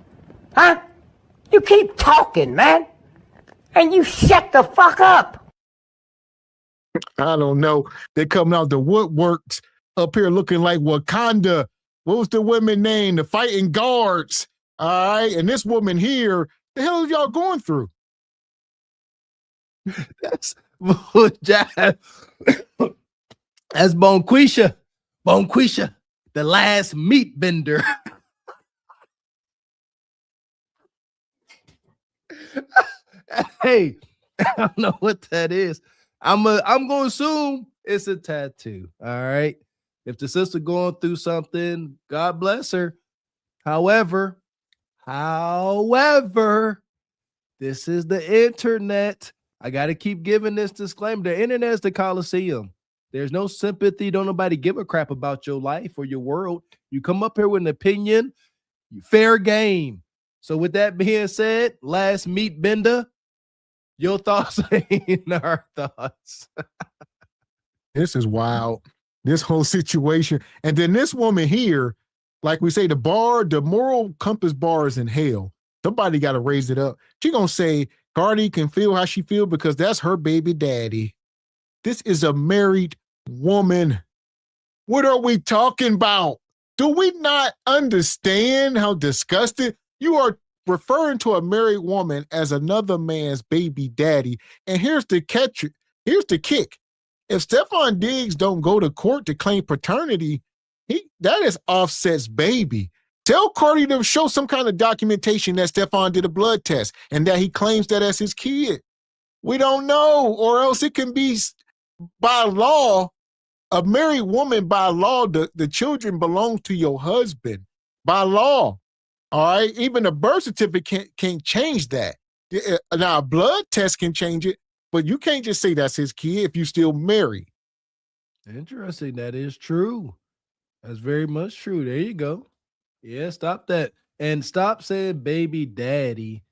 Huh? You keep talking, man. And you shut the fuck up. I don't know. They're coming out the woodworks up here looking like Wakanda. What was the woman name? The fighting guards. All right. And this woman here, the hell are y'all going through? That's Bonquisha. Bonquisha, the last meat bender. Hey, I don't know what that is. I'm gonna assume it's a tattoo. All right. If the sister going through something, God bless her. However, this is the internet. I got to keep giving this disclaimer. The internet is the Coliseum. There's no sympathy. Don't nobody give a crap about your life or your world. You come up here with an opinion, fair game. So with that being said, last meat bender, your thoughts ain't our thoughts. This is wild. This whole situation. And then this woman here, Like we say, the moral compass bar is in hell. Somebody got to raise it up. She gonna say Cardi can feel how she feel because that's her baby daddy. This is a married woman. What are we talking about? Do we not understand how disgusted you are referring to a married woman as another man's baby daddy? And here's the catch. Here's the kick. If Stefan Diggs don't go to court to claim paternity, that is Offset's baby. Tell Cardi to show some kind of documentation that Stefan did a blood test and that he claims that as his kid. We don't know, or else it can be by law. A married woman, by law, the children belong to your husband. By law. All right? Even a birth certificate can't change that. Now, a blood test can change it, but you can't just say that's his kid if you still married. Interesting. That is true. That's very much true. There you go. Yeah, stop that. And stop saying baby daddy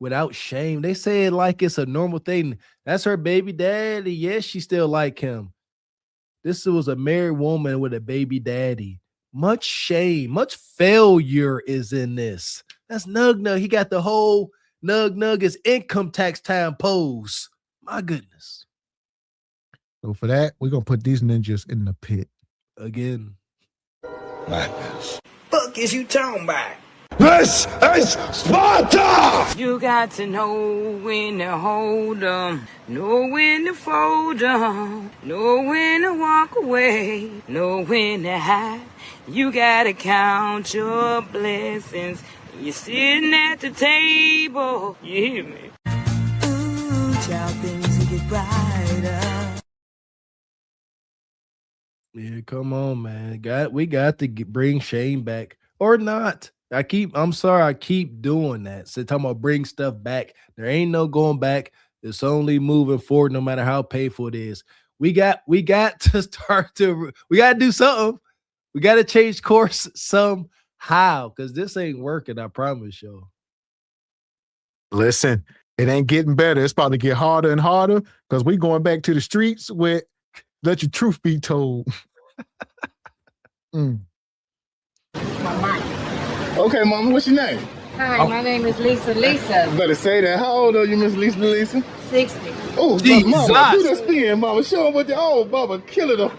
without shame. They say it like it's a normal thing. That's her baby daddy. Yes, she still like him. This was a married woman with a baby daddy. Much shame, much failure is in this. That's Nug Nug. He got the whole Nug Nug is income tax time pose. My goodness. So for that, we're going to put these ninjas in the pit. Again. Madness. Fuck is you talking about? This is Sparta! You got to know when to hold 'em, know when to fold 'em, know when to walk away, know when to hide. You gotta count your blessings. You're sitting at the table. You hear me? Ooh, child, things get brighter. Yeah, come on, man. We got to bring Shane back or not. I'm sorry, I keep doing that. So talking about bring stuff back. There ain't no going back. It's only moving forward, no matter how painful it is. We got to we got to do something. We got to change course somehow because this ain't working, I promise you. Listen, it ain't getting better. It's about to get harder and harder because we going back to the streets with let your truth be told. Okay, Mama, what's your name? Hi, my name is Lisa. Better say that. How old are you, Miss Lisa? 60. Oh, Mama, do the spin, Mama. Show them what the Mama, killing them.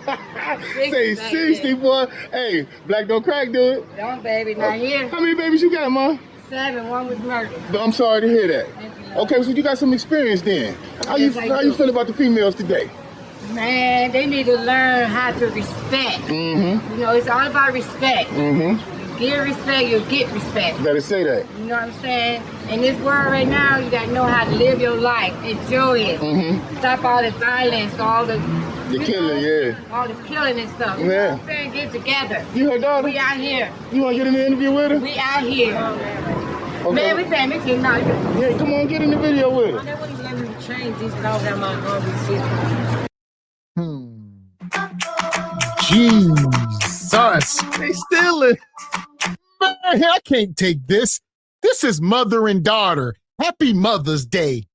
Say 60, boy. Hey, black don't crack, do it. Don't, baby, not here. How many babies you got, Mom? 7. One was murdered. I'm sorry to hear that. Okay, so you got some experience then. How you feel about the females today? Man, they need to learn how to respect. Mm-hmm. You know, it's all about respect. Mm-hmm. Give respect, you'll get respect. Better say that. You know what I'm saying? In this world right now, you got to know how to live your life. Enjoy it. Mm-hmm. Stop all the violence, all the killing, yeah. All this killing and stuff. You know what I'm saying? Get together. You her daughter? We out here. You want to get in the interview with her? We out here. Okay. Man, we family tonight. Yeah, come on, get in the video with her. They wouldn't even let me change these dogs out my RBC. Jesus. They stealing. Man, I can't take this. This is mother and daughter. Happy Mother's Day.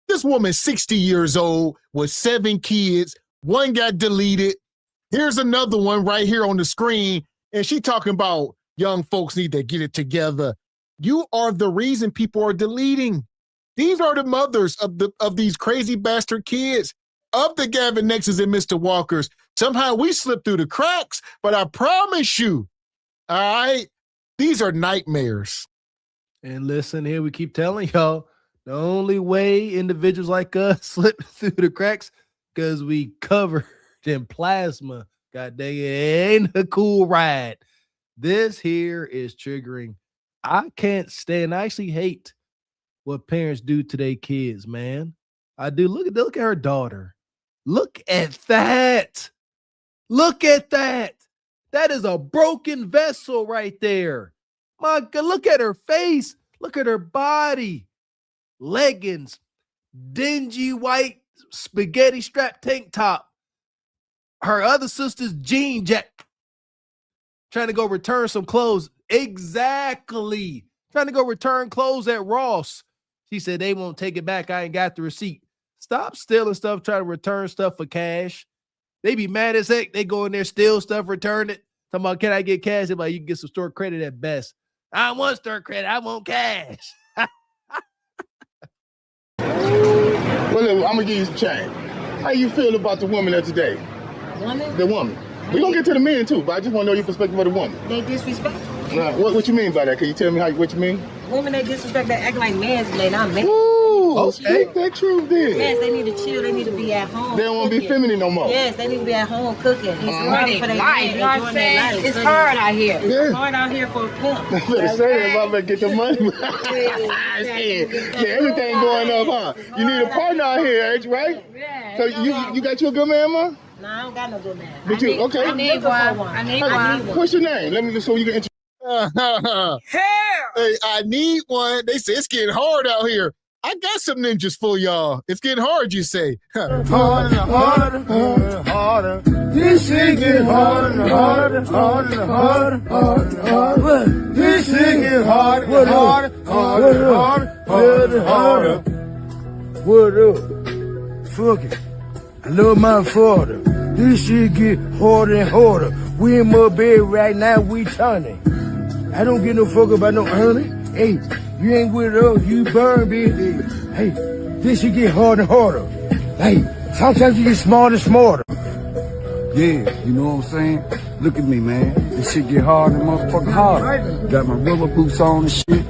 This woman's 60 years old with 7 kids. One got deleted. Here's another one right here on the screen. And she talking about young folks need to get it together. You are the reason people are deleting. These are the mothers of these crazy bastard kids, of the Gavin Nexus and Mr. Walkers. Somehow we slipped through the cracks, but I promise you, all right, these are nightmares. And listen here, we keep telling y'all, the only way individuals like us slip through the cracks because we covered in plasma. God dang it, ain't a cool ride. This here is triggering. I can't stand, I actually hate what parents do to their kids, man. I do. Look at her daughter. Look at that. Look at that. That is a broken vessel right there. My God, look at her face. Look at her body. Leggings, dingy white spaghetti strap tank top. Her other sister's jean jacket. Trying to go return some clothes. Exactly. Trying to go return clothes at Ross. She said they won't take it back. I ain't got the receipt. Stop stealing stuff, try to return stuff for cash. They be mad as heck. They go in there, steal stuff, return it. Talking about, can I get cash? They're like, you can get some store credit at best. I don't want store credit. I want cash. Well, look, I'm gonna give you some change. How you feel about the woman of today? Woman? The woman. We're gonna get to the men too, but I just want to know your perspective of the woman. They disrespectful. What you mean by that? Can you tell me what you mean? Women they disrespect, they act like man's late. I'm man. Ooh, speak that truth then. Yes, they need to chill. They need to be at home. They don't want to be feminine no more. Yes, they need to be at home cooking. It's Right. for their Life, life. you know what I'm Enjoying their saying? life. It's So hard out here. It's hard out here for a pimp. Better say that, I'm gonna get the money. Yeah, everything going up, huh? You need a partner out here, ain't you, right? Yeah. So you got you a good man, ma? No, I don't got no good man. But you okay? I need one. I need one. What's your name? Let me so you can introduce. Hey, I need one. They say it's getting hard out here. I got some ninjas for y'all. It's getting hard, you say. Harder, harder, harder, harder. This shit get harder, harder, harder, harder, harder, harder. This shit get harder, harder, harder, harder, harder, harder. What up? Fuck it. I love my father. This shit get harder and harder. We in my bed right now, we turning. I don't give no fuck about no honey. Hey, you ain't with us, you burn, bitch. Hey, this shit get harder and harder. Hey, sometimes you get smarter and smarter. Yeah, you know what I'm saying? Look at me, man. This shit get harder and motherfucking harder. Got my rubber boots on and shit.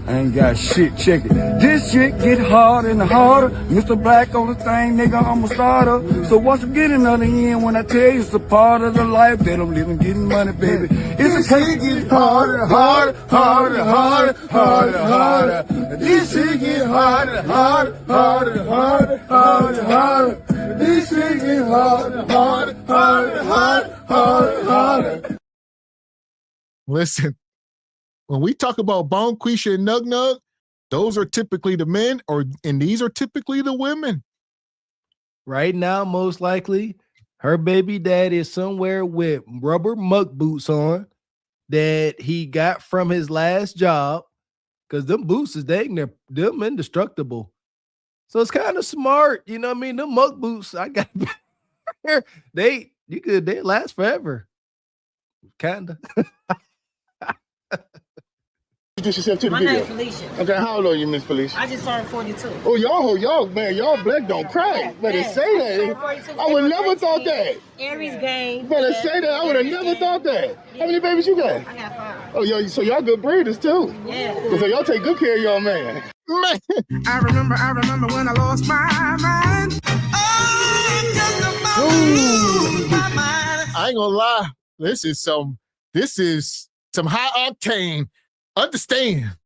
I ain't got shit, check it. This shit get harder and harder. Mr. Black on the thing, nigga, I'm a starter. So once again, another end when I tell you it's a part of the life that I'm living, getting money, baby. It's a shit get harder, harder, harder, harder, harder, harder. This shit get harder, harder, harder, harder, harder, harder. This shit get harder, harder, harder, harder, harder, harder. Listen, when we talk about Bonquisha and Nug Nug, those are typically the men, and these are typically the women. Right now, most likely, her baby daddy is somewhere with rubber muck boots on that he got from his last job, because them boots is them indestructible. So it's kind of smart, you know what I mean? Them muck boots, I got they last forever. Kinda. Introduce yourself to the My video. name's Felicia. Okay, how old are you, Miss Felicia? I just turned 42. Oh, y'all, man, y'all black don't crack. Better say that. I would never thought that. Aries game. Better say that. I would have never thought that. How many babies you got? I got 5. Oh, so y'all good breeders too. Yeah. So y'all take good care of y'all man. Man. I remember when I lost my mind. Oh, just about to lose my mind. I ain't gonna lie. This is some high octane. Understand,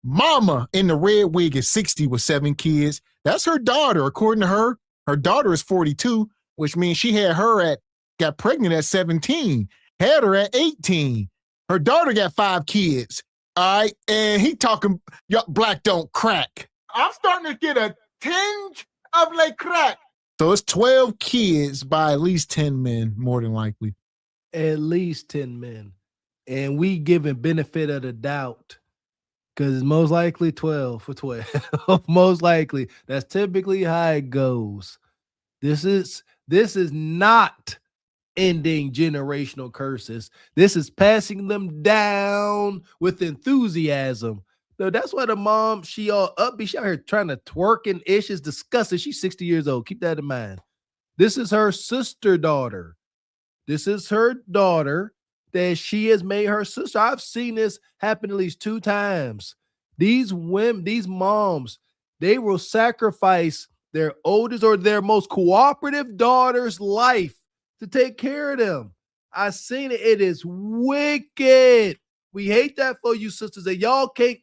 mama in the red wig is 60 with 7 kids. That's her daughter, according to her. Her daughter is 42, which means she got pregnant at 17, had her at 18. Her daughter got 5 kids. All right, and he talking, black don't crack. I'm starting to get a tinge of like crack. So it's 12 kids by at least 10 men, more than likely. At least 10 men. And we giving benefit of the doubt because it's most likely 12 for 12. Most likely. That's typically how it goes. This is not ending generational curses. This is passing them down with enthusiasm. No, that's why the mom, she all upbeat. She out here trying to twerk and ish. Is disgusting. She's 60 years old. Keep that in mind. This is her sister daughter. This is her daughter that she has made her sister. I've seen this happen at least 2 times. These women, these moms, they will sacrifice their oldest or their most cooperative daughter's life to take care of them. I've seen it. It is wicked. We hate that for you sisters. That y'all can't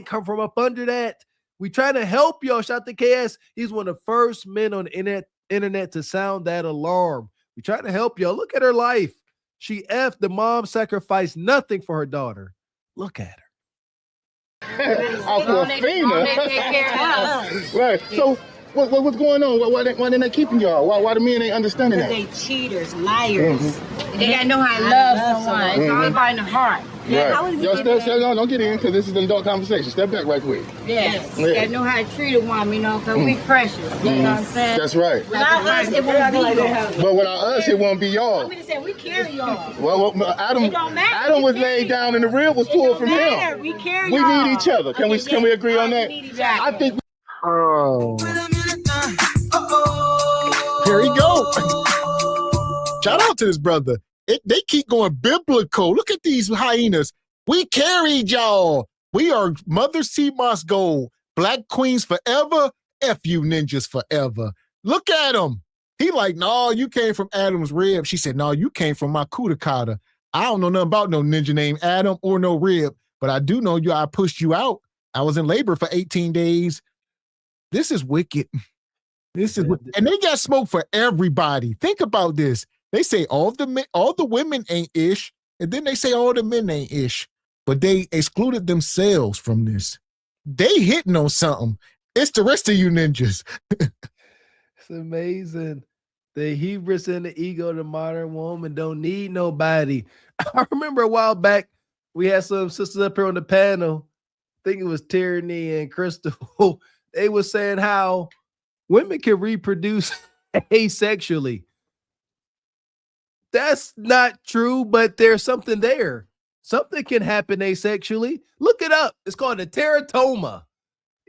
come from up under that. We trying to help y'all. Shout to KS. He's one of the first men on the internet to sound that alarm. We trying to help y'all. Look at her life. She effed. The mom sacrificed nothing for her daughter. Look at her. Right. So what's going on? Why they not keeping y'all? Why the men ain't understanding that? They cheaters, liars. They gotta know how to love someone. It's all about in the heart. Right. Yo, don't get in because this is an adult conversation. Step back right quick. Yes. You gotta know how to treat a woman, you know, because we precious. You know what I'm saying? That's right. Without us, it won't be y'all. But without us, it won't be y'all. I'm gonna say we carry y'all. Well, Adam was laid down and the rib was pulled from him. We carry We y'all. need each other. Can we agree on that? I think. Oh. Here he go. Shout out to this brother. They keep going biblical. Look at these hyenas. We carried y'all. We are Mother Sea Moss Gold. Black Queens forever. F you ninjas forever. Look at him. He like, no, you came from Adam's rib. She said, no, you came from my kudakata. I don't know nothing about no ninja named Adam or no rib, but I do know I pushed you out. I was in labor for 18 days. This is wicked. And they got smoke for everybody. Think about this. They say all the women ain't ish, and then they say all the men ain't ish, but they excluded themselves from this. They hitting on something. It's the rest of you ninjas. It's amazing. The hubris and the ego of the modern woman don't need nobody. I remember a while back, we had some sisters up here on the panel. I think it was Tyranny and Crystal. They were saying how women can reproduce asexually. That's not true, but there's something there. Something can happen asexually. Look it up. It's called a teratoma.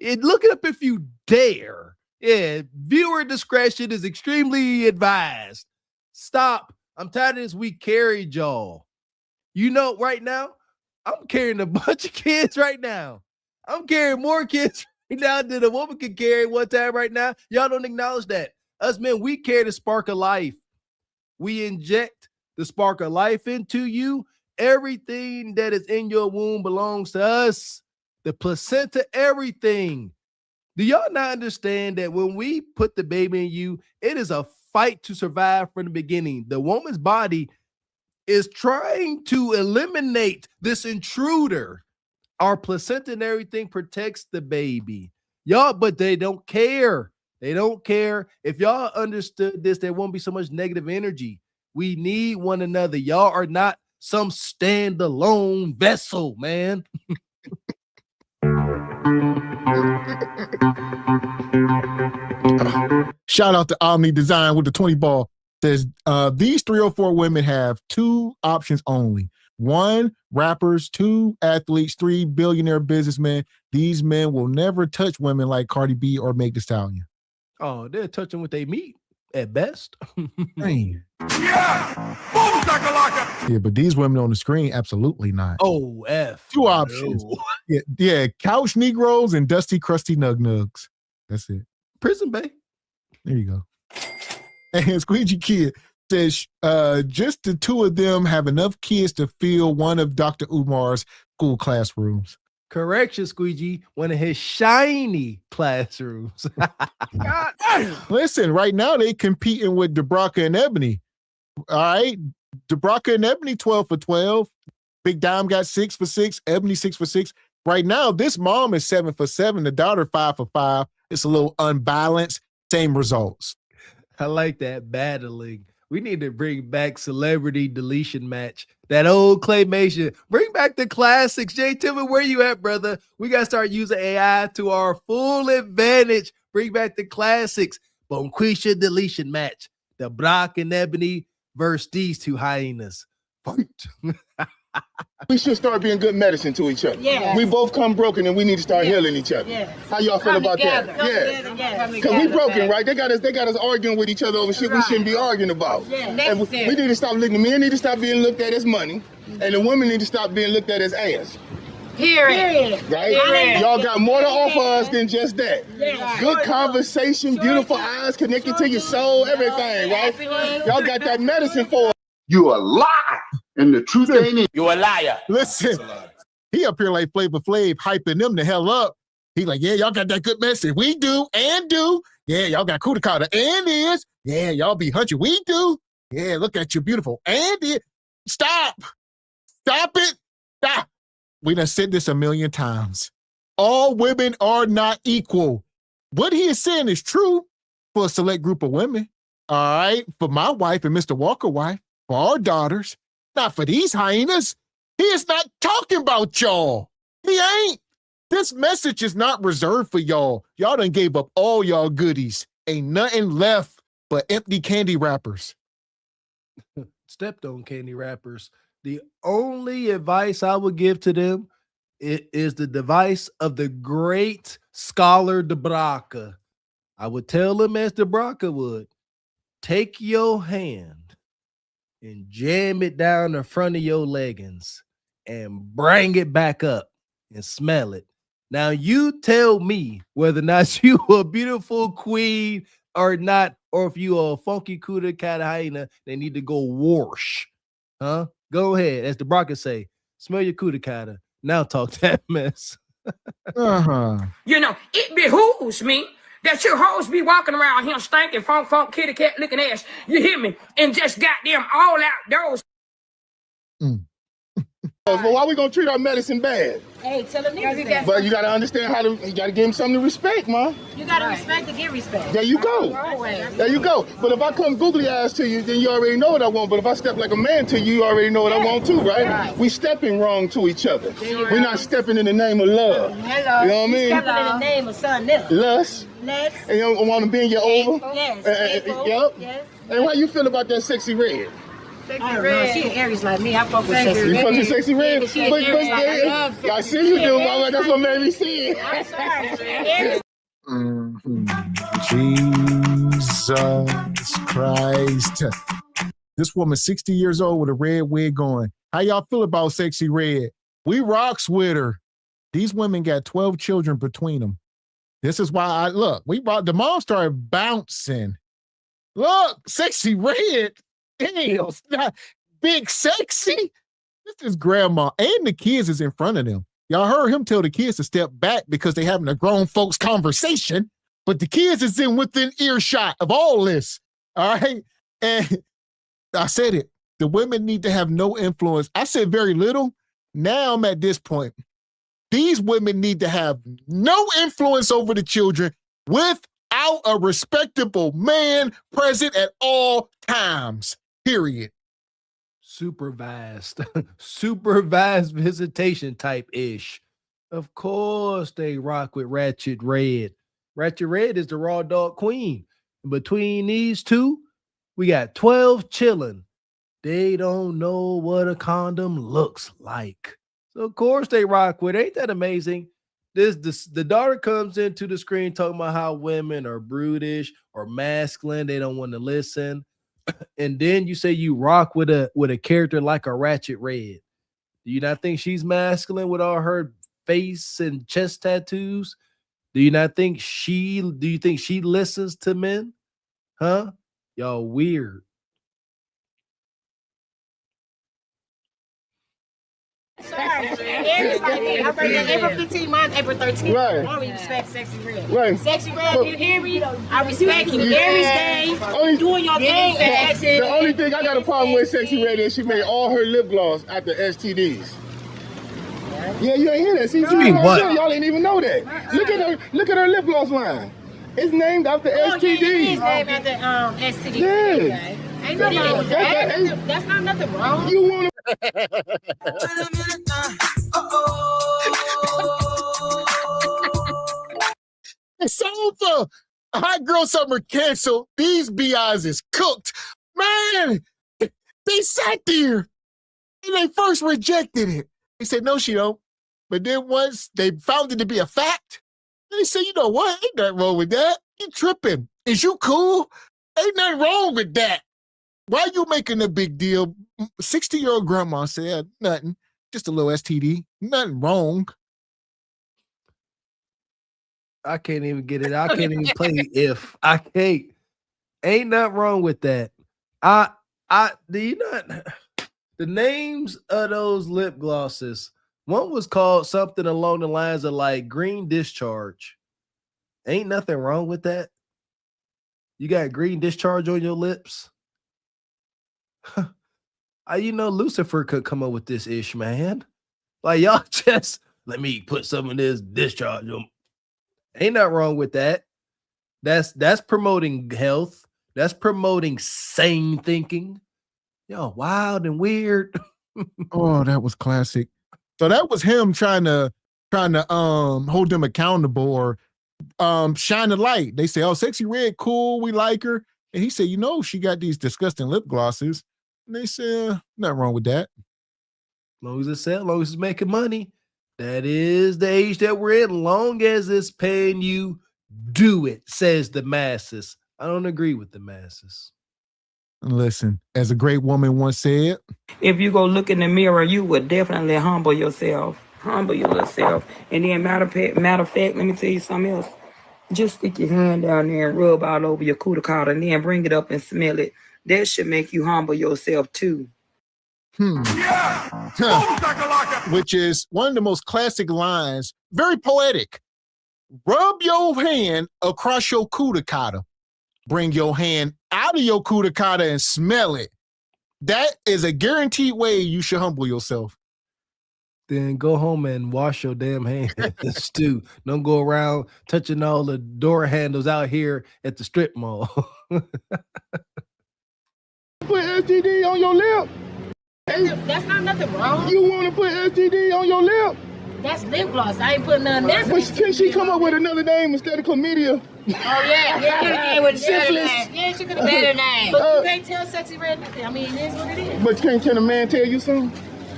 Look it up if you dare. Yeah, viewer discretion is extremely advised. Stop. I'm tired of this. We carried y'all. You know, right now, I'm carrying a bunch of kids right now. I'm carrying more kids right now than a woman can carry one time right now. Y'all don't acknowledge that. Us men, we carry the spark of life. We inject the spark of life into you. Everything that is in your womb belongs to us. The placenta, everything. Do y'all not understand that when we put the baby in you, it is a fight to survive from the beginning? The woman's body is trying to eliminate this intruder. Our placenta and everything protects the baby. Y'all, but they don't care. They don't care. If y'all understood this, there won't be so much negative energy. We need one another. Y'all are not some standalone vessel, man. Shout out to Omni Design with the 20 ball. Says these 3 or 4 women have 2 options only. 1, rappers. 2, athletes. 3, billionaire businessmen. These men will never touch women like Cardi B or Meg Thee Stallion. Oh, they're touching what they meet at best. Man. Yeah! Boom, shakalaka! Yeah, but these women on the screen, absolutely not. Oh, F. 2 options. No. Yeah, couch Negroes and dusty, crusty nug-nugs. That's it. Prison Bay. There you go. And Squeegee Kid says, just the 2 of them have enough kids to fill one of Dr. Umar's school classrooms. Correction, Squeegee, one of his shiny classrooms. God. Listen, right now they competing with DeBrocca and Ebony. All right. DeBrocca and Ebony 12 for 12. Big Dime got 6 for 6. Ebony 6 for 6. Right now, this mom is 7 for 7. The daughter 5 for 5. It's a little unbalanced. Same results. I like that battling. We need to bring back celebrity deletion match. That old claymation. Bring back the classics. Jay Tillman, where you at, brother? We got to start using AI to our full advantage. Bring back the classics. Bonquisha deletion match. The Brock and Ebony versus these 2 hyenas. Fight. We should start being good medicine to each other. Yes. We both come broken and we need to start healing each other. Yes. How y'all feel about that? Yeah. Because we broken, right? They got us arguing with each other over shit we shouldn't be arguing about. Yeah. And we need to stop looking. The men need to stop being looked at as money, and the women need to stop being looked at as ass. Period. Right? Period. Y'all got more to offer us than just that. Yes. Good conversation, beautiful eyes connected to your soul, everything, right? Y'all got that medicine for us. You a lie, and the truth ain't in. You a liar. Listen, he up here like Flavor Flav hyping them the hell up. He like, yeah, y'all got that good message. We do and do. Yeah, y'all got Kudakata and is. Yeah, y'all be hunching. We do. Yeah, look at you, beautiful. And it. Stop. Stop it. Stop. We done said this a million times. All women are not equal. What he is saying is true for a select group of women. All right. For my wife and Mr. Walker wife. for our daughters, not for these hyenas. He is not talking about y'all. He ain't. This message is not reserved for y'all. Y'all done gave up all y'all goodies. Ain't nothing left but empty candy wrappers. Stepped on candy wrappers. The only advice I would give to them is the device of the great scholar DeBracca. I would tell them as DeBracca would, take your hand and jam it down the front of your leggings and bring it back up and smell it. Now you tell me whether or not you a beautiful queen or not, or if you are a funky cooter cat hyena, they need to go wash. Huh? Go ahead, as the Brockers say, smell your cooter catter. Now talk that mess. You know, it behooves me that your hoes be walking around here stinking, funk, kitty cat looking ass. You hear me? And just goddamn all outdoors. Well, why we gonna treat our medicine bad? Hey, tell them niggas. But you gotta understand how to. You gotta give them something to respect, man. You gotta respect to get respect. There you go. There you go. But if I come googly eyes to you, then you already know what I want. But if I step like a man to you, you already know what I want too, right? We stepping wrong to each other. We're not stepping in the name of love. Hello. You know what I mean? Stepping in the name of something else. Lust. And you want to bend your over. Yes. Yep. Yes. And how you feel about that sexy red? I don't know. She an Aries like me. I fuck with sexy red. You fuck with sexy red? Yeah, she an Aries like I love sexy I see you do, mama. That's what made me see it. I'm sorry. Aries. Jesus Christ. This woman 60 years old with a red wig on. How y'all feel about sexy red? We rocks with her. These women got 12 children between them. This is why the mom started bouncing. Look, sexy red. Damn, not big sexy. This is grandma and the kids is in front of them. Y'all heard him tell the kids to step back because they having a grown folks conversation, but the kids is within earshot of all this. All right. And I said it. The women need to have no influence. I said very little. Now I'm at this point. These women need to have no influence over the children without a respectable man present at all times. Period. Supervised visitation type ish. Of course, they rock with Ratchet Red. Ratchet Red is the raw dog queen. Between these two, we got 12 chilling. They don't know what a condom looks like. So of course they rock with it. Ain't that amazing? The daughter comes into the screen talking about how women are brutish or masculine. They don't want to listen. And then you say you rock with a character like a Ratchet Red. Do you not think she's masculine with all her face and chest tattoos? Do you think she listens to men? Huh? Y'all weird. Sorry, Aries like me. I'm birthday April 15th, mine's April 13th. Right. I don't even respect sexy red. Right. Sexy red, you hear me? I respect you. Aries game, doing your thing. The only thing I got a problem with sexy red is she made all her lip gloss after STDs. Yeah, you ain't hear that. See, y'all ain't even know that. Look at her lip gloss line. It's named after STDs. It's named after STDs. Yeah. Ain't nothing wrong with that. That's not nothing wrong. You want It's over. Hot Girl Summer canceled. These BIs is cooked. Man, they sat there and they first rejected it. They said, no, she don't. But then once they found it to be a fact, they said, you know what? Ain't nothing wrong with that. You tripping. Is you cool? Ain't nothing wrong with that. Why are you making a big deal? 60-year-old grandma said, nothing. Just a little STD. Nothing wrong. I can't even get it. I can't even play if. I can't. Ain't nothing wrong with that. Do you not? The names of those lip glosses, one was called something along the lines of like green discharge. Ain't nothing wrong with that. You got green discharge on your lips. Lucifer could come up with this ish, man. Like y'all just let me put some of this discharge on. Ain't nothing wrong with that. That's promoting health. That's promoting sane thinking. Yo, wild and weird. Oh, that was classic. So that was him trying to hold them accountable or shine the light. They say, oh, Sexy Red, cool, we like her. And he said, you know, she got these disgusting lip glosses. And they said, nothing wrong with that. As long as it's making money, that is the age that we're in. Long as it's paying you, do it, says the masses. I don't agree with the masses. Listen, as a great woman once said, if you go look in the mirror, you would definitely humble yourself. Humble yourself. And then matter of fact, let me tell you something else. Just stick your hand down there and rub all over your cuticle and then bring it up and smell it. That should make you humble yourself too. Which is one of the most classic lines, very poetic. Rub your hand across your cuticle. Bring your hand out of your cuticle and smell it. That is a guaranteed way you should humble yourself. Then go home and wash your damn hands too. Don't go around touching all the door handles out here at the strip mall. Put STD on your lip. That's not nothing wrong. You want to put STD on your lip? That's lip gloss. I ain't putting nothing there. But can she come up with another name instead of chlamydia? Oh, yeah, with syphilis. Yeah, she could have better name. But you can't tell Sexy Red nothing. I mean, it is what it is. But can a man tell you something?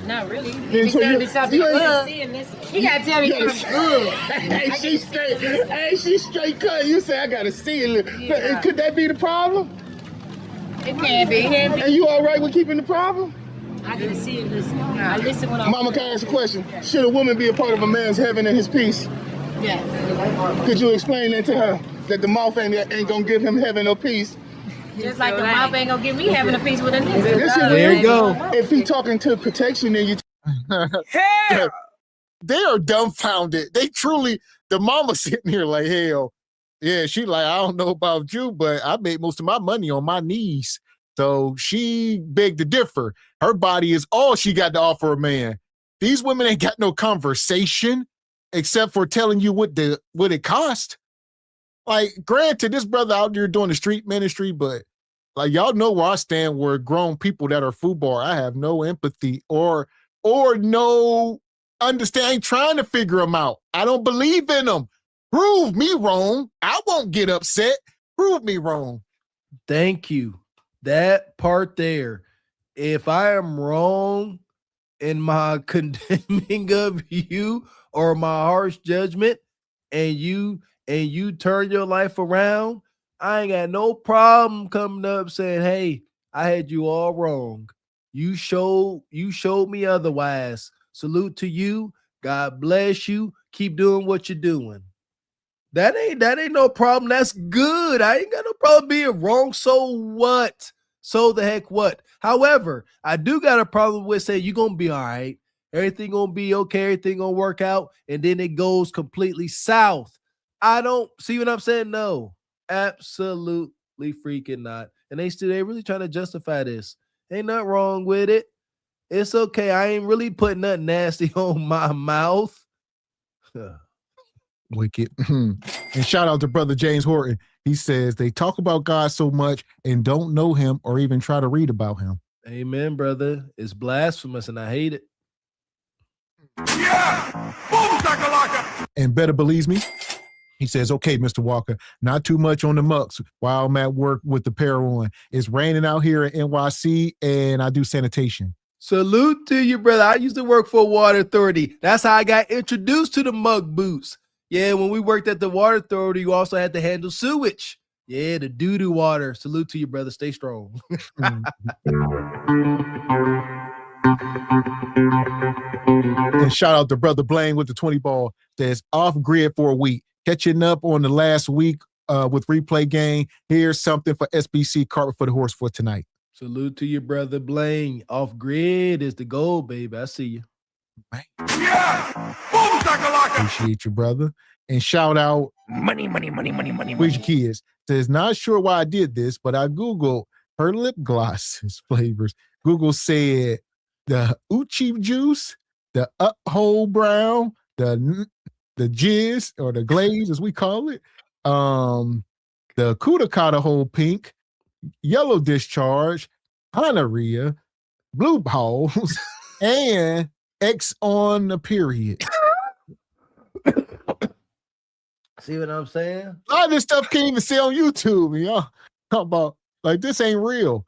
Not really. Then He so gotta you- be something you ain't- good. He gotta tell me something good. Hey, she straight cut. You say I gotta see it. Yeah. Could that be the problem? It can be. And you all right with keeping the problem? I can see it. Listen. I listen when I'm. Mama, can I ask a question? Should a woman be a part of a man's heaven and his peace? Yes. Could you explain that to her? That the mouth ain't gonna give him heaven or peace? Just like the mouth ain't gonna give me having a piece with a nigga. There you go. If he talking to protection, then you. They are dumbfounded. They truly, the mama sitting here like, hell, yeah, she like, I don't know about you, but I made most of my money on my knees. So she begged to differ. Her body is all she got to offer a man. These women ain't got no conversation except for telling you what it cost. Like, granted, this brother out there doing the street ministry, but like, y'all know where I stand where grown people that are FUBAR, I have no empathy or no understand. I ain't trying to figure them out. I don't believe in them. Prove me wrong. I won't get upset. Prove me wrong. Thank you. That part there. If I am wrong in my condemning of you or my harsh judgment, and you turn your life around, I ain't got no problem coming up saying, hey, I had you all wrong. You showed me otherwise. Salute to you. God bless you. Keep doing what you're doing. That ain't no problem. That's good. I ain't got no problem being wrong. So what? So the heck what? However, I do got a problem with saying you're gonna be all right. Everything gonna be okay. Everything gonna work out, and then it goes completely south. I don't see what I'm saying. No, absolutely freaking not. And they really trying to justify this. Ain't nothing wrong with it. It's okay. I ain't really putting nothing nasty on my mouth. Wicked. And shout out to brother James Horton. He says they talk about God so much and don't know him or even try to read about him. Amen, brother. It's blasphemous and I hate it. And better believes me. He says, okay, Mr. Walker, not too much on the mucks while I'm at work with the pair on. It's raining out here in NYC and I do sanitation. Salute to you, brother. I used to work for Water Authority. That's how I got introduced to the mug boots. Yeah, when we worked at the Water Authority, you also had to handle sewage. Yeah, the doo-doo water. Salute to you, brother. Stay strong. And shout out to brother Blaine with the 20 ball. Says off grid for a week. Catching up on the last week with replay game. Here's something for SBC Carpet for the Horse for tonight. Salute to you, brother Blaine. Off grid is the goal, baby. I see you. Appreciate you, brother. And shout out Money. Where's your kids? Says not sure why I did this, but I Googled her lip glosses flavors. Google said the Uchi juice, the Uphold Brown, the jizz or the glaze as we call it, the Kudakata Hole Pink, Yellow Discharge, gonorrhea, blue balls, and X on the period. See what I'm saying? A lot of this stuff can't even see on YouTube. Y'all talk about like this ain't real.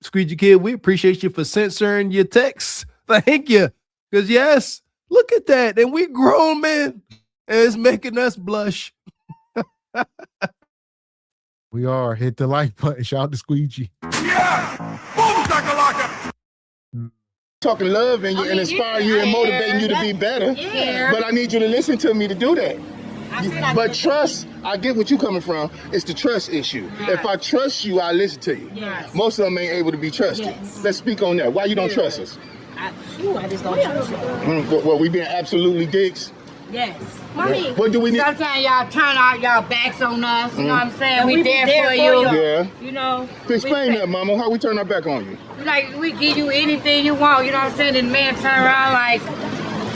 Squeegee Kid, we appreciate you for censoring your texts. Thank you. Because yes, look at that. And we grown men. And it's making us blush. We are. Hit the like button. Shout out to Squeegee. Yeah! Boom, shakalaka! Talking love and, and inspire you and motivating you to be better. Yeah. But I need you to listen to me to do that. But trust, I get what you're coming from. It's the trust issue. If I trust you, I listen to you. Yes. Most of them ain't able to be trusted. Yes. Let's speak on that. Why you don't trust us? I just don't trust you. Well, we being absolutely dicks. Yes. Mommy, what do we need? Sometimes y'all turn out y'all backs on us. You know what I'm saying? We there for you. Yeah. You know. Explain that, Mama. How we turn our back on you? Like we give you anything you want. You know what I'm saying? And the man turn around like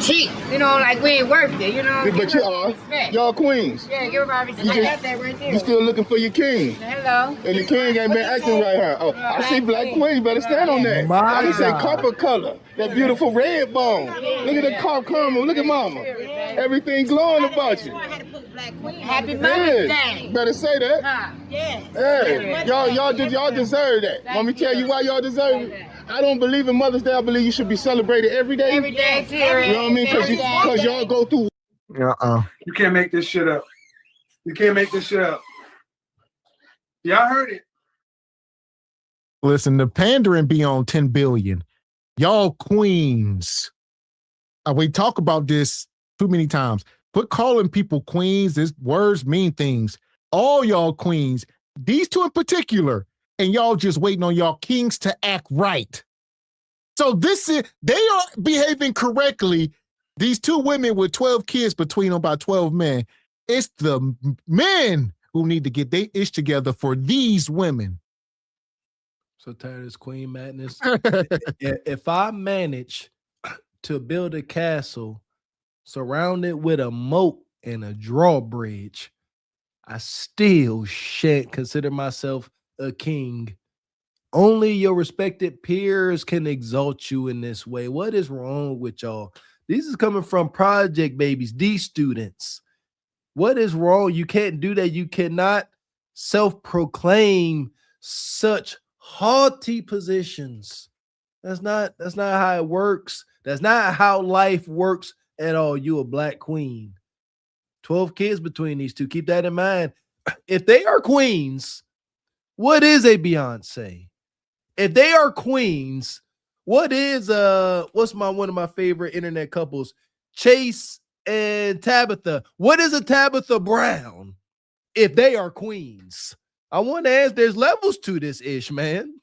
cheap. You know, like we ain't worth it. You know. But you are. Y'all queens. Yeah, give everybody respect. I got that right there. You still looking for your king. Hello. And the king ain't been acting right here. Oh, I see black queen. You better stand on that. I just say copper color. That beautiful red bone. Look at the carp caramel. Look at Mama. Everything glowing about you. Happy Mother's Day. Better say that. Yes. Hey, y'all deserve that. Want me to tell you why y'all deserve it? I don't believe in Mother's Day. I believe you should be celebrated every day. Every day, you know what I mean? Because y'all go through. You can't make this shit up. You can't make this shit up. Y'all heard it. Listen, the pandering be on 10 billion. Y'all queens. We talk about this too many times. Quit calling people queens. These words mean things. All y'all queens, these two in particular, and y'all just waiting on y'all kings to act right. So they are behaving correctly. These two women with 12 kids between them, about 12 men. It's the men who need to get their ish together for these women. So tired of this queen madness. If I manage to build a castle surrounded with a moat and a drawbridge, I still shan't consider myself a king. Only your respected peers can exalt you in this way. What is wrong with y'all? This is coming from project babies, these students. What is wrong? You can't do that. You cannot self-proclaim such haughty positions. That's not how it works. That's not how life works at all. You a black queen. 12 kids between these two. Keep that in mind. If they are queens, what is a Beyonce? If they are queens, what is what's one of my favorite internet couples? Chase and Tabitha. What is a Tabitha Brown? If they are queens. I want to ask, there's levels to this ish, man.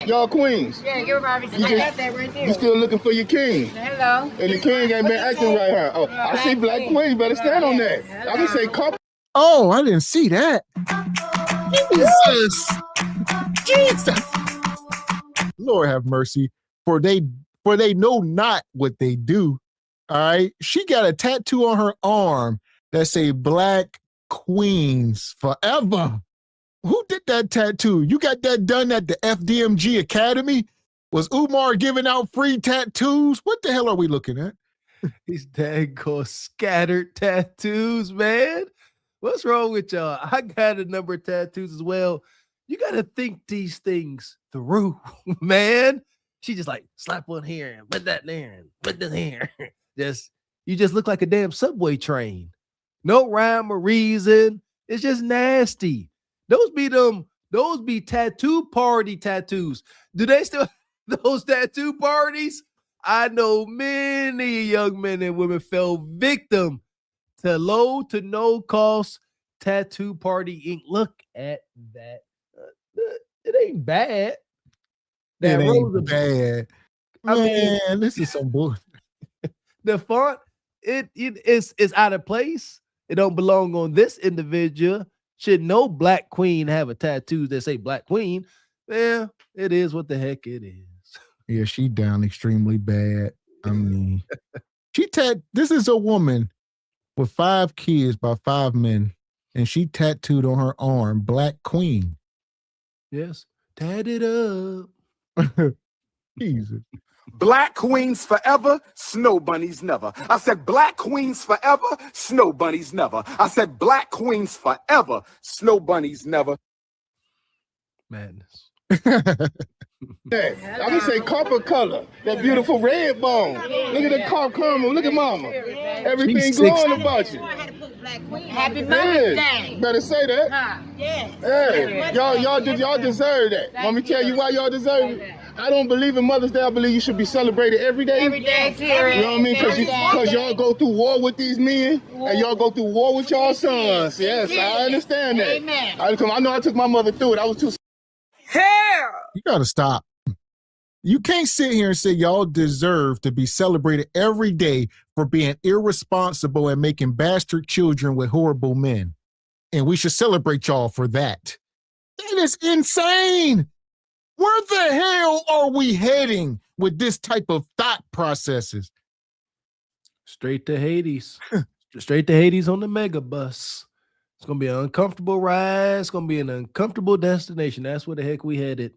Y'all queens. Yeah, give everybody respect. I got that right there. You still looking for your king. Hello. And the king ain't been acting right here. Oh, I see black queen. You better stand on that. I can say couple. Oh, I didn't see that. Jesus. Lord have mercy. For they know not what they do. All right. She got a tattoo on her arm that say Black Queens Forever. Who did that tattoo? You got that done at the FDMG Academy? Was Umar giving out free tattoos? What the hell are we looking at? These daggone scattered tattoos, man. What's wrong with y'all? I got a number of tattoos as well. You got to think these things through, man. She just like slap one here and put that there and put this here. You just look like a damn subway train. No rhyme or reason. It's just nasty. Those be tattoo party tattoos. Do they still those tattoo parties? I know many young men and women fell victim to low to no cost tattoo party ink. Look at that. It ain't bad. It ain't bad. I mean, Man, this is some bullshit. The font, it's out of place. It don't belong on this individual. Should no black queen have a tattoo that say Black Queen? Yeah, it is what the heck it is. Yeah, she down extremely bad. I mean, this is a woman with 5 kids by 5 men, and she tattooed on her arm Black Queen. Yes. Tat it up. Jesus. Black queens forever, snow bunnies never. I said black queens forever, snow bunnies never. I said black queens forever, snow bunnies never. Madness. I'm gonna say copper color, that beautiful red bone. Look at the carp caramel. Look at mama. Everything glowing about you. Happy Mother's Day. Better say that. Yes. Hey, y'all deserve that. Let me tell you why y'all deserve it. I don't believe in Mother's Day. I believe you should be celebrated every day. Every day, you know what I mean? Because y'all go through war with these men, and y'all go through war with y'all sons. Yes, I understand that. Amen. I know I took my mother through it. I was too. Hell! You gotta stop. You can't sit here and say y'all deserve to be celebrated every day for being irresponsible and making bastard children with horrible men. And we should celebrate y'all for that. That is insane. Where the hell are we heading with this type of thought processes? Straight to Hades. Straight to Hades on the mega bus. It's going to be an uncomfortable ride. It's going to be an uncomfortable destination. That's where the heck we headed.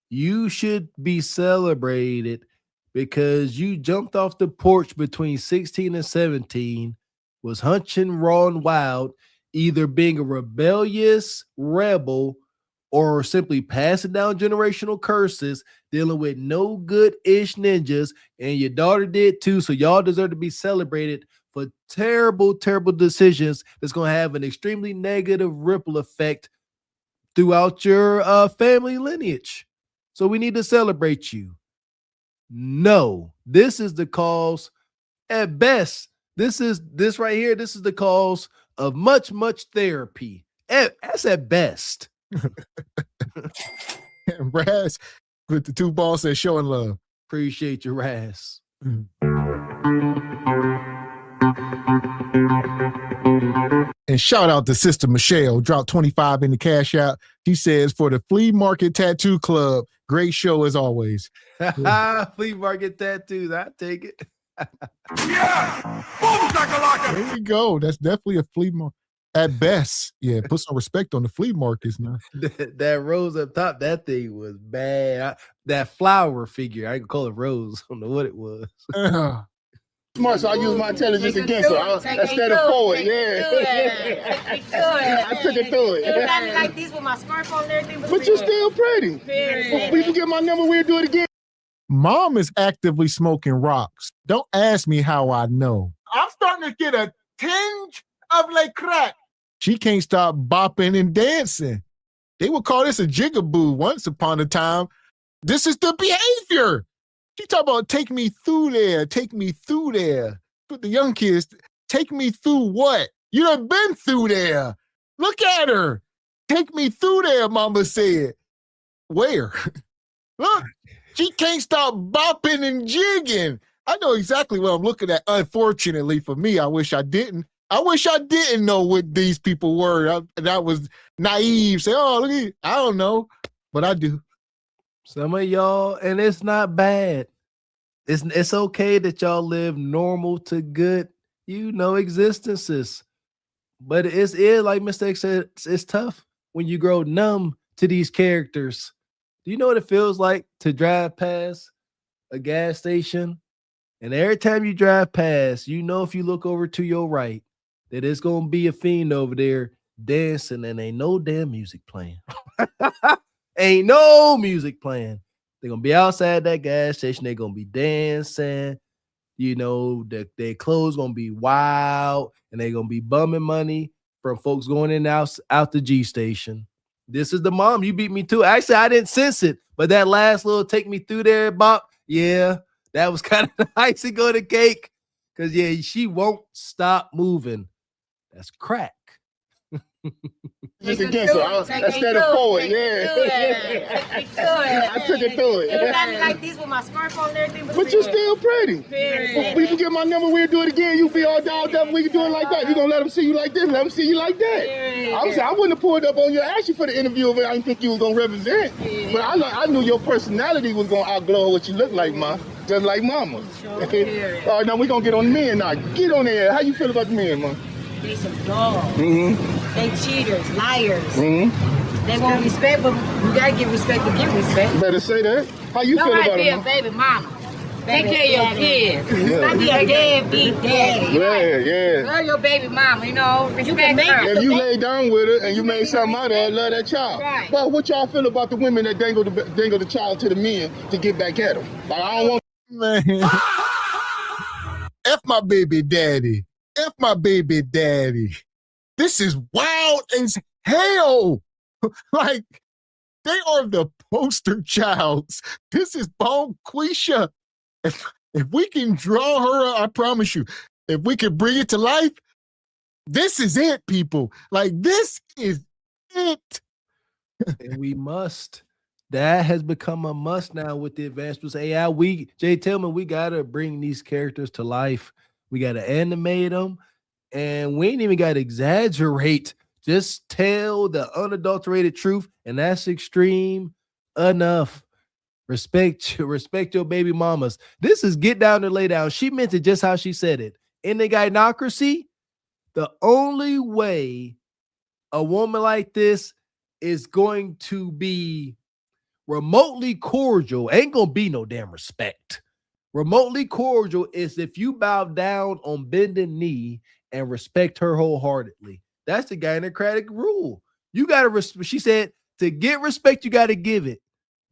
You should be celebrated because you jumped off the porch between 16 and 17, was hunching raw and wild, either being a rebellious rebel or simply passing down generational curses, dealing with no good-ish ninjas, and your daughter did too, so y'all deserve to be celebrated for terrible, terrible decisions that's going to have an extremely negative ripple effect throughout your family lineage. So we need to celebrate you. No, this is the cause at best. This right here. This is the cause of much, much therapy. That's at best. Raz with the 2 balls says showing love. Appreciate your Raz. And shout out to Sister Michelle, dropped 25 in the cash out. She says, for the Flea Market Tattoo Club, great show as always. Flea Market Tattoos, I take it. Yeah! Boom, shakalaka! There we go. That's definitely a flea market. At best, yeah, put some respect on the flea markets now. That rose up top, that thing was bad. That flower figure, I can call it rose. I don't know what it was. Smart, so I use my intelligence against her. Instead of forward, yeah. I took it through it. You got me like this with my scarf on and everything. But you're still pretty. We can get my number, we'll do it again. Mom is actively smoking rocks. Don't ask me how I know. I'm starting to get a tinge of like crack. She can't stop bopping and dancing. They would call this a jigaboo once upon a time. This is the behavior. She talk about take me through there, take me through there. But the young kids, take me through what? You done been through there. Look at her. Take me through there, mama said. Where? Look, she can't stop bopping and jigging. I know exactly what I'm looking at. Unfortunately for me, I wish I didn't. I wish I didn't know what these people were. That was naive. Say, oh, look at you. I don't know, but I do. Some of y'all, and it's not bad. It's okay that y'all live normal to good, existences. But it's like Mr. X said, it's tough when you grow numb to these characters. Do you know what it feels like to drive past a gas station? And every time you drive past, if you look over to your right, that it's going to be a fiend over there dancing and ain't no damn music playing. Ain't no music playing. They're going to be outside that gas station. They're going to be dancing. Their clothes going to be wild, and they're going to be bumming money from folks going in and out the G station. This is the mom. You beat me too. Actually, I didn't sense it, but that last little take me through there, bop, yeah, that was kind of the icing on the cake. Because, yeah, she won't stop moving. That's crack. Just against her. Instead of forward, yeah. I took it through it. You got me like this with my scarf on and everything. But you're still pretty. We can get my number, we'll do it again. You be all dolled up, we can do it like that. You gonna let them see you like this, let them see you like that. I'm saying I wouldn't have pulled up on you, asked you for the interview if I didn't think you was gonna represent. But I knew your personality was gonna outglow what you look like, ma. Just like mama. All right, now we gonna get on the men now. Get on there. How you feel about the men, ma? They some dogs. Mm-hmm. They cheaters, liars. Mm-hmm. They want respect, but you gotta give respect to give respect. Better say that. How you feel about be it, a Mom? baby mama. Take care of your kids. Yeah. Not be a deadbeat daddy. Yeah. Love your baby mama, you know. Respect her. If you lay down with her and you made something out of her, love that child. Right. But what y'all feel about the women that dangle the child to the men to get back at them? Like, I don't want. Man. F my baby daddy. F my baby daddy. This is wild as hell. Like, they are the poster childs. This is Bonquisha. If we can draw her, I promise you, if we can bring it to life, this is it, people. Like, this is it. And we must. That has become a must now with the advancements of AI. Jay Tillman, we gotta bring these characters to life. We gotta animate them, and we ain't even gotta exaggerate. Just tell the unadulterated truth, and that's extreme enough. Respect your baby mamas. This is get down and lay down. She meant it just how she said it. In the gynocracy, the only way a woman like this is going to be remotely cordial, ain't gonna be no damn respect. Remotely cordial is if you bow down on bended knee and respect her wholeheartedly. That's the gynocratic rule. You gotta she said, to get respect, you gotta give it.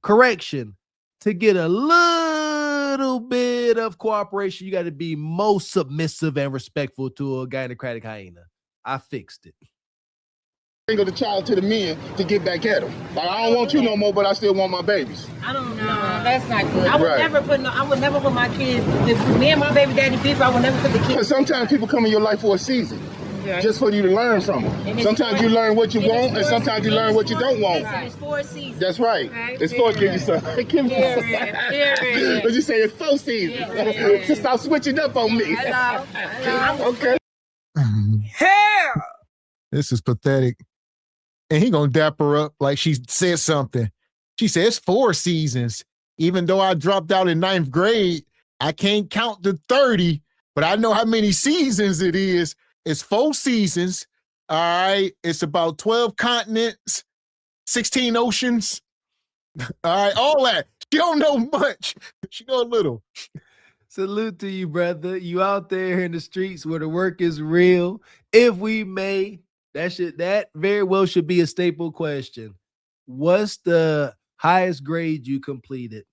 Correction. To get a little bit of cooperation, you got to be most submissive and respectful to a gynocratic hyena. I fixed it. Dangle the child to the men to get back at them. Like, I don't want you no more, but I still want my babies. I don't know. That's not good. I would Right. I would never put my kids. If me and my baby daddy beef, I would never put the kids. Because sometimes people come in your life for a season. Yeah. Just for you to learn from them. Sometimes you learn what you want, and sometimes you learn what you don't want. It's 4 seasons. That's right. It's 4. Give you some. Give me some. But you say it's 4 seasons. So stop switching up on me. Okay. Hell! This is pathetic. And he gonna dap her up like she said something. She said it's 4 seasons. Even though I dropped out in 9th grade, I can't count to 30, but I know how many seasons it is. It's 4 seasons. All right. It's about 12 continents, 16 oceans. All right. All that. She don't know much. She know a little. Salute to you, brother. You out there in the streets where the work is real. If we may, that very well should be a staple question. What's the highest grade you completed?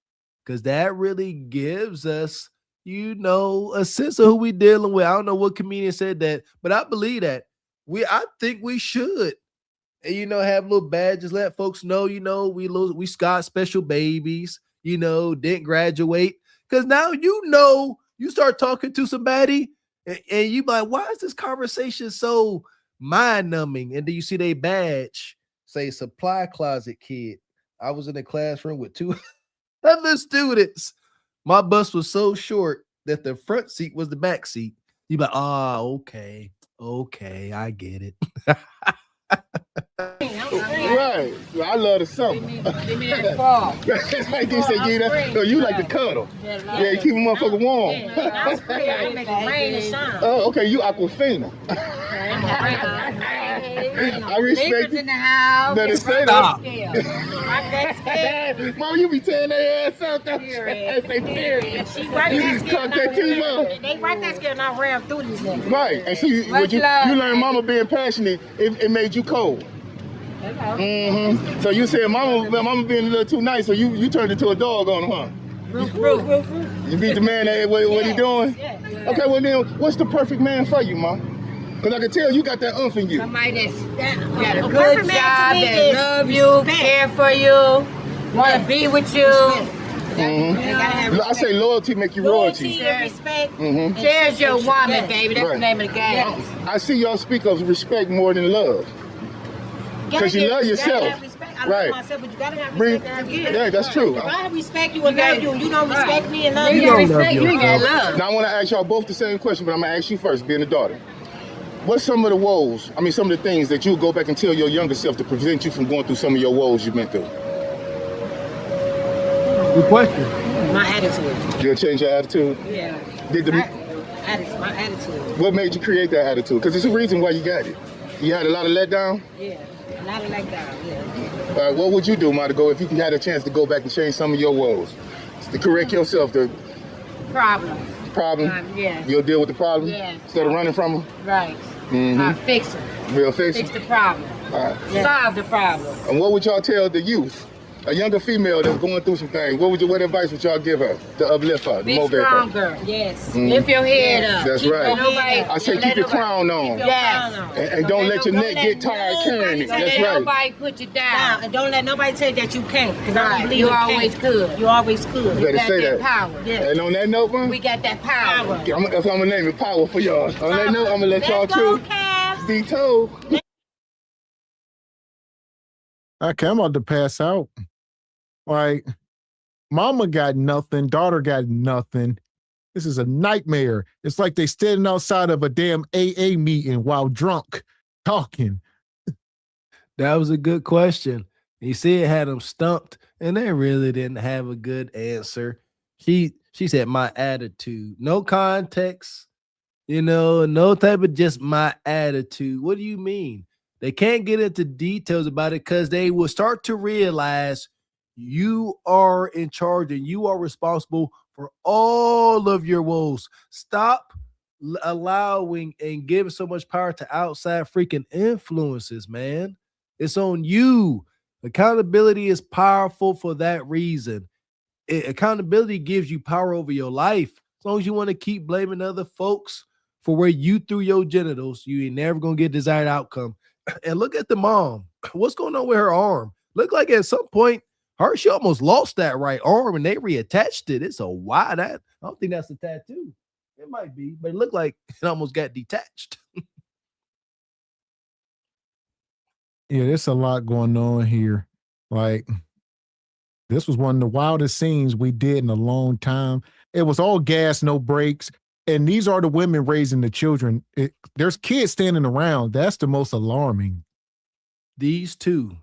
Because that really gives us, a sense of who we dealing with. I don't know what comedian said that, but I believe that. I think we should, and, have little badges, let folks know, we Scott special babies, didn't graduate. Because now, you start talking to somebody and you like, why is this conversation so mind numbing? And then you see their badge say supply closet kid. I was in the classroom with 2 other students. My bus was so short that the front seat was the back seat. You like, okay, I get it. Right. I love the summer. Like you said, Gita. No, you like the cuddle. Yeah, keep a motherfucker warm. I make it rain and shine. Oh, okay, you Aquafina. I respect in the house. Better say that. Mom, you be tearing their ass out though. Say period. She wipe that skin. that too much. They wipe that skin and I ram through these niggas. Right. And see, what you learn mama being passionate, it made you cold. Mm-hmm. So you said mama being a little too nice, so you turned into a dog on him, huh? Real. You beat the man at what he doing? Yeah. Okay, well then, what's the perfect man for you, Mom? Because I can tell you got that in you. Somebody that's got a good job, that love you, care for you, want to be with you. Mm-hmm. I say loyalty make you royalty. Respect. Mm-hmm. There's your woman, baby. That's the name of the game. I see y'all speak of respect more than love. Because you love yourself. I love myself, but you gotta have respect. Yeah, that's true. If I respect you and love you, and you don't respect me and love you, you ain't got love. Now I want to ask y'all both the same question, but I'm gonna ask you first, being a daughter. What's some of the woes? I mean, some of the things that you go back and tell your younger self to prevent you from going through some of your woes you've been through? Good question. My attitude. You'll change your attitude? Yeah. Did my attitude. What made you create that attitude? Because there's a reason why you got it. You had a lot of letdown? Yeah, a lot of letdown, yeah. What would you do, Monica, if you had a chance to go back and change some of your woes? To correct yourself, the Problem. Yeah. You'll deal with the problem? Yeah. Instead of running from them? Right. Fix it. We'll fix Fix it? the problem. All right. Solve the problem. And what would y'all tell the youth? A younger female that's going through some things, what advice would y'all give her to uplift her, to Be motivate strong, her? girl. Yes. Lift your head up. That's Keep right. nobody, I say keep your crown on. Yes. And don't let your neck get tired carrying it. That's Don't let right. nobody put you down. And don't let nobody tell you that you can't. Because I don't believe You you always could. You always could. You better say that. Power. Yes. And on that note, man, We got that power. that's what I'm gonna name it, power for y'all. On that note, I'm gonna let y'all two be told. Okay, I'm about to pass out. Like, mama got nothing, daughter got nothing. This is a nightmare. It's like they standing outside of a damn AA meeting while drunk, talking. That was a good question. You see, it had them stumped, and they really didn't have a good answer. She said my attitude, no context, no type of just my attitude. What do you mean? They can't get into details about it because they will start to realize you are in charge and you are responsible for all of your woes. Stop allowing and giving so much power to outside freaking influences, man. It's on you. Accountability is powerful for that reason. Accountability gives you power over your life. As long as you want to keep blaming other folks for where you threw your genitals, you ain't never going to get desired outcome. And look at the mom. What's going on with her arm? Look like at some point, she almost lost that right arm and they reattached it. It's a wide. I don't think that's a tattoo. It might be, but it looked like it almost got detached. Yeah, there's a lot going on here. Like, this was one of the wildest scenes we did in a long time. It was all gas, no brakes. And these are the women raising the children. There's kids standing around. That's the most alarming. These two,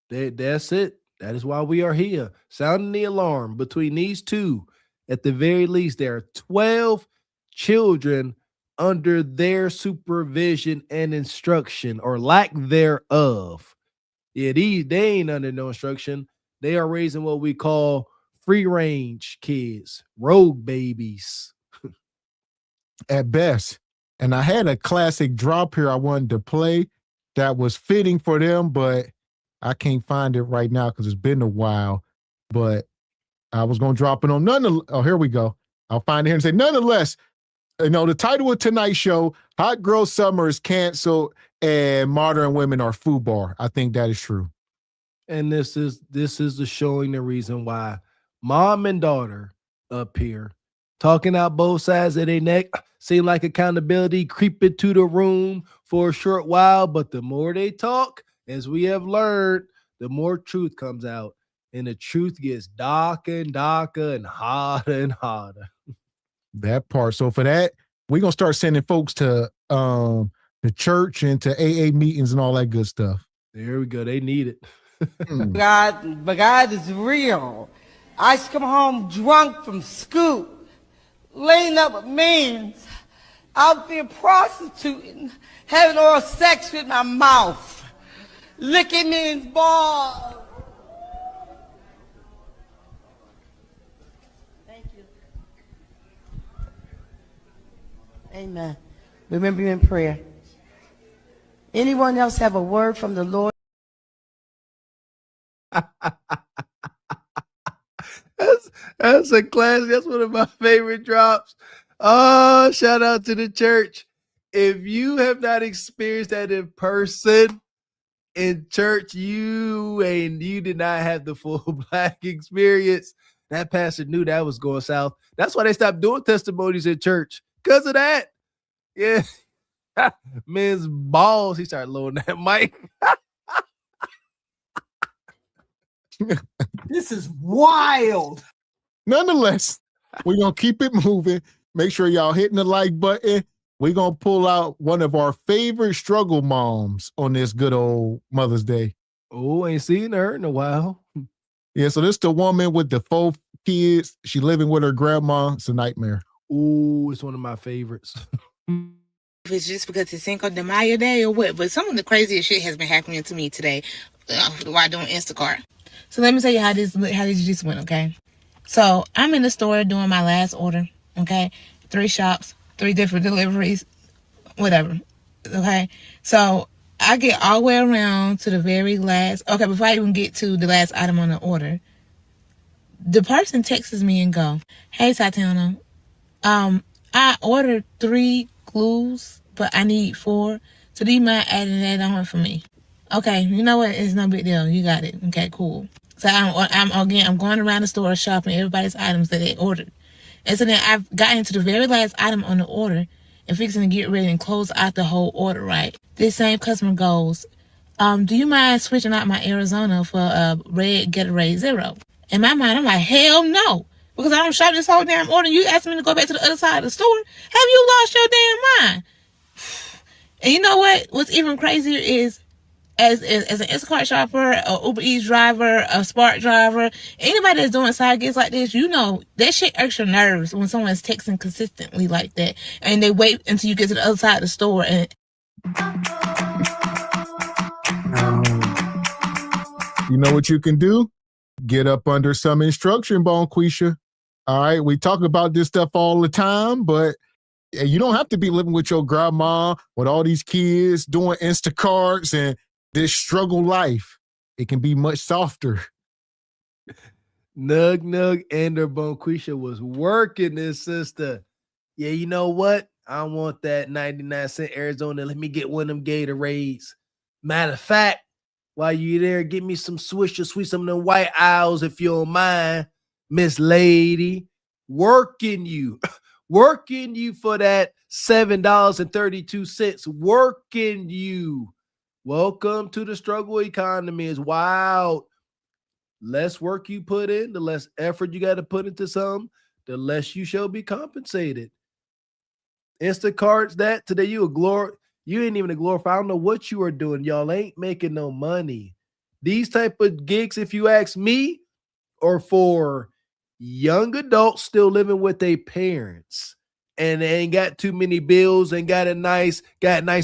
that's it. That is why we are here, sounding the alarm. Between these two, at the very least, there are 12 children under their supervision and instruction, or lack thereof. Yeah, they ain't under no instruction. They are raising what we call free range kids, rogue babies. At best. And I had a classic drop here I wanted to play that was fitting for them, but I can't find it right now because it's been a while. But I was going to drop it on oh, here we go. I'll find it here and say, nonetheless, the title of tonight's show, Hot Girl Summer is canceled and Modern Women are FUBAR. I think that is true. And this is the showing the reason why mom and daughter up here talking out both sides of their neck. Seem like accountability creep into the room for a short while, but the more they talk, as we have learned, the more truth comes out, and the truth gets darker and darker and harder and harder. That part. So for that, we're gonna start sending folks to the church and to AA meetings and all that good stuff. There we go. They need it. But God is real. I used to come home drunk from school, laying up with men, out there prostituting, having oral sex with my mouth, licking men's balls. Thank you. Amen. Remember you in prayer. Anyone else have a word from the Lord? That's a classic. That's one of my favorite drops. Oh, shout out to the church. If you have not experienced that in person in church, you did not have the full Black experience. That pastor knew that was going south. That's why they stopped doing testimonies in church, because of that. Yeah. Men's balls. He started loading that mic. This is wild. Nonetheless, we're going to keep it moving. Make sure y'all hitting the like button. We're going to pull out one of our favorite struggle moms on this good old Mother's Day. Oh, ain't seen her in a while. Yeah, so this the woman with the 4 kids. She living with her grandma. It's a nightmare. Oh, it's one of my favorites. If it's just because it's Cinco de Mayo day or what, but some of the craziest shit has been happening to me today while doing Instacart. So let me tell you how this just went, okay? So I'm in the store doing my last order, okay? 3 shops, 3 different deliveries, whatever, okay? So I get all the way around to the very last, okay, before I even get to the last item on the order, the person texts me and go, "Hey, Tatiana, I ordered 3 glues, but I need 4. So do you mind adding that on for me?" Okay, you know what? It's no big deal. You got it. Okay, cool. So I'm going around the store shopping everybody's items that they ordered. And so then I've gotten to the very last item on the order and fixing to get ready and close out the whole order, right? This same customer goes, "Do you mind switching out my Arizona for a red Gatorade Zero?" In my mind, I'm like, hell no. Because I don't shop this whole damn order. You asking me to go back to the other side of the store? Have you lost your damn mind? And you know what? What's even crazier is as an Instacart shopper, a Uber Eats driver, a Spark driver, anybody that's doing side gigs like this, you know, that shit irks your nerves when someone's texting consistently like that. And they wait until you get to the other side of the store and You know what you can do? Get up under some instruction, Bonquisha. All right, we talk about this stuff all the time, but you don't have to be living with your grandma with all these kids doing Instacarts and this struggle life. It can be much softer. Nug and her Bonquisha was working this sister. Yeah, you know what? I want that 99-cent Arizona. Let me get one of them Gatorades. Matter of fact, while you there, get me some Swisher Sweet, some of them White Owls if you don't mind, Miss Lady. Working you for that $7.32. Working you. Welcome to the struggle economy. It's wild. Less work you put in, the less effort you got to put into something, the less you shall be compensated. Instacarts that today you ain't even a glorify. I don't know what you are doing. Y'all ain't making no money. These type of gigs, if you ask me, are for young adults still living with their parents and they ain't got too many bills and got nice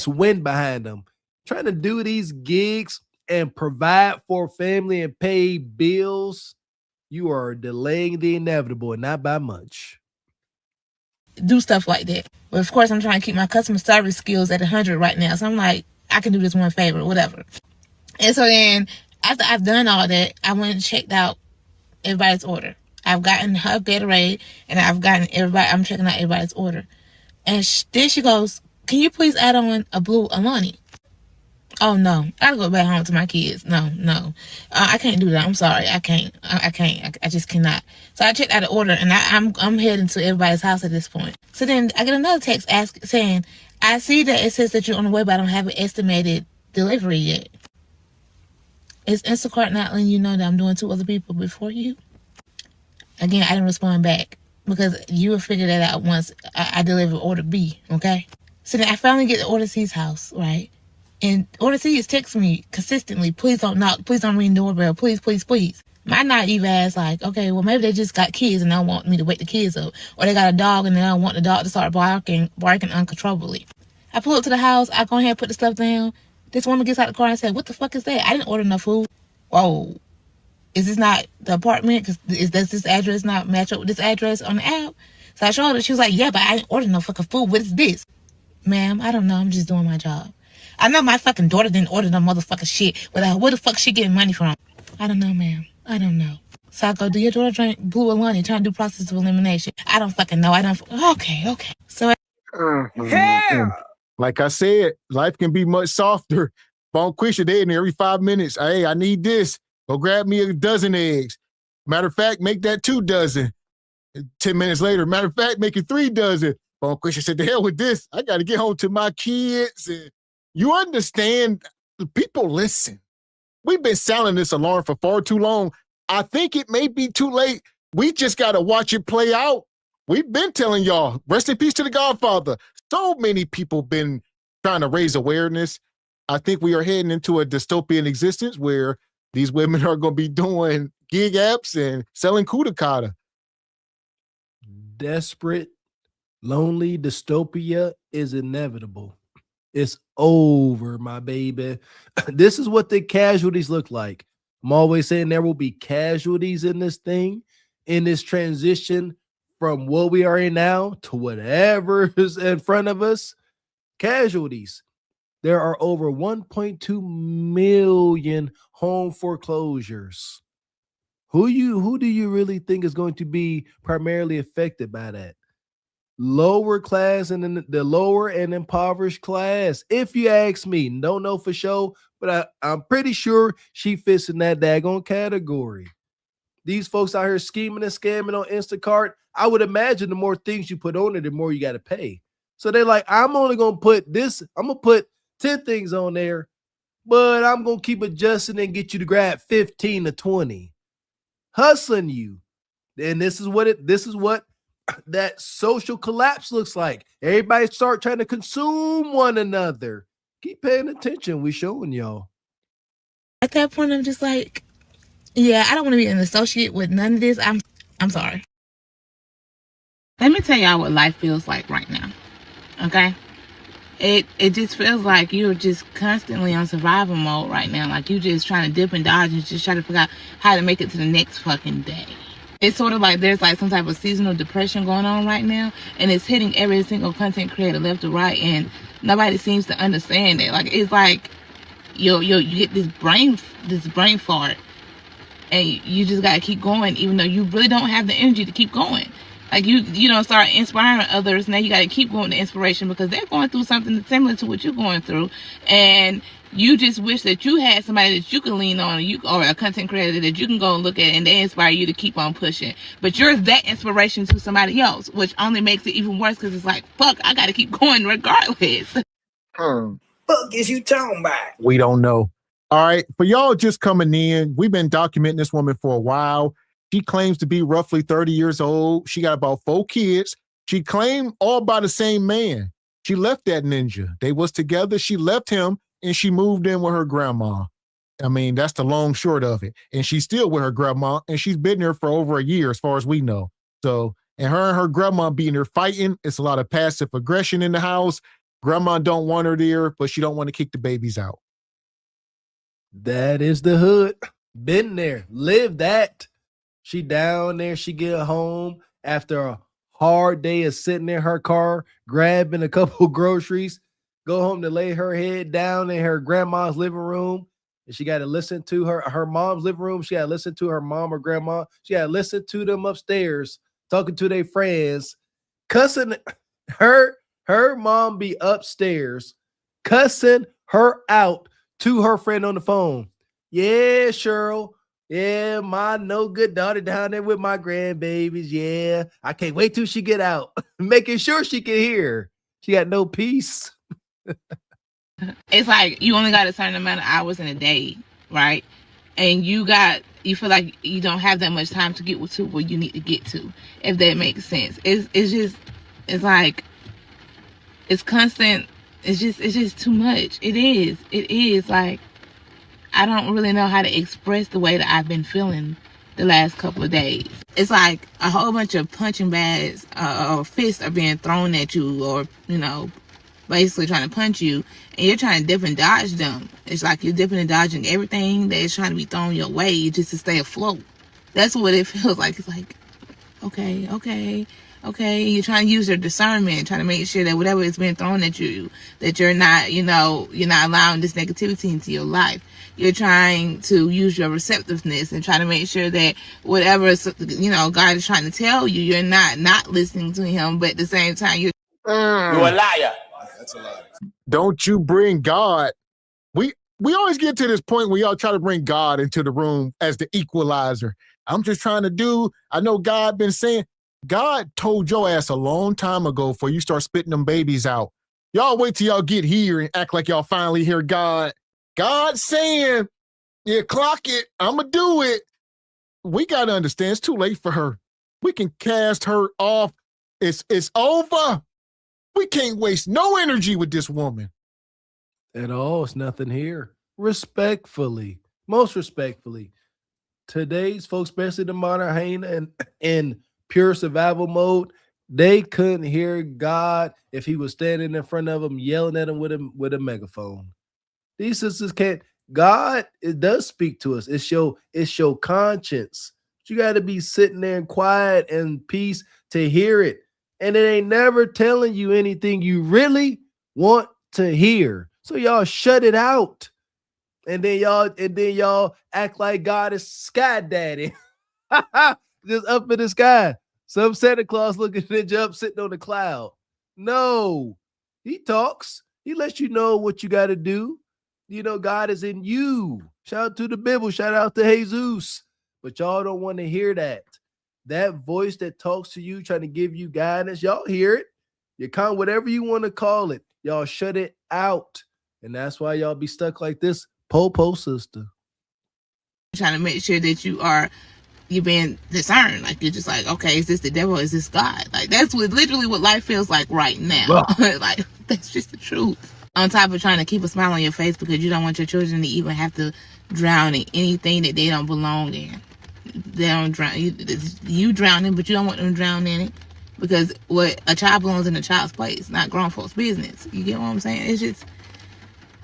wind behind them. Trying to do these gigs and provide for family and pay bills, you are delaying the inevitable and not by much. do stuff like that. But of course, I'm trying to keep my customer service skills at 100 right now. So I'm like, I can do this one favor, whatever. And so then after I've done all that, I went and checked out everybody's order. I've gotten her Gatorade and I'm checking out everybody's order. And then she goes, "Can you please add on a blue Alani?" Oh no, I gotta go back home to my kids. No, I can't do that. I'm sorry, I can't. I just cannot. So I checked out the order, and I'm heading to everybody's house at this point. So then I get another text saying, "I see that it says that you're on the way, but I don't have an estimated delivery yet. Is Instacart not letting you know that I'm doing 2 other people before you?" Again, I didn't respond back because you will figure that out once I deliver order B. Okay. So then I finally get to order C's house, right? And Order C is texting me consistently, "Please don't knock, please don't ring the doorbell, please, please, please." My naive ass like, okay, well maybe they just got kids and they don't want me to wake the kids up. Or they got a dog and they don't want the dog to start barking uncontrollably. I pull up to the house, I go ahead and put the stuff down. This woman gets out of the car and said, "What the fuck is that? I didn't order no food." Whoa. Is this not the apartment? Does this address not match up with this address on the app? So I showed her. She was like, "Yeah, but I didn't order no fucking food. What is this?" Ma'am, I don't know. I'm just doing my job. I know my fucking daughter didn't order no motherfucking shit. Where the fuck she getting money from? I don't know, ma'am. I don't know. So I go, "Do your daughter drink blue Alani? Trying to do process of elimination?" I don't fucking know. Okay. So like I said, life can be much softer. Bonquisha, they in there every 5 minutes. "Hey, I need this. Go grab me a dozen eggs. Matter of fact, make that 2 dozen. 10 minutes later, matter of fact, make it 3 dozen. Bonquisha said, "The hell with this. I got to get home to my kids." And you understand, people listen. We've been sounding this alarm for far too long. I think it may be too late. We just got to watch it play out. We've been telling y'all, rest in peace to the Godfather. So many people been trying to raise awareness. I think we are heading into a dystopian existence where these women are going to be doing gig apps and selling kudakata. Desperate Lonely dystopia is inevitable. It's over, my baby. This is what the casualties look like. I'm always saying there will be casualties in this thing, in this transition from what we are in now to whatever is in front of us. Casualties. There are over 1.2 million home foreclosures. Who do you really think is going to be primarily affected by that? Lower class and then the lower and impoverished class. If you ask me, don't know for sure, but I'm pretty sure she fits in that daggone category. These folks out here scheming and scamming on Instacart. I would imagine the more things you put on it, the more you got to pay. So they're like, I'm only gonna put 10 things on there, but I'm gonna keep adjusting and get you to grab 15 to 20. Hustling you. And this is what that social collapse looks like. Everybody start trying to consume one another. Keep paying attention. We showing y'all. At that point, I'm just like, yeah, I don't want to be an associate with none of this. I'm sorry. Let me tell y'all what life feels like right now. Okay? It just feels like you're just constantly on survival mode right now. Like you just trying to dip and dodge and just trying to figure out how to make it to the next fucking day. It's sort of like there's like some type of seasonal depression going on right now, and it's hitting every single content creator left to right, and nobody seems to understand it. Like it's like you get this brain fart, and you just gotta keep going, even though you really don't have the energy to keep going. Like you don't start inspiring others. Now you got to keep going to inspiration because they're going through something similar to what you're going through, and you just wish that you had somebody that you can lean on, or a content creator that you can go and look at, and they inspire you to keep on pushing. But you're that inspiration to somebody else, which only makes it even worse because it's like, fuck, I got to keep going regardless. Fuck is you talking about? We don't know. All right, for y'all just coming in, we've been documenting this woman for a while. She claims to be roughly 30 years old. She got about 4 kids. She claimed all by the same man. She left that ninja. They was together. She left him and she moved in with her grandma. I mean, that's the long short of it. And she's still with her grandma, and she's been there for over a year as far as we know. So, and her grandma being there fighting, it's a lot of passive aggression in the house. Grandma don't want her there, but she don't want to kick the babies out. That is the hood. Been there. Live that. She down there. She get home after a hard day of sitting in her car, grabbing a couple groceries, go home to lay her head down in her grandma's living room. And she got to listen to her mom's living room. She got to listen to her mom or grandma. She got to listen to them upstairs, talking to their friends, cussing her mom be upstairs, cussing her out to her friend on the phone. Yeah, Cheryl. Yeah, my no good daughter down there with my grandbabies. Yeah, I can't wait till she get out, making sure she can hear. She got no peace. It's like you only got a certain amount of hours in a day, right? And you feel like you don't have that much time to get to where you need to get to, if that makes sense. It's like it's constant. It's just too much. It is like, I don't really know how to express the way that I've been feeling the last couple of days. It's like a whole bunch of punching bags or fists are being thrown at you, or, basically trying to punch you, and you're trying to dip and dodge them. It's like you're dipping and dodging everything that is trying to be thrown your way just to stay afloat. That's what it feels like. It's like, okay. You're trying to use your discernment, trying to make sure that whatever is being thrown at you, that you're not allowing this negativity into your life. You're trying to use your receptiveness and try to make sure that whatever, God is trying to tell you, you're not listening to him, but at the same time, you're a liar. That's a lie. Don't you bring God. We always get to this point where y'all try to bring God into the room as the equalizer. I'm just trying to I know God been saying, God told your ass a long time ago before you start spitting them babies out. Y'all wait till y'all get here and act like y'all finally hear God. God saying, yeah, clock it. I'm going to do it. We got to understand it's too late for her. We can cast her off. It's over. We can't waste no energy with this woman. At all. It's nothing here. Respectfully, most respectfully, today's folks, especially the modern hyena and in pure survival mode, They couldn't hear God if he was standing in front of them, yelling at them with a megaphone. These sisters can't. God, it does speak to us. It's your conscience. You got to be sitting there in quiet and peace to hear it. And it ain't never telling you anything you really want to hear. So y'all shut it out. And then y'all act like God is sky daddy. Just up in the sky. Some Santa Claus looking at you up sitting on the cloud. No, he talks. He lets you know what you got to do. You know, God is in you. Shout out to the Bible. Shout out to Jesus. But y'all don't want to hear that. That voice that talks to you, trying to give you guidance, y'all hear it. You can't, whatever you want to call it, y'all shut it out. And that's why y'all be stuck like this. Po sister. Trying to make sure that you're being discerned. Like, you're just like, okay, is this the devil or is this God? Like, that's literally what life feels like right now. Like, that's just the truth. On top of trying to keep a smile on your face because you don't want your children to even have to drown in anything that they don't belong in. They don't drown. You drown in, but you don't want them to drown in it because what a child belongs in a child's place, not grown folks' business. You get what I'm saying? It's just,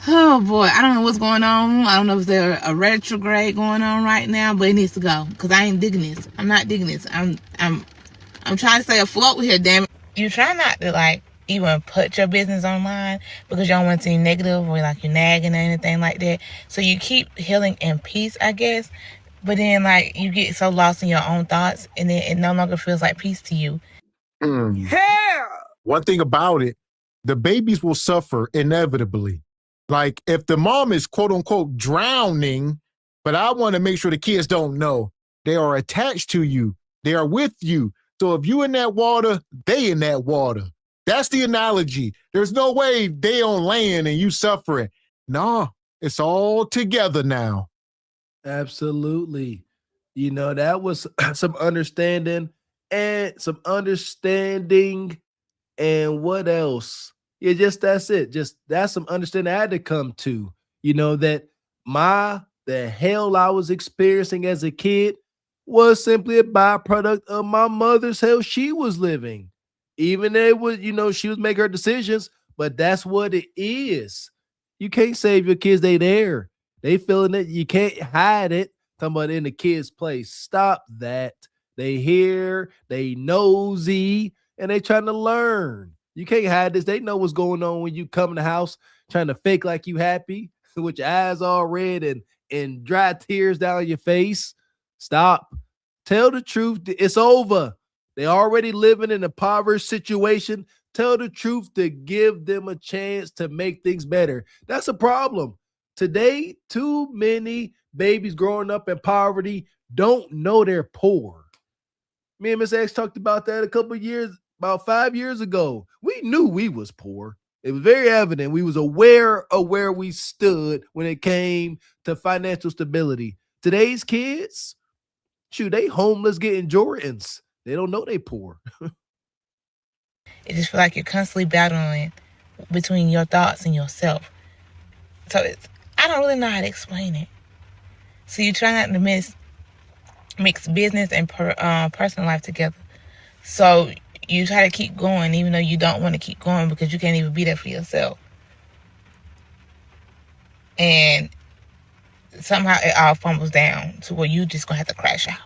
oh boy, I don't know what's going on. I don't know if there's a retrograde going on right now, but it needs to go because I ain't digging this. I'm not digging this. I'm trying to stay afloat here, damn it. You try not to like even put your business online because you don't want to seem negative or like you're nagging or anything like that. So you keep healing in peace, I guess. But then like you get so lost in your own thoughts and then it no longer feels like peace to you. Hell! One thing about it, the babies will suffer inevitably. Like if the mom is quote unquote drowning, but I want to make sure the kids don't know they are attached to you. They are with you. So if you in that water, they in that water. That's the analogy. There's no way they on land and you suffering. No, it's all together now. Absolutely. You know, that was some understanding and what else? Yeah, just that's it. Just that's some understanding I had to come to. You know, that the hell I was experiencing as a kid was simply a byproduct of my mother's hell she was living. Even though it was, you know, she was making her decisions, but that's what it is. You can't save your kids, they there. They feeling it. You can't hide it. Talking about in the kids' place. Stop that. They hear, they nosy, and they trying to learn. You can't hide this. They know what's going on when you come in the house trying to fake like you happy with your eyes all red and dry tears down your face. Stop. Tell the truth. It's over. They already living in a impoverished situation. Tell the truth to give them a chance to make things better. That's a problem. Today, too many babies growing up in poverty don't know they're poor. Me and Miss X talked about that about 5 years ago. We knew we was poor. It was very evident. We was aware of where we stood when it came to financial stability. Today's kids, shoot, they homeless getting Jordans. They don't know they poor. It just feels like you're constantly battling between your thoughts and yourself. So I don't really know how to explain it. So you try not to mix business and personal life together. So you try to keep going even though you don't want to keep going because you can't even be there for yourself. And somehow it all fumbles down to where you just gonna have to crash out.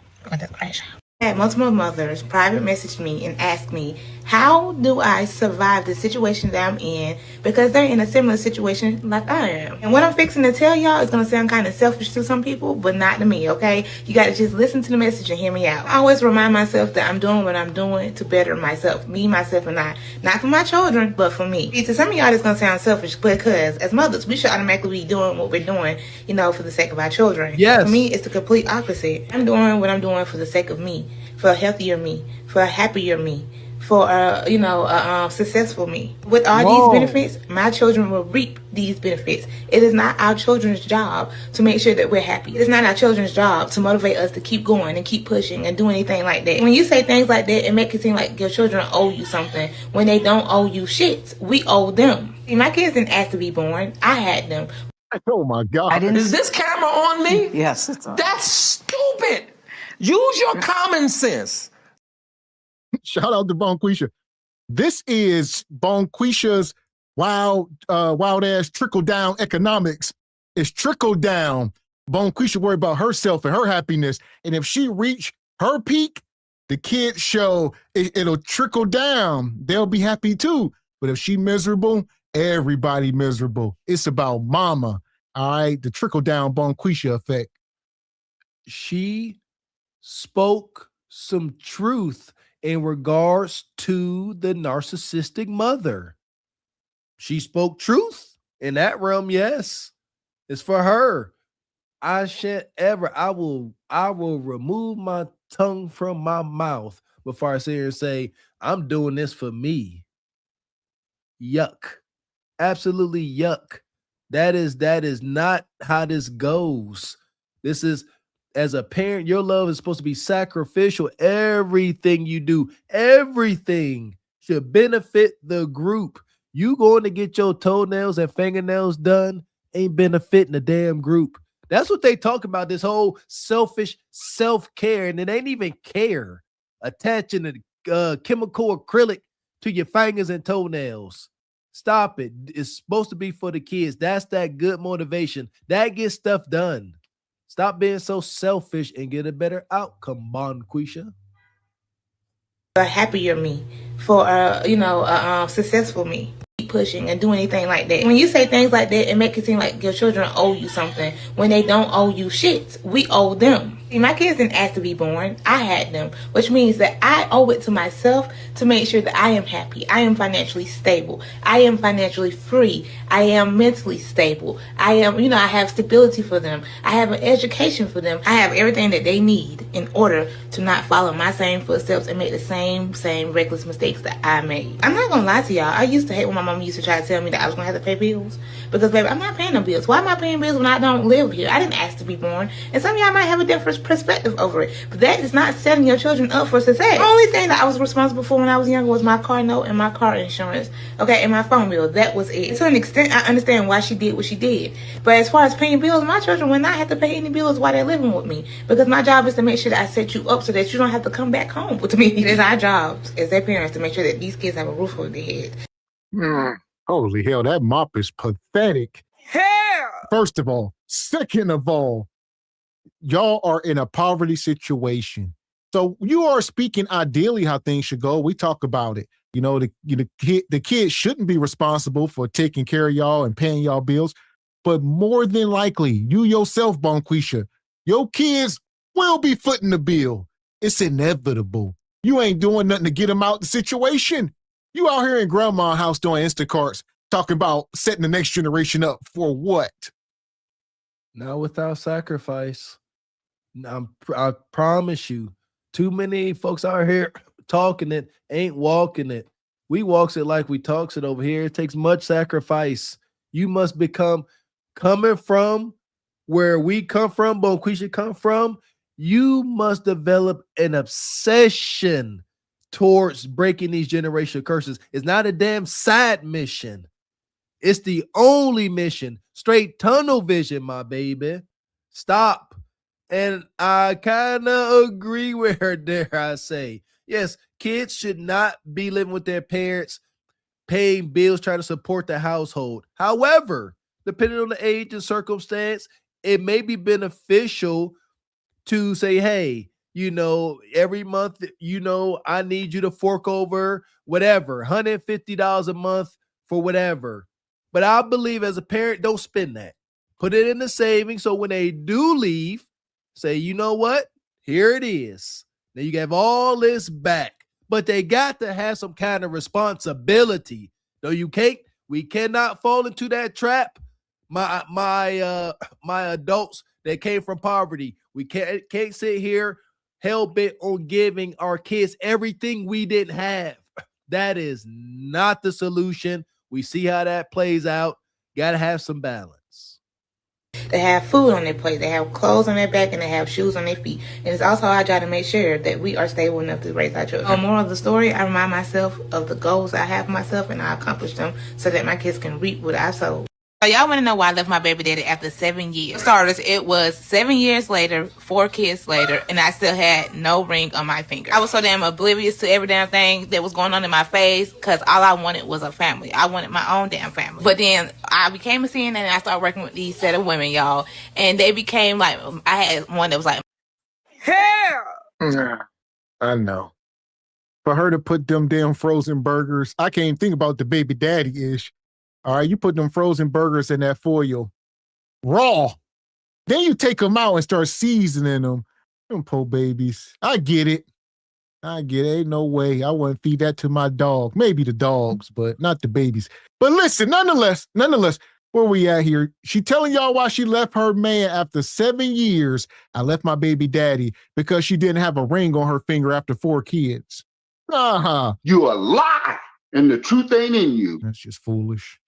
I had multiple mothers private message me and ask me, how do I survive the situation that I'm in? Because they're in a similar situation like I am. And what I'm fixing to tell y'all is going to sound kind of selfish to some people, but not to me, okay? You got to just listen to the message and hear me out. I always remind myself that I'm doing what I'm doing to better myself. Me, myself, and I. Not for my children, but for me. To some of y'all, it's going to sound selfish because as mothers, we should automatically be doing what we're doing, you know, for the sake of our children. Yes. For me, it's the complete opposite. I'm doing what I'm doing for the sake of me. For a healthier me, for a happier me, for a successful me. With all these benefits, my children will reap these benefits. It is not our children's job to make sure that we're happy. It is not our children's job to motivate us to keep going and keep pushing and do anything like that. When you say things like that, it makes it seem like your children owe you something when they don't owe you shit. We owe them. See, my kids didn't ask to be born. I had them. Oh my God. Is this camera on me? Yes, it's on. That's stupid. Use your common sense. Shout out to Bonquisha. This is Bonquisha's wild ass trickle down economics. It's trickle down. Bonquisha worry about herself and her happiness. And if she reach her peak, the kids show it'll trickle down. They'll be happy too. But if she miserable, everybody miserable. It's about mama. All right. The trickle down Bonquisha effect. She spoke some truth in regards to the narcissistic mother. She spoke truth in that realm. Yes, it's for her. I shan't ever. I will remove my tongue from my mouth before I sit here and say I'm doing this for me. Yuck. Absolutely yuck. That is not how this goes. This is, as a parent, your love is supposed to be sacrificial. Everything you do, everything should benefit the group. You going to get your toenails and fingernails done ain't benefiting the damn group. That's what they talk about, this whole selfish self-care, and it ain't even care. Attaching a chemical acrylic to your fingers and toenails. Stop it. It's supposed to be for the kids. That's that good motivation. That gets stuff done. Stop being so selfish and get a better outcome, Bonquisha. A happier me, for successful me. Keep pushing and do anything like that. When you say things like that, it makes it seem like your children owe you something when they don't owe you shit. We owe them. See, my kids didn't ask to be born. I had them, which means that I owe it to myself to make sure that I am happy. I am financially stable. I am financially free. I am mentally stable. I am, I have stability for them. I have an education for them. I have everything that they need in order to not follow my same footsteps and make the same reckless mistakes that I made. I'm not gonna lie to y'all. I used to hate when my mom used to try to tell me that I was gonna have to pay bills. Because, baby, I'm not paying no bills. Why am I paying bills when I don't live here? I didn't ask to be born. And some of y'all might have a different perspective over it. But that is not setting your children up for success. The only thing that I was responsible for when I was younger was my car note and my car insurance. Okay, and my phone bill. That was it. To an extent, I understand why she did what she did. But as far as paying bills, my children will not have to pay any bills while they're living with me. Because my job is to make sure that I set you up so that you don't have to come back home with me. It is our jobs as their parents to make sure that these kids have a roof over their head. Holy hell, that mop is pathetic. Hell! First of all. Second of all, y'all are in a poverty situation. So you are speaking ideally how things should go. We talk about it. The kid shouldn't be responsible for taking care of y'all and paying y'all bills. But more than likely, you yourself, Bonquisha, your kids will be footing the bill. It's inevitable. You ain't doing nothing to get them out the situation. You out here in grandma's house doing Instacarts, talking about setting the next generation up for what? Not without sacrifice. I promise you, too many folks out here talking it, ain't walking it. We walks it like we talks it over here. It takes much sacrifice. You must become, coming from where we come from, Bonquisha come from, you must develop an obsession towards breaking these generational curses. It's not a damn side mission. It's the only mission. Straight tunnel vision, my baby. Stop. And I kind of agree with her, dare I say. Yes, kids should not be living with their parents, paying bills, trying to support the household. However, depending on the age and circumstance, it may be beneficial to say, hey, every month, I need you to fork over whatever, $150 a month for whatever. But I believe as a parent, don't spend that. Put it in the savings so when they do leave, say, you know what? Here it is. Now you have all this back. But they got to have some kind of responsibility. No, we cannot fall into that trap. My adults that came from poverty. We can't sit here hell-bent on giving our kids everything we didn't have. That is not the solution. We see how that plays out. Got to have some balance. They have food on their plate, they have clothes on their back, and they have shoes on their feet. And it's also our job to make sure that we are stable enough to raise our children. Moral of the story, I remind myself of the goals I have for myself, and I accomplish them so that my kids can reap what I sowed. So y'all want to know why I left my baby daddy after 7 years? Starters, it was 7 years later, 4 kids later, and I still had no ring on my finger. I was so damn oblivious to every damn thing that was going on in my face because all I wanted was a family. I wanted my own damn family. But then I became a CNN and I started working with these set of women, y'all, and they became like, I had one that was like, Yeah, I know. For her to put them damn frozen burgers, I can't even think about the baby daddy-ish. All right, you put them frozen burgers in that foil raw. Then you take them out and start seasoning them. Them poor babies. I get it. Ain't no way. I wouldn't feed that to my dog. Maybe the dogs, but not the babies. But listen, nonetheless, where we at here? She telling y'all why she left her man after 7 years. I left my baby daddy because she didn't have a ring on her finger after 4 kids. You a lie, and the truth ain't in you. That's just foolish.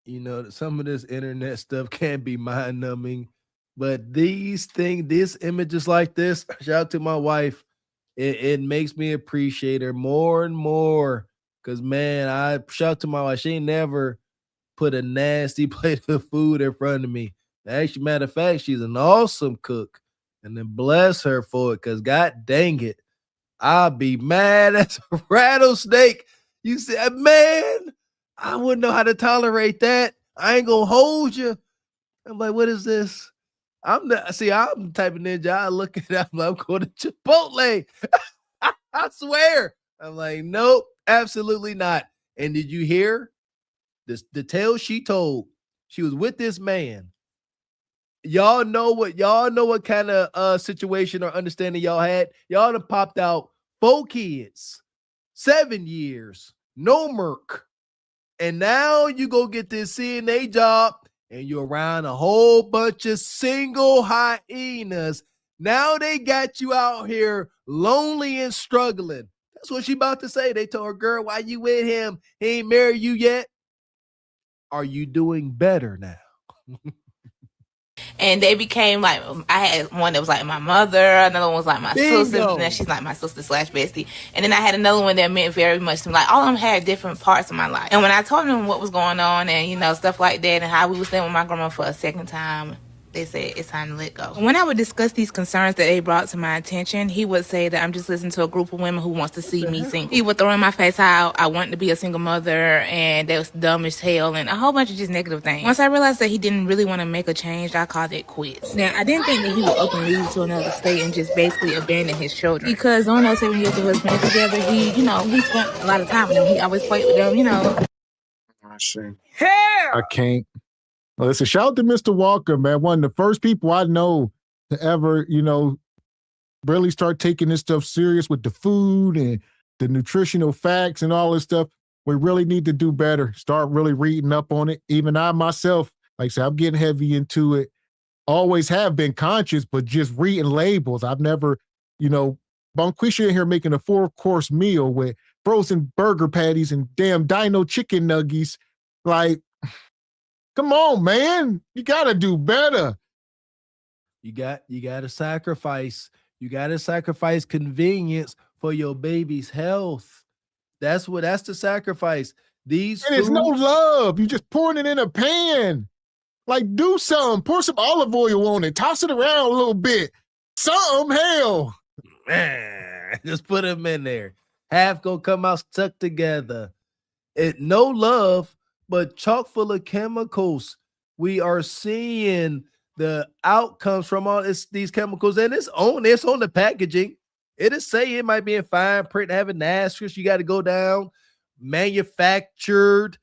You know, some of this internet stuff can be mind-numbing, but these images like this, shout out to my wife, it makes me appreciate her more and more. Because, man, I shout out to my wife. She ain't never put a nasty plate of food in front of me. Actually, matter of fact, she's an awesome cook. And then bless her for it, because God dang it, I'll be mad as a rattlesnake. You said, man, I wouldn't know how to tolerate that. I ain't gonna hold you. I'm like, what is this? I'm the type of ninja. I look at it, I'm going to Chipotle. I swear. I'm like, nope, absolutely not. And did you hear the tale she told? She was with this man. Y'all know what kind of situation or understanding y'all had. Y'all done popped out 4 kids, 7 years, no merc. And now you go get this CNA job and you're around a whole bunch of single hyenas. Now they got you out here lonely and struggling. That's what she about to say. They told her, girl, why you with him? He ain't married you yet. Are you doing better now? and they became like, I had one that was like my mother, another one was like my sister, and then she's like my sister / bestie, and then I had another one that meant very much to me. Like all of them had different parts of my life, and when I told them what was going on and stuff like that, and how we was staying with my grandma for a second time, they said it's time to let go. When I would discuss these concerns that they brought to my attention, he would say that I'm just listening to a group of women who wants to see me single. He would throw in my face how I wanted to be a single mother and that was dumb as hell and a whole bunch of just negative things. Once I realized that he didn't really want to make a change, I called it quits. Now, I didn't think that he would up and leave to another state and just basically abandon his children. Because during those 7 years of us being together, he spent a lot of time with them. He always played with them, I see. I can't. Listen, shout out to Mr. Walker, man. One of the first people I know to ever, really start taking this stuff serious with the food and the nutritional facts and all this stuff. We really need to do better. Start really reading up on it. Even I myself, like I said, I'm getting heavy into it. Always have been conscious, but just reading labels. I've never, Bonquisha in here making a 4-course meal with frozen burger patties and damn dino chicken nuggies. Like, come on, man. You got to do better. You got to sacrifice. You got to sacrifice convenience for your baby's health. That's the sacrifice. It's no love. You just pouring it in a pan. Like, do something. Pour some olive oil on it. Toss it around a little bit. Something, hell. Man, just put them in there. Half gonna come out stuck together. No love, but chock full of chemicals. We are seeing the outcomes from all these chemicals, and it's on the packaging. It is saying it might be in fine print, having asterisks. You got to go down, manufactured,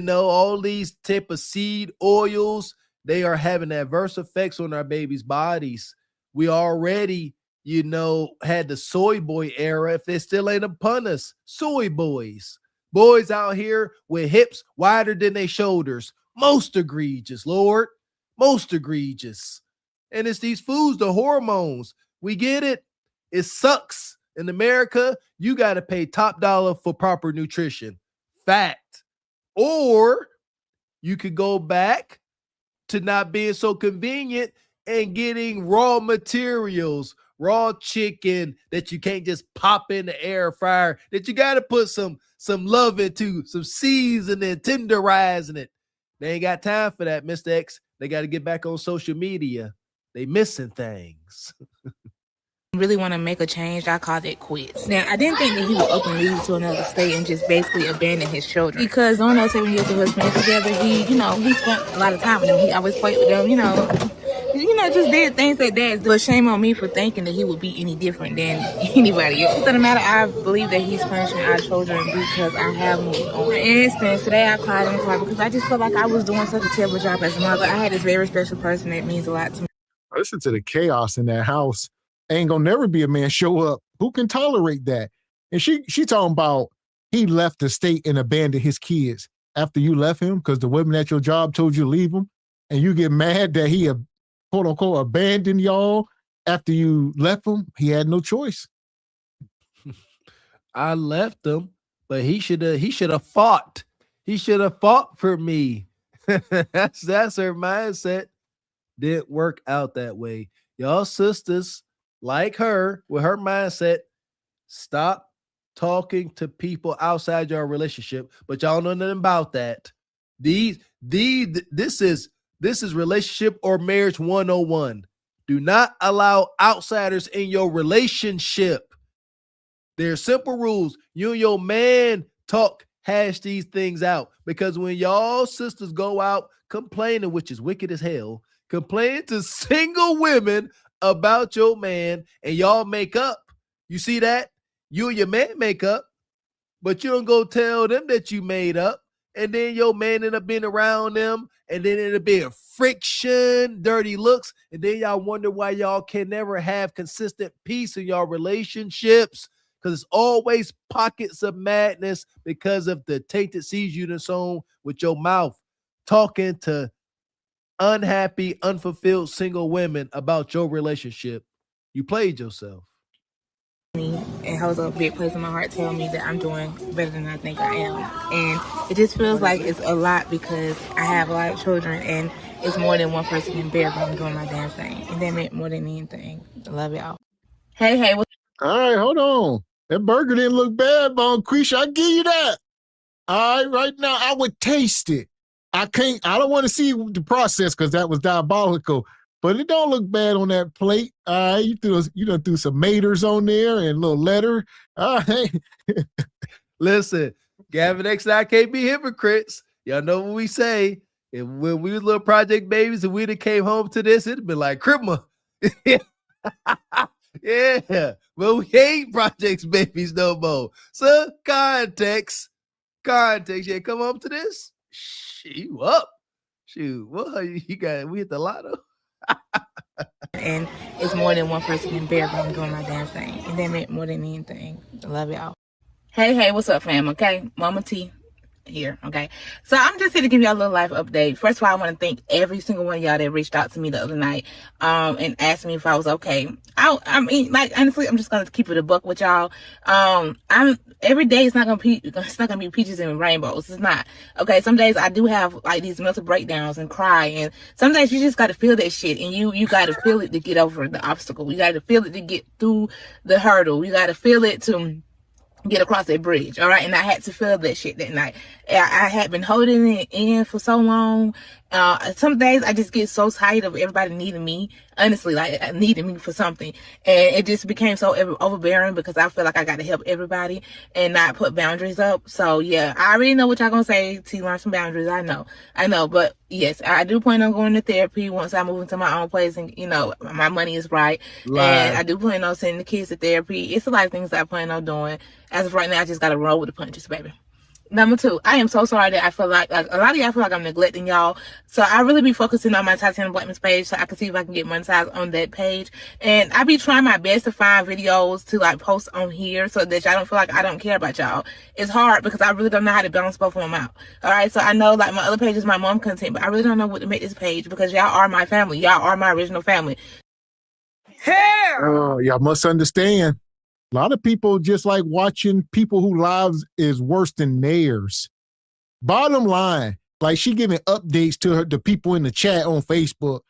all these type of seed oils. They are having adverse effects on our babies' bodies. We already, had the soy boy era. If they still ain't upon us, soy boys. Boys out here with hips wider than their shoulders. Most egregious, Lord. Most egregious. And it's these foods, the hormones. We get it. It sucks. In America, you got to pay top dollar for proper nutrition. Fact. Or you could go back to not being so convenient and getting raw materials, raw chicken that you can't just pop in the air fryer, that you got to put some love into, some seasoning, tenderizing it. They ain't got time for that, Mr. X. They got to get back on social media. They missing things. Really want to make a change, I called it quits. Now, I didn't think that he would up and leave to another state and just basically abandon his children. Because on those 7 years of us being together, he spent a lot of time with them. He always played with them, just did things like that. But shame on me for thinking that he would be any different than anybody else. It doesn't matter. I believe that he's punishing our children because I have moved on. For instance, today I cried and cried because I just felt like I was doing such a terrible job as a mother. I had this very special person that means a lot to me. Listen to the chaos in that house. Ain't gonna never be a man show up. Who can tolerate that? And she talking about he left the state and abandoned his kids after you left him because the women at your job told you to leave him, and you get mad that he quote unquote abandoned y'all after you left him. He had no choice. I left him, but he should have fought. He should have fought for me. that's her mindset. Didn't work out that way. Y'all sisters like her with her mindset, stop talking to people outside your relationship, but y'all know nothing about that. This is relationship or marriage 101. Do not allow outsiders in your relationship. There's simple rules. You and your man hash these things out, because when y'all sisters go out complaining, which is wicked as hell, complain to single women about your man and y'all make up. You see that? You and your man make up, but you don't go tell them that you made up, and then your man end up being around them, and then it'll be a friction, dirty looks, and then y'all wonder why y'all can never have consistent peace in y'all relationships, because it's always pockets of madness because of the tainted seeds you done sown with your mouth, talking to unhappy, unfulfilled single women about your relationship. You played yourself. It holds a big place in my heart, telling me that I'm doing better than I think I am. And it just feels like it's a lot because I have a lot of children and it's more than one person can bear, but I'm doing my damn thing. And that meant more than anything. I love y'all. Hey. All right, hold on. That burger didn't look bad, Bonquisha. I give you that. All right, right now, I would taste it. I don't want to see the process because that was diabolical, but it don't look bad on that plate. All right, you done threw some maters on there and a little letter. All right. Listen, Gavin X and I can't be hypocrites. Y'all know what we say. If when we was little project babies and we'd have came home to this, it'd been like Christmas. Yeah, but we ain't projects babies no more. So context. Yeah, come home to this. You up? Shoot, what you got? We hit the lotto. And it's more than one person can bear, but I'm doing my damn thing. And that meant more than anything. I love y'all. Hey, what's up, fam? Okay, Mama T here. Okay, so I'm just here to give y'all a little life update. First of all, I want to thank every single one of y'all that reached out to me the other night and asked me if I was okay. I mean, like, honestly, I'm just gonna keep it a buck with y'all. Every day it's not gonna be peaches and rainbows. It's not. Okay, some days I do have like these mental breakdowns and cry, and some days you just gotta feel that shit, and you gotta feel it to get over the obstacle. You gotta feel it to get through the hurdle. You gotta feel it to get across that bridge. All right, and I had to feel that shit that night. I had been holding it in for so long. Some days I just get so tired of everybody needing me, honestly, like needing me for something, and it just became so overbearing because I feel like I got to help everybody and not put boundaries up. So yeah, I already know what y'all gonna say to learn some boundaries. I know, but yes, I do plan on going to therapy once I move into my own place and my money is right. And I do plan on sending the kids to therapy. It's a lot of things that I plan on doing. As of right now, I just gotta roll with the punches, baby. Number 2, I am so sorry that I feel like a lot of y'all feel like I'm neglecting y'all. So I really be focusing on my Titanium Blackman's page so I can see if I can get monetized on that page. And I be trying my best to find videos to like post on here so that y'all don't feel like I don't care about y'all. It's hard because I really don't know how to balance both of them out. All right, so I know like my other page is my mom content, but I really don't know what to make this page because y'all are my family. Y'all are my original family. Oh, y'all must understand. A lot of people just like watching people whose lives is worse than theirs. Bottom line, like she giving updates to the people in the chat on Facebook.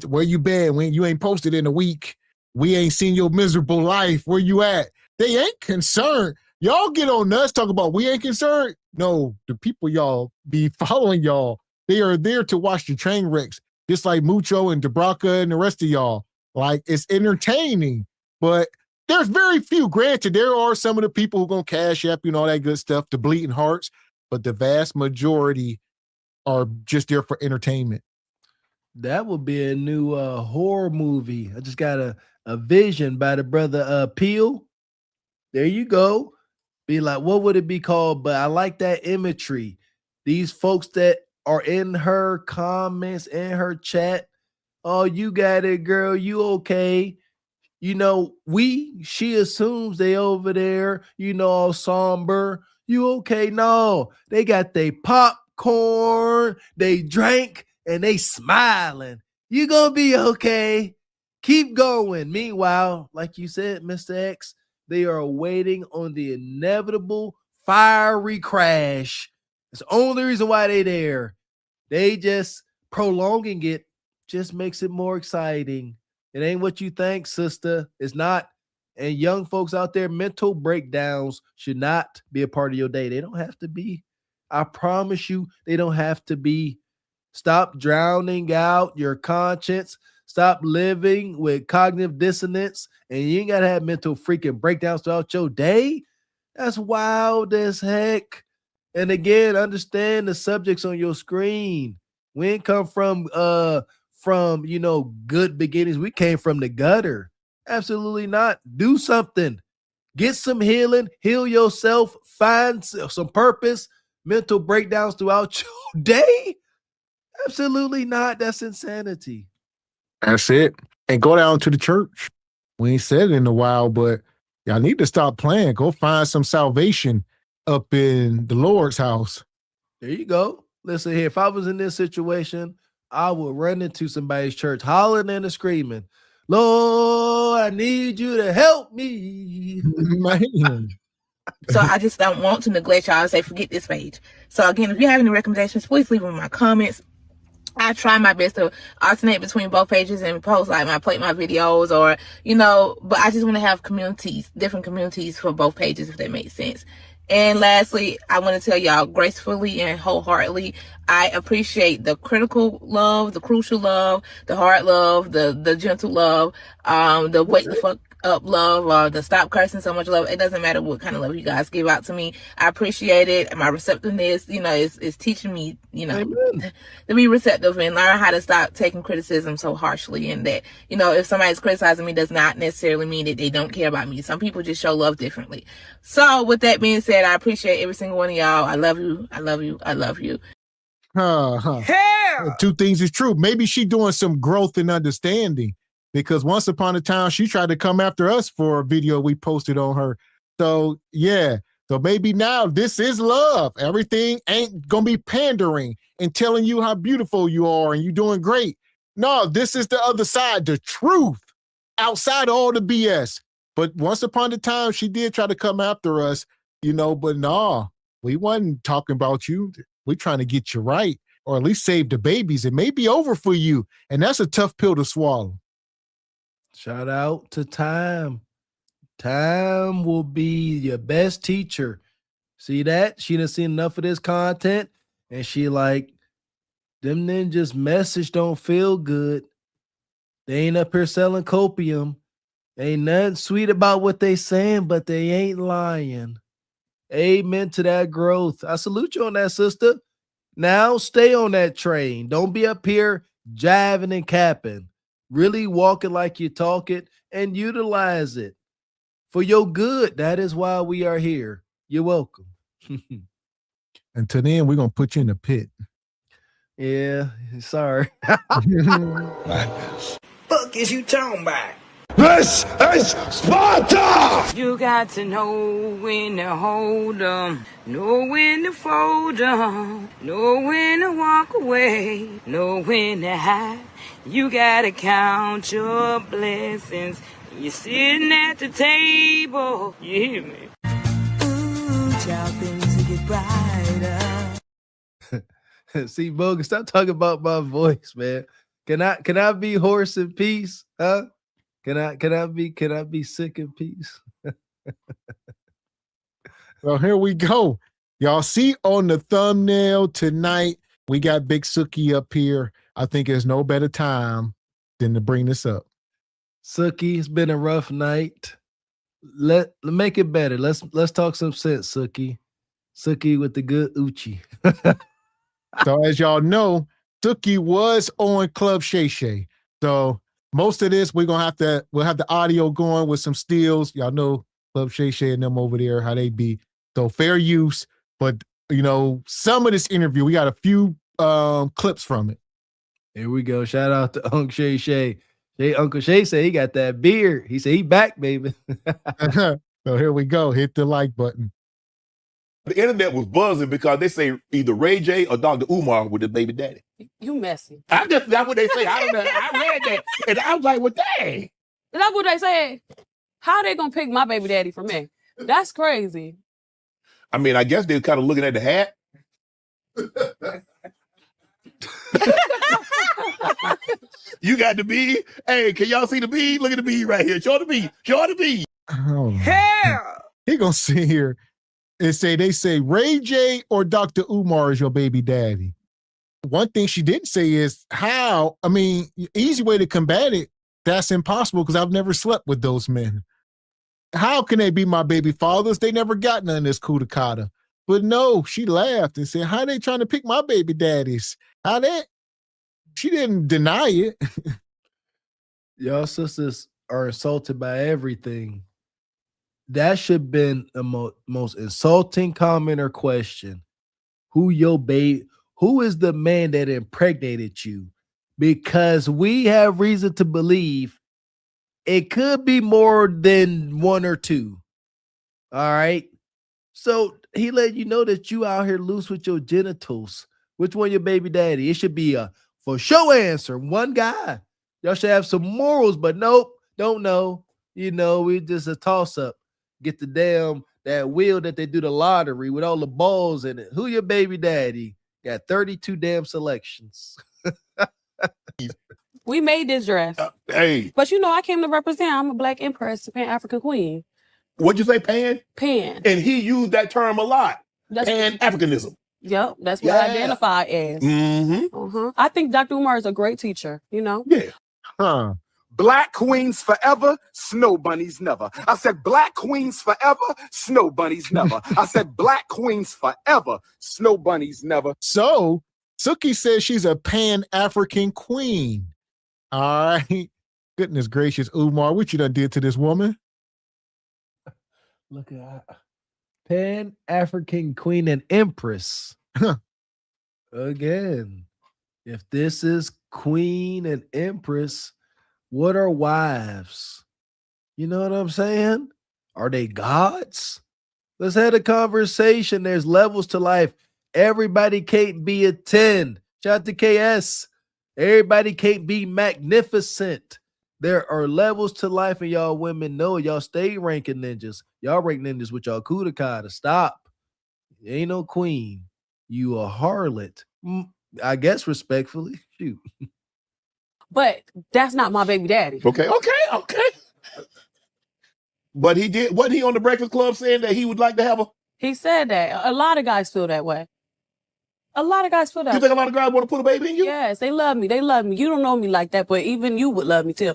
Where you been? When you ain't posted in a week. We ain't seen your miserable life. Where you at? They ain't concerned. Y'all get on us, talk about we ain't concerned. No, the people y'all be following y'all They are there to watch the train wrecks, just like Mucho and Debraca and the rest of y'all. Like, it's entertaining, but there's very few. Granted, there are some of the people who going to cash app you and all that good stuff, the bleeding hearts, but the vast majority are just there for entertainment. That would be a new horror movie. I just got a vision by the brother Peel. There you go. Be like, what would it be called? But I like that imagery. These folks that are in her comments, in her chat. Oh, you got it, girl. You okay? You know, she assumes they over there, you know, all somber. You okay? No, they got they popcorn, they drank, and they smiling. You gonna be okay. Keep going. Meanwhile, like you said, Mr. X, they are waiting on the inevitable fiery crash. It's the only reason why they there. They just prolonging it just makes it more exciting. It ain't what you think, sister. It's not. And young folks out there, mental breakdowns should not be a part of your day. They don't have to be. I promise you, they don't have to be. Stop drowning out your conscience. Stop living with cognitive dissonance. And you ain't got to have mental freaking breakdowns throughout your day. That's wild as heck. And again, understand the subjects on your screen. We ain't come from you know, good beginnings. We came from the gutter. Absolutely not. Do something. Get some healing. Heal yourself. Find some purpose. Mental breakdowns throughout your day. Absolutely not. That's insanity. That's it. And go down to the church. We ain't said it in a while, but y'all need to stop playing. Go find some salvation up in the Lord's house. There you go. Listen here. If I was in this situation, I would run into somebody's church hollering and screaming, Lord, I need you to help me. Man. So I just don't want to neglect y'all and say, forget this page. So again, if you have any recommendations, please leave them in my comments. I try my best to alternate between both pages and post like my videos or, you know, but I just want to have communities, different communities for both pages, if that makes sense. And lastly, I want to tell y'all gracefully and wholeheartedly, I appreciate the critical love, the crucial love, the hard love, the gentle love, the wake the fuck up love, or the stop cursing so much love. It doesn't matter what kind of love you guys give out to me. I appreciate it. And my receptiveness, you know, is teaching me, you know, to be receptive and learn how to stop taking criticism so harshly. And that, you know, if somebody's criticizing me does not necessarily mean that they don't care about me. Some people just show love differently. So with that being said, I appreciate every single one of y'all. I love you. I love you. I love you. Two things is true. Maybe she doing some growth and understanding, because once upon a time she tried to come after us for a video we posted on her. So yeah, so maybe now this is love. Everything ain't gonna be pandering and telling you how beautiful you are and you doing great. No, this is the other side, the truth, outside of all the BS. But once upon a time she did try to come after us, you know, but nah, we wasn't talking about you. We trying to get you right, or at least save the babies. It may be over for you, and that's a tough pill to swallow. Shout out to Time. Time will be your best teacher. See that? She done seen enough of this content, and she like, them ninjas message don't feel good. They ain't up here selling copium. Ain't nothing sweet about what they saying, but they ain't lying. Amen to that growth. I salute you on that, sister. Now stay on that train. Don't be up here jiving and capping. Really walk it like you talk it and utilize it for your good. That is why we are here. You're welcome. Until then, we're going to put you in the pit. Yeah, sorry. Fuck is you talking about? This is Sparta! You got to know when to hold 'em, know when to fold 'em, know when to walk away, know when to hide. You gotta count your blessings. You're sitting at the table. You hear me? Ooh, child, things will get brighter. See, Bogan, stop talking about my voice, man. Can I be hoarse in peace? Huh? Can I be sick in peace? Well, here we go. Y'all see on the thumbnail tonight, We got Big Suki up here. I think there's no better time than to bring this up. Suki, it's been a rough night. Let make it better. Let's talk some sense, Suki. Suki with the good Uchi. So as y'all know, Suki was on Club Shay Shay. So most of this we'll have the audio going with some steals. Y'all know Club Shay Shay and them over there, how they be. So fair use, but some of this interview, we got a few clips from it. Here we go. Shout out to Uncle Shay Shay. Uncle Shay said he got that beard. He said he back, baby. So here we go. Hit the like button. The internet was buzzing because they say either Ray J or Dr. Umar with the baby daddy. You messy. That's what they say. I don't know. I read that. And I was like, well, dang. That's what they said. How they gonna pick my baby daddy for me? That's crazy. I mean, I guess they're kind of looking at the hat. You got the bee. Hey, can y'all see the bee? Look at the bee right here. Show the bee. Show the bee. Oh, hell. He gonna sit here and they say Ray J or Dr. Umar is your baby daddy. One thing she didn't say is how. I mean, easy way to combat it. That's impossible because I've never slept with those men. How can they be my baby fathers? They never got none of this kudakata. But no, she laughed and said, how they trying to pick my baby daddies? How that? She didn't deny it. Y'all sisters are insulted by everything. That should have been the most insulting comment or question. Who is the man that impregnated you? Because we have reason to believe it could be more than one or two. All right. So he let you know that you out here loose with your genitals. Which one your baby daddy? It should be a for sure answer. One guy. Y'all should have some morals, but nope, don't know. We just a toss up. Get that wheel that they do the lottery with all the balls in it. Who your baby daddy? Got 32 damn selections. We made this dress. Hey. But I came to represent. I'm a Black Empress, Pan-African Queen. What'd you say, Pan? Pan. And he used that term a lot. Pan-Africanism. Yep, that's what I identify as. Mm-hmm. I think Dr. Umar is a great teacher, Yeah. Huh. Black queens forever, snow bunnies never. I said black queens forever, snow bunnies never. I said black queens forever, snow bunnies never. So Suki says she's a Pan-African queen. All right. Goodness gracious, Umar, what you done did to this woman? Look at that. Pan-African queen and empress. Again, if this is queen and empress, what are wives? You know what I'm saying? Are they gods? Let's have a conversation. There's levels to life. Everybody can't be a 10. Shout out to KS. Everybody can't be magnificent. There are levels to life, and y'all women know y'all stay ranking ninjas. Y'all rank ninjas with y'all kudakata. Stop. You ain't no queen. You a harlot. I guess respectfully. Shoot. But that's not my baby daddy. Okay. But he did. Wasn't he on the Breakfast Club saying that he would like to have a? He said that. A lot of guys feel that way. A lot of guys feel that. You think a lot of guys want to put a baby in you? Yes, they love me. They love me. You don't know me like that, but even you would love me too.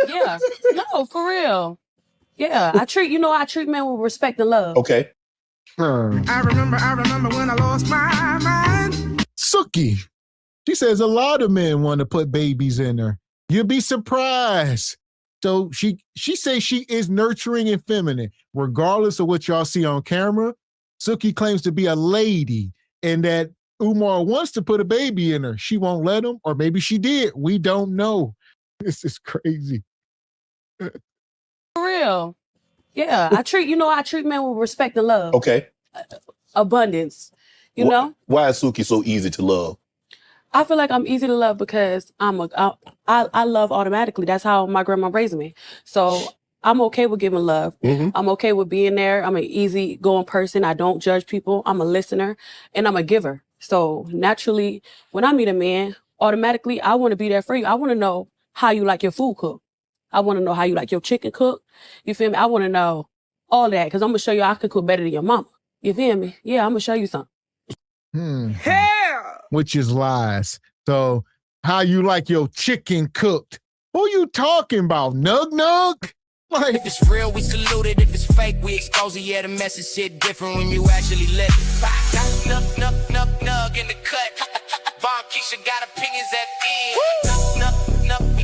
Yeah. No, for real. Yeah. I treat men with respect and love. Okay. I remember when I lost my mind. Suki. She says a lot of men want to put babies in her. You'd be surprised. So she says she is nurturing and feminine. Regardless of what y'all see on camera, Suki claims to be a lady and that Umar wants to put a baby in her. She won't let him, or maybe she did. We don't know. This is crazy. For real. Yeah. I treat men with respect and love. Okay. Abundance. You know? Why is Suki so easy to love? I feel like I'm easy to love because I love automatically. That's how my grandma raised me. So I'm okay with giving love. Mm-hmm. I'm okay with being there. I'm an easygoing person. I don't judge people. I'm a listener and I'm a giver. So naturally, when I meet a man, automatically, I want to be there for you. I want to know how you like your food cooked. I want to know how you like your chicken cooked. You feel me? I want to know all that because I'm going to show you I can cook better than your mama. You feel me? Yeah, I'm going to show you something. Hell! which is lies. So how you like your chicken cooked? Who you talking about? Nug nug? Like, if it's real, we salute it. If it's fake, we expose it. Yeah, the message hit different when you actually live it. Nug in the cut. Bomb Keisha got opinions at the end.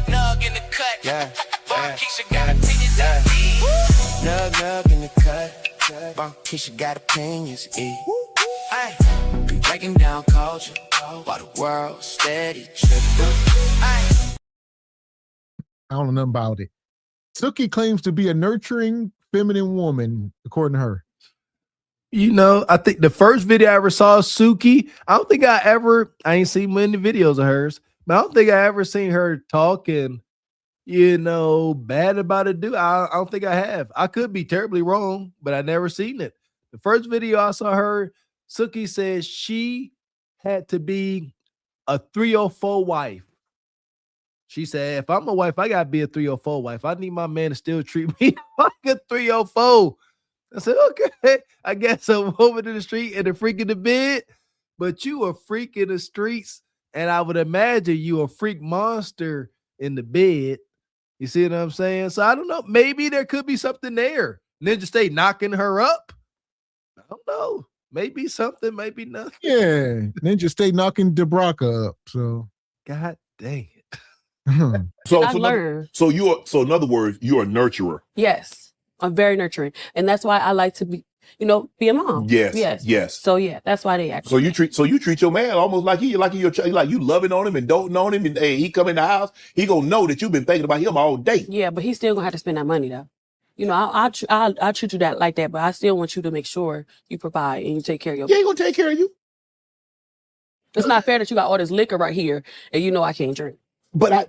Nug in the cut. Yeah. Bomb Keisha got opinions at the end. Nug in the cut. Bomb Keisha got opinions. Ay. Be breaking down culture while the world steady tripping. I don't know nothing about it. Suki claims to be a nurturing, feminine woman, according to her. You know, I think the first video I ever saw of Suki, I ain't seen many videos of hers, but I don't think I ever seen her talking, bad about a dude. I don't think I have. I could be terribly wrong, but I never seen it. The first video I saw her, Suki said she had to be a 304 wife. She said, if I'm a wife, I gotta be a 304 wife. I need my man to still treat me like a 304. I said, okay, I guess a woman in the street and a freak in the bed, but you a freak in the streets, and I would imagine you a freak monster in the bed. You see what I'm saying? So I don't know. Maybe there could be something there. Ninja stay knocking her up. I don't know. Maybe something, maybe nothing. Yeah, Ninja stay knocking Debraka up. So God dang it. So in other words, you're a nurturer. Yes, I'm very nurturing, and that's why I like to be, be a mom. Yes. So yeah, that's why they act. So you treat your man almost like you loving on him and doting on him, and hey, he come in the house, he gonna know that you've been thinking about him all day. Yeah, but he's still gonna have to spend that money though. I'll treat you like that, but I still want you to make sure you provide and you take care of your. Yeah, he gonna take care of you. It's not fair that you got all this liquor right here and I can't drink. But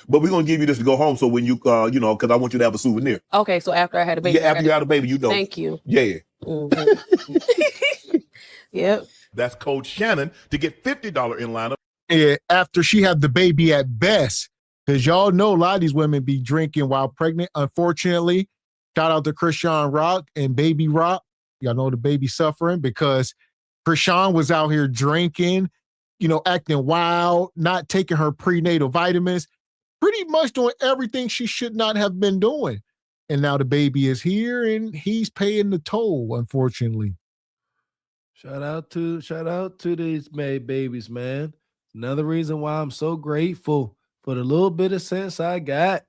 we're gonna give you this to go home. So when you because I want you to have a souvenir. Okay, so after I had a baby. Yeah, after you had a baby, Thank you. Yeah. Mm-hmm. Yep. That's Coach Shannon to get $50 in lineup. Yeah, after she had the baby at best, because y'all know a lot of these women be drinking while pregnant. Unfortunately, shout out to Krishan Rock and Baby Rock. Y'all know the baby suffering because Krishan was out here drinking, acting wild, not taking her prenatal vitamins, pretty much doing everything she should not have been doing. And now the baby is here and he's paying the toll, unfortunately. Shout out to these babies, man. Another reason why I'm so grateful for the little bit of sense I got.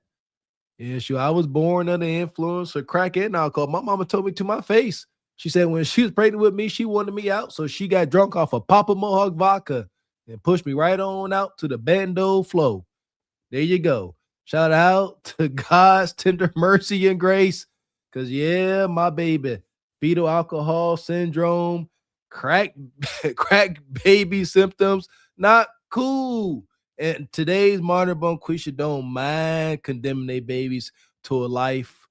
Yeah, sure. I was born under the influence of crack and alcohol. My mama told me to my face. She said when she was pregnant with me, she wanted me out. So she got drunk off of Papa Mohawk vodka and pushed me right on out to the Bando Flow. There you go. Shout out to God's tender mercy and grace. Because, yeah, my baby, fetal alcohol syndrome, crack baby symptoms, not cool. And today's modern Bonquisha don't mind condemning their babies to a life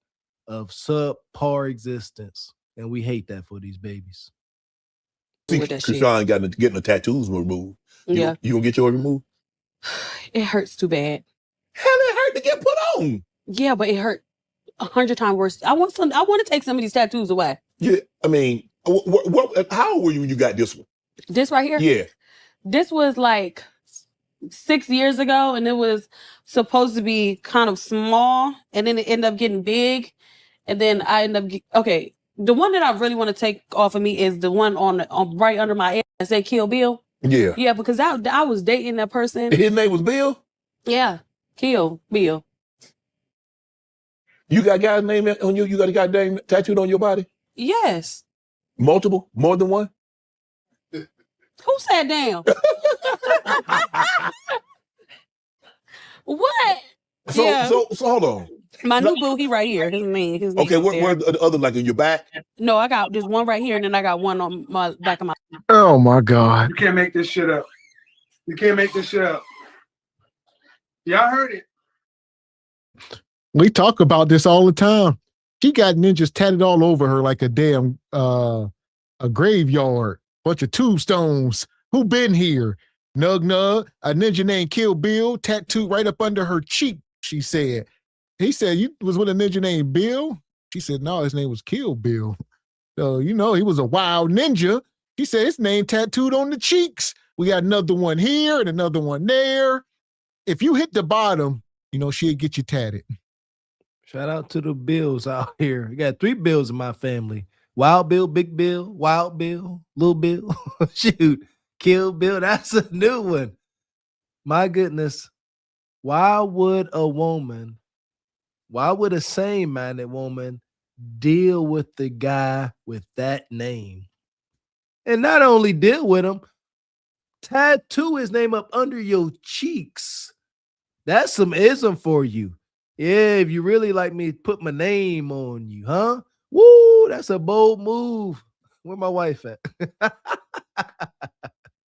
of subpar existence. And we hate that for these babies. See, Krishan getting the tattoos removed. Yeah. You gonna get yours removed? It hurts too bad. Hell, it hurt to get put on. Yeah, but it hurt 100 times worse. I want to take some of these tattoos away. Yeah, I mean, how old were you when you got this one? This right here? Yeah. This was like 6 years ago, and it was supposed to be kind of small, and then it ended up getting big, and then I ended up okay. The one that I really want to take off of me is the one on right under my ear that said Kill Bill. Yeah. Yeah, because I was dating that person. His name was Bill? Yeah. Kill Bill. You got a guy's name on you? You got a guy's name tattooed on your body? Yes. Multiple? More than one? Who sat down? What? So hold on. My new boo, he right here. His name okay, where the other, like in your back? No, I got just one right here, and then I got one on my back of my. Oh my God! You can't make this shit up. You can't make this shit up. Y'all heard it. We talk about this all the time. She got ninjas tatted all over her like a damn a graveyard, bunch of tombstones. Who been here? Nug Nug, a ninja named Kill Bill, tattooed right up under her cheek. She said. He said, you was with a ninja named Bill? She said, no, his name was Kill Bill. So, he was a wild ninja. He said his name tattooed on the cheeks. We got another one here and another one there. If you hit the bottom, you know, she'll get you tatted. Shout out to the Bills out here. We got 3 Bills in my family. Wild Bill, Big Bill, Wild Bill, Little Bill. Shoot, Kill Bill. That's a new one. My goodness. Why would a sane-minded woman deal with the guy with that name? And not only deal with him, tattoo his name up under your cheeks. That's some ism for you. Yeah, if you really like me, put my name on you, huh? Woo, that's a bold move. Where my wife at?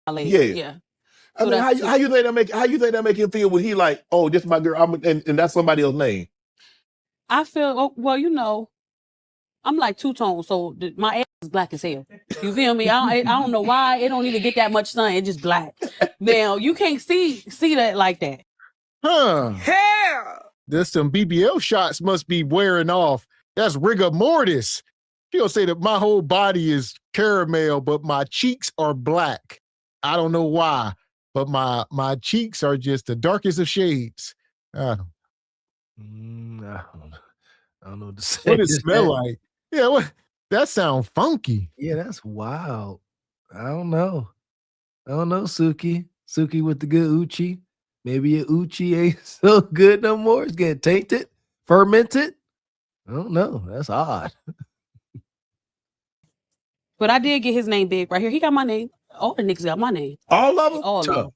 Yeah. I mean, how you think that make him feel when he like, oh, this is my girl, and that's somebody else's name? I feel, well, you know, I'm like two-tone, so my ass is black as hell. You feel me? I don't know why. It don't even get that much sun. It's just black. Now, you can't see that like that. Huh. Hell! There's some BBL shots must be wearing off. That's rigor mortis. She'll say that my whole body is caramel, but my cheeks are black. I don't know why, but my cheeks are just the darkest of shades. I don't know what to say. What does it smell like? Yeah, what? That sounds funky. Yeah, that's wild. I don't know, Suki. Suki with the good Uchi. Maybe your Uchi ain't so good no more. It's getting tainted, fermented. I don't know. That's odd. But I did get his name big right here. He got my name. All the niggas got my name. All of them? All of them.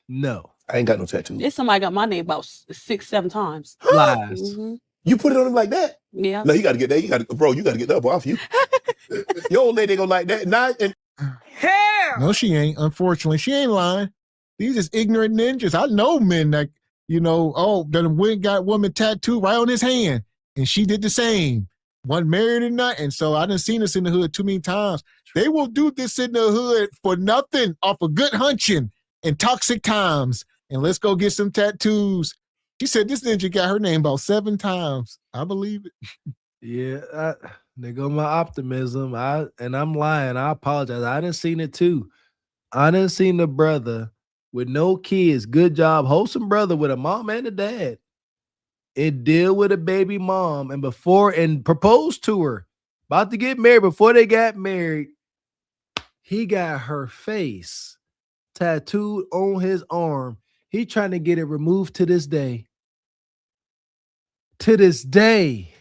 No. I ain't got no tattoos. It's somebody got my name about 6-7 times. Lies. Mm-hmm. You put it on him like that? Yeah. No, you got to get that. You got to get that off you. Your old lady gonna like that. Hell! No, she ain't. Unfortunately, she ain't lying. These is ignorant ninjas. I know men that, you know, that went got woman tattooed right on his hand, and she did the same. One married or not, and so I done seen this in the hood too many times. They will do this in the hood for nothing off of good hunching and toxic times. And let's go get some tattoos. She said this ninja got her name about 7 times. I believe it. Yeah, there go my optimism. I'm lying. I apologize. I done seen it too. I done seen the brother with no kids. Good job, wholesome brother with a mom and a dad. And deal with a baby mom and proposed to her. About to get married. Before they got married, he got her face tattooed on his arm. He trying to get it removed to this day. To this day.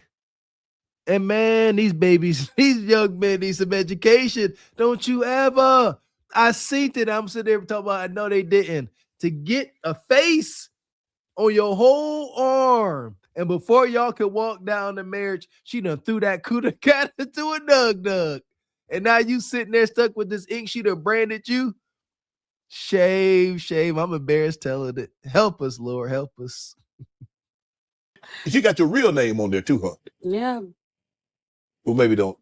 And man, these babies, these young men need some education. Don't you ever. I seen it. I'm sitting there talking about, I know they didn't. To get a face on your whole arm. And before y'all could walk down the marriage, she done threw that Kuda cat into a dug. And now you sitting there stuck with this ink she done branded you. Shame. I'm embarrassed telling it. Help us, Lord. Help us. You got your real name on there too, huh? Yeah. Well, maybe don't.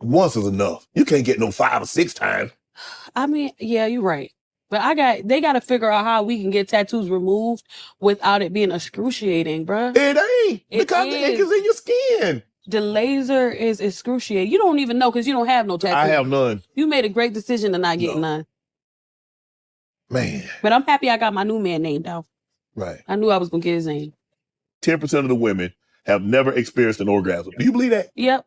Once is enough. You can't get no 5 or 6 times. I mean, yeah, you're right. But they got to figure out how we can get tattoos removed without it being excruciating, bruh. It ain't. Because the ink is in your skin. The laser is excruciating. You don't even know because you don't have no tattoos. I have none. You made a great decision to not get none. Man. But I'm happy I got my new man named out. Right. I knew I was going to get his name. 10% of the women have never experienced an orgasm. Do you believe that? Yep.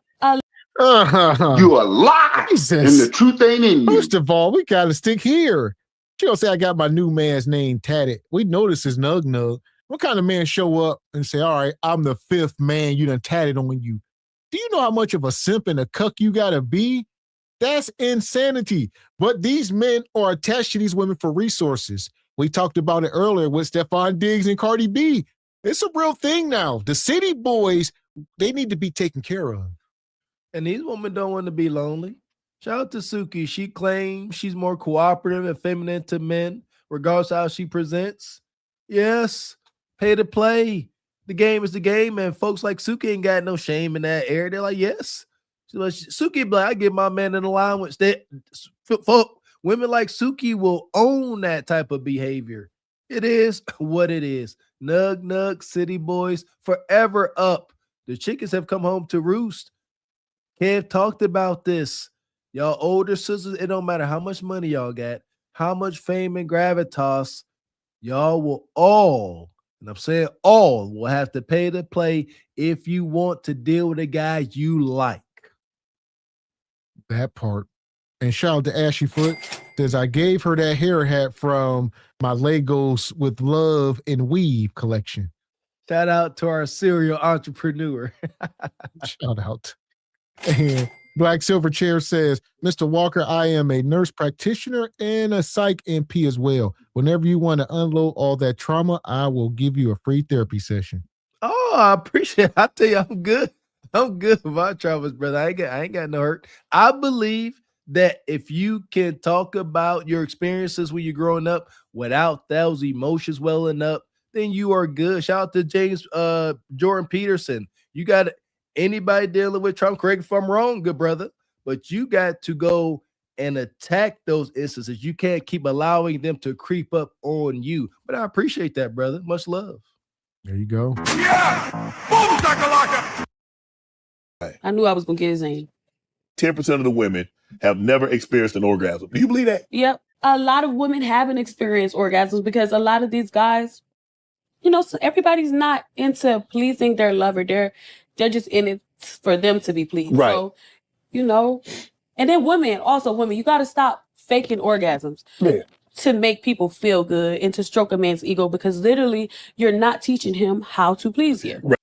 You a lie, and the truth ain't in you. First of all, we got to stick here. She don't say I got my new man's name tatted. We know this is Nug Nug. What kind of man show up and say, all right, I'm the 5th man you done tatted on you? Do you know how much of a simp and a cuck you got to be? That's insanity. But these men are attached to these women for resources. We talked about it earlier with Stephon Diggs and Cardi B. It's a real thing now. The city boys, they need to be taken care of. And these women don't want to be lonely. Shout out to Suki. She claims she's more cooperative and feminine to men, regardless of how she presents. Yes, pay to play. The game is the game, and folks like Suki ain't got no shame in that area. They're like, yes. Suki be like, I give my man an allowance. Women like Suki will own that type of behavior. It is what it is. Nug, city boys, forever up. The chickens have come home to roost. Kev talked about this. Y'all older sisters, it don't matter how much money y'all got. how much fame and gravitas y'all will all, and I'm saying all, will have to pay to play if you want to deal with a guy you like. That part. And shout out to Ashley Foot, says I gave her that hair hat from my Legos with Love and Weave collection. Shout out to our serial entrepreneur. Shout out. And Black Silver Chair says, Mr. Walker, I am a nurse practitioner and a psych NP as well. Whenever you want to unload all that trauma, I will give you a free therapy session. Oh, I appreciate it. I tell you, I'm good. I'm good with my traumas, brother. I ain't got no hurt. I believe that if you can talk about your experiences when you're growing up without those emotions welling up, then you are good. Shout out to James Jordan Peterson. You got anybody dealing with trauma, correct if I'm wrong, good brother, but you got to go and attack those instances. You can't keep allowing them to creep up on you. But I appreciate that, brother. Much love. There you go. Yeah! Boom, shakalaka! I knew I was going to get his name. 10% of the women have never experienced an orgasm. Do you believe that? Yep. A lot of women haven't experienced orgasms because a lot of these guys, you know, so everybody's not into pleasing their lover. They're just in it for them to be pleased. Right. So, you know, and then women, you got to stop faking orgasms to make people feel good and to stroke a man's ego, because literally you're not teaching him how to please you. Right.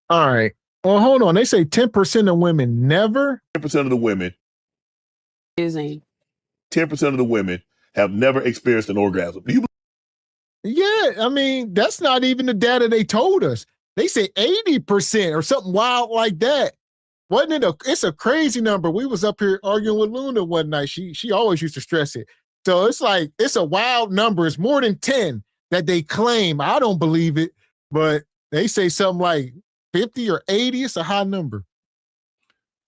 All right. Well, hold on. They say 10% of women never. 10% of the women. 10% of the women have never experienced an orgasm. Do you Yeah, I mean, that's not even the data they told us. They say 80% or something wild like that. Wasn't it? It's a crazy number. We was up here arguing with Luna one night. She always used to stress it. So it's like, it's a wild number. It's more than 10 that they claim. I don't believe it, but they say something like 50 or 80. It's a high number.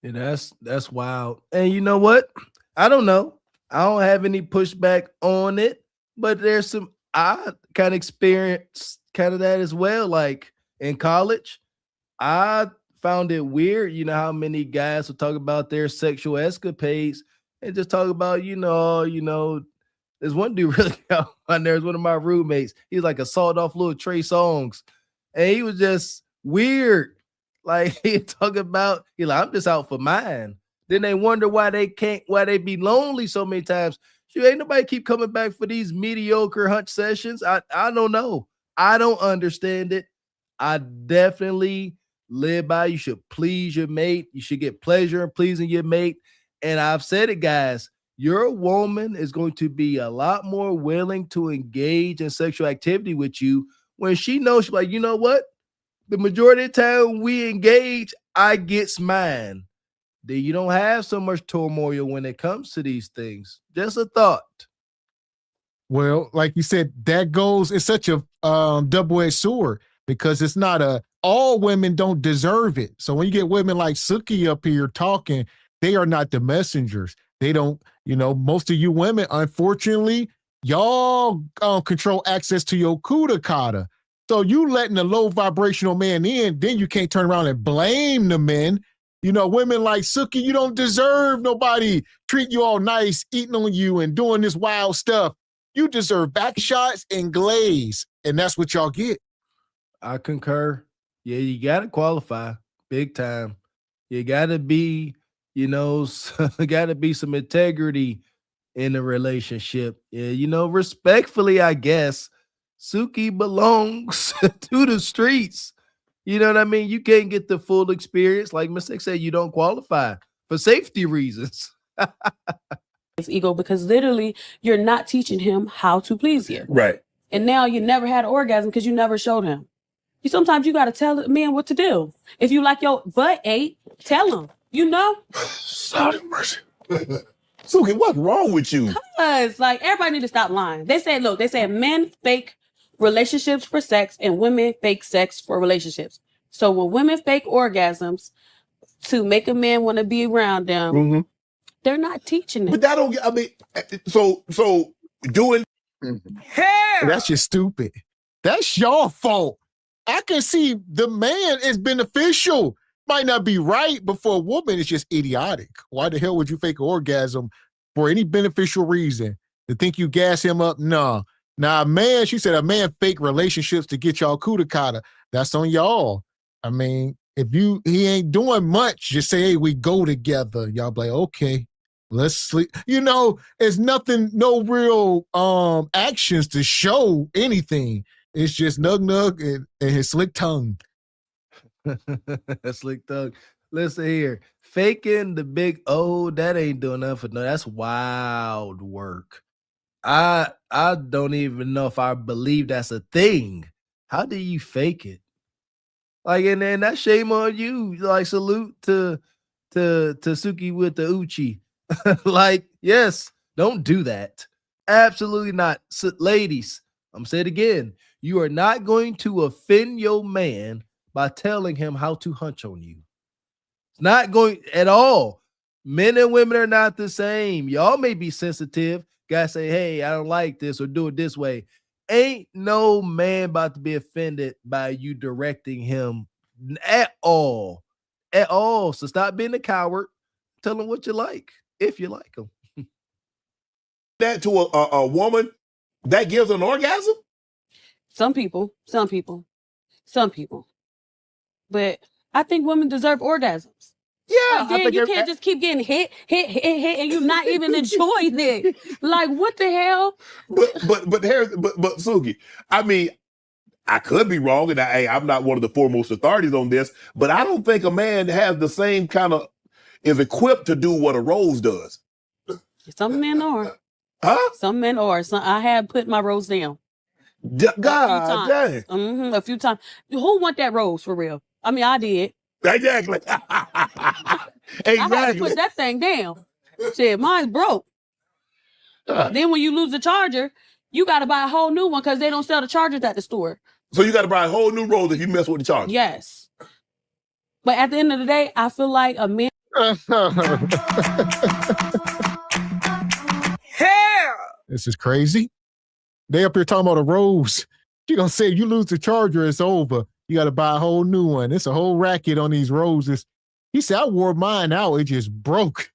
Yeah, that's wild. And you know what? I don't know. I don't have any pushback on it, but there's some, I kind of experienced kind of that as well. Like in college, I found it weird, you know, how many guys will talk about their sexual escapades and just talk about, you know, there's one dude really got on there. One of my roommates. He's like a sawed off little Trey Songz, and he was just weird. Like he talk about, he like, I'm just out for mine. Then they wonder why they be lonely so many times. Shoot, ain't nobody keep coming back for these mediocre hunt sessions. I don't know. I don't understand it. I definitely live by, you should please your mate. You should get pleasure in pleasing your mate. And I've said it, guys, your woman is going to be a lot more willing to engage in sexual activity with you when she knows, she's like, you know what? The majority of the time we engage, I get mine. Then you don't have so much turmoil when it comes to these things. Just a thought. Well, like you said, that goes, it's such a double-edged sword, because it's not all women don't deserve it. So when you get women like Suki up here talking, they are not the messengers. They don't, you know, most of you women, unfortunately, y'all control access to your kuda kata. So you letting a low vibrational man in, then you can't turn around and blame the men. You know, women like Suki, you don't deserve nobody treating you all nice, eating on you and doing this wild stuff. You deserve back shots and glaze, and that's what y'all get. I concur. Yeah, you got to qualify big time. You got to be, you know, got to be some integrity in the relationship. Yeah, you know, respectfully, I guess, Suki belongs to the streets. You know what I mean? You can't get the full experience. Like Mistake said, you don't qualify for safety reasons. His ego, because literally you're not teaching him how to please you. Right. And now you never had an orgasm because you never showed him. Sometimes you got to tell a man what to do. If you like your butt ate, tell him, you know? Sorry, mercy. Suki, what's wrong with you? Because, like, everybody need to stop lying. They said men fake relationships for sex and women fake sex for relationships. So when women fake orgasms to make a man want to be around them, they're not teaching it. But that don't, I mean, so doing. That's just stupid. That's your fault. I can see the man is beneficial. Might not be right, but for a woman, it's just idiotic. Why the hell would you fake an orgasm for any beneficial reason? To think you gas him up? No. Now, she said a man fake relationships to get y'all cootie-cotta. That's on y'all. I mean, if he ain't doing much, just say, hey, we go together. Y'all be like, okay, let's sleep. It's nothing, no real actions to show anything. It's just nug and his slick tongue. Slick tongue. Listen here. Faking the big O, that ain't doing nothing for no. That's wild work. I don't even know if I believe that's a thing. How do you fake it? Like, and then that's shame on you. Like, salute to Suki with the Uchi. Like, yes, don't do that. Absolutely not. So, ladies, I'm saying it again. You are not going to offend your man by telling him how to hunch on you. It's not going at all. Men and women are not the same. Y'all may be sensitive. Guys say, hey, I don't like this or do it this way. Ain't no man about to be offended by you directing him at all. At all. So stop being a coward. Tell him what you like, if you like him. That to a woman, that gives an orgasm? Some people. But I think women deserve orgasms. Yeah. Like, you can't just keep getting hit, and you're not even enjoying it. Like, what the hell? But Suki, I mean, I could be wrong, and I'm not one of the foremost authorities on this, but I don't think a man has the same kind of is equipped to do what a rose does. Some men are. Huh? Some men are. I have put my rose down. God dang. A few times. Who want that rose for real? I mean, I did. Exactly. I had to put that thing down. Shit, mine's broke. Then when you lose the charger, you got to buy a whole new one because they don't sell the chargers at the store. So you got to buy a whole new rose if you mess with the charger. Yes. But at the end of the day, I feel like a man. Hell! This is crazy. They up here talking about a rose. She gonna say if you lose the charger, it's over. You got to buy a whole new one. It's a whole racket on these roses. He said, I wore mine out. It just broke.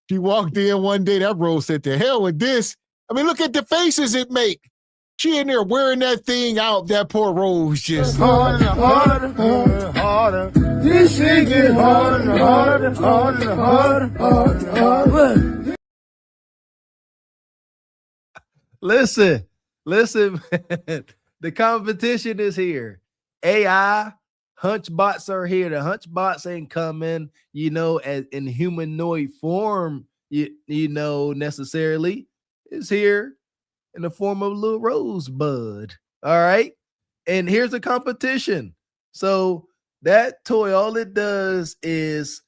She walked in one day. That rose said, to hell with this. I mean, look at the faces it make. She in there wearing that thing out. That poor rose just. Harder, harder, harder, harder. This shit get harder, harder, harder, harder, harder, harder. Listen, man. The competition is here. AI hunch bots are here. The hunch bots ain't coming, as in humanoid form, necessarily. It's here in the form of a little rosebud. All right. And here's the competition. So that toy, all it does is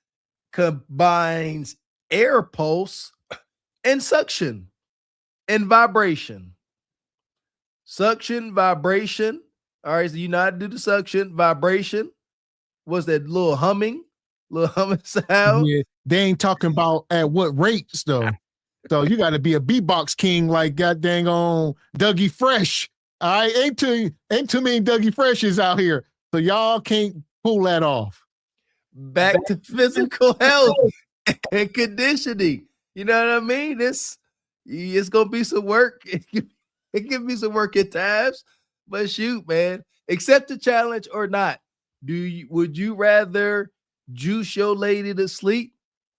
combines air pulse and suction and vibration. Suction, vibration. All right, so you know how to do the suction, vibration. What's that little humming sound? Yeah, they ain't talking about at what rates though. So you got to be a beatbox king like god dang on Dougie Fresh. All right, ain't too many Dougie Freshes out here, so y'all can't pull that off. Back to physical health and conditioning. You know what I mean? It's gonna be some work. It can be some work at times. But shoot, man, accept the challenge or not. Would you rather juice your lady to sleep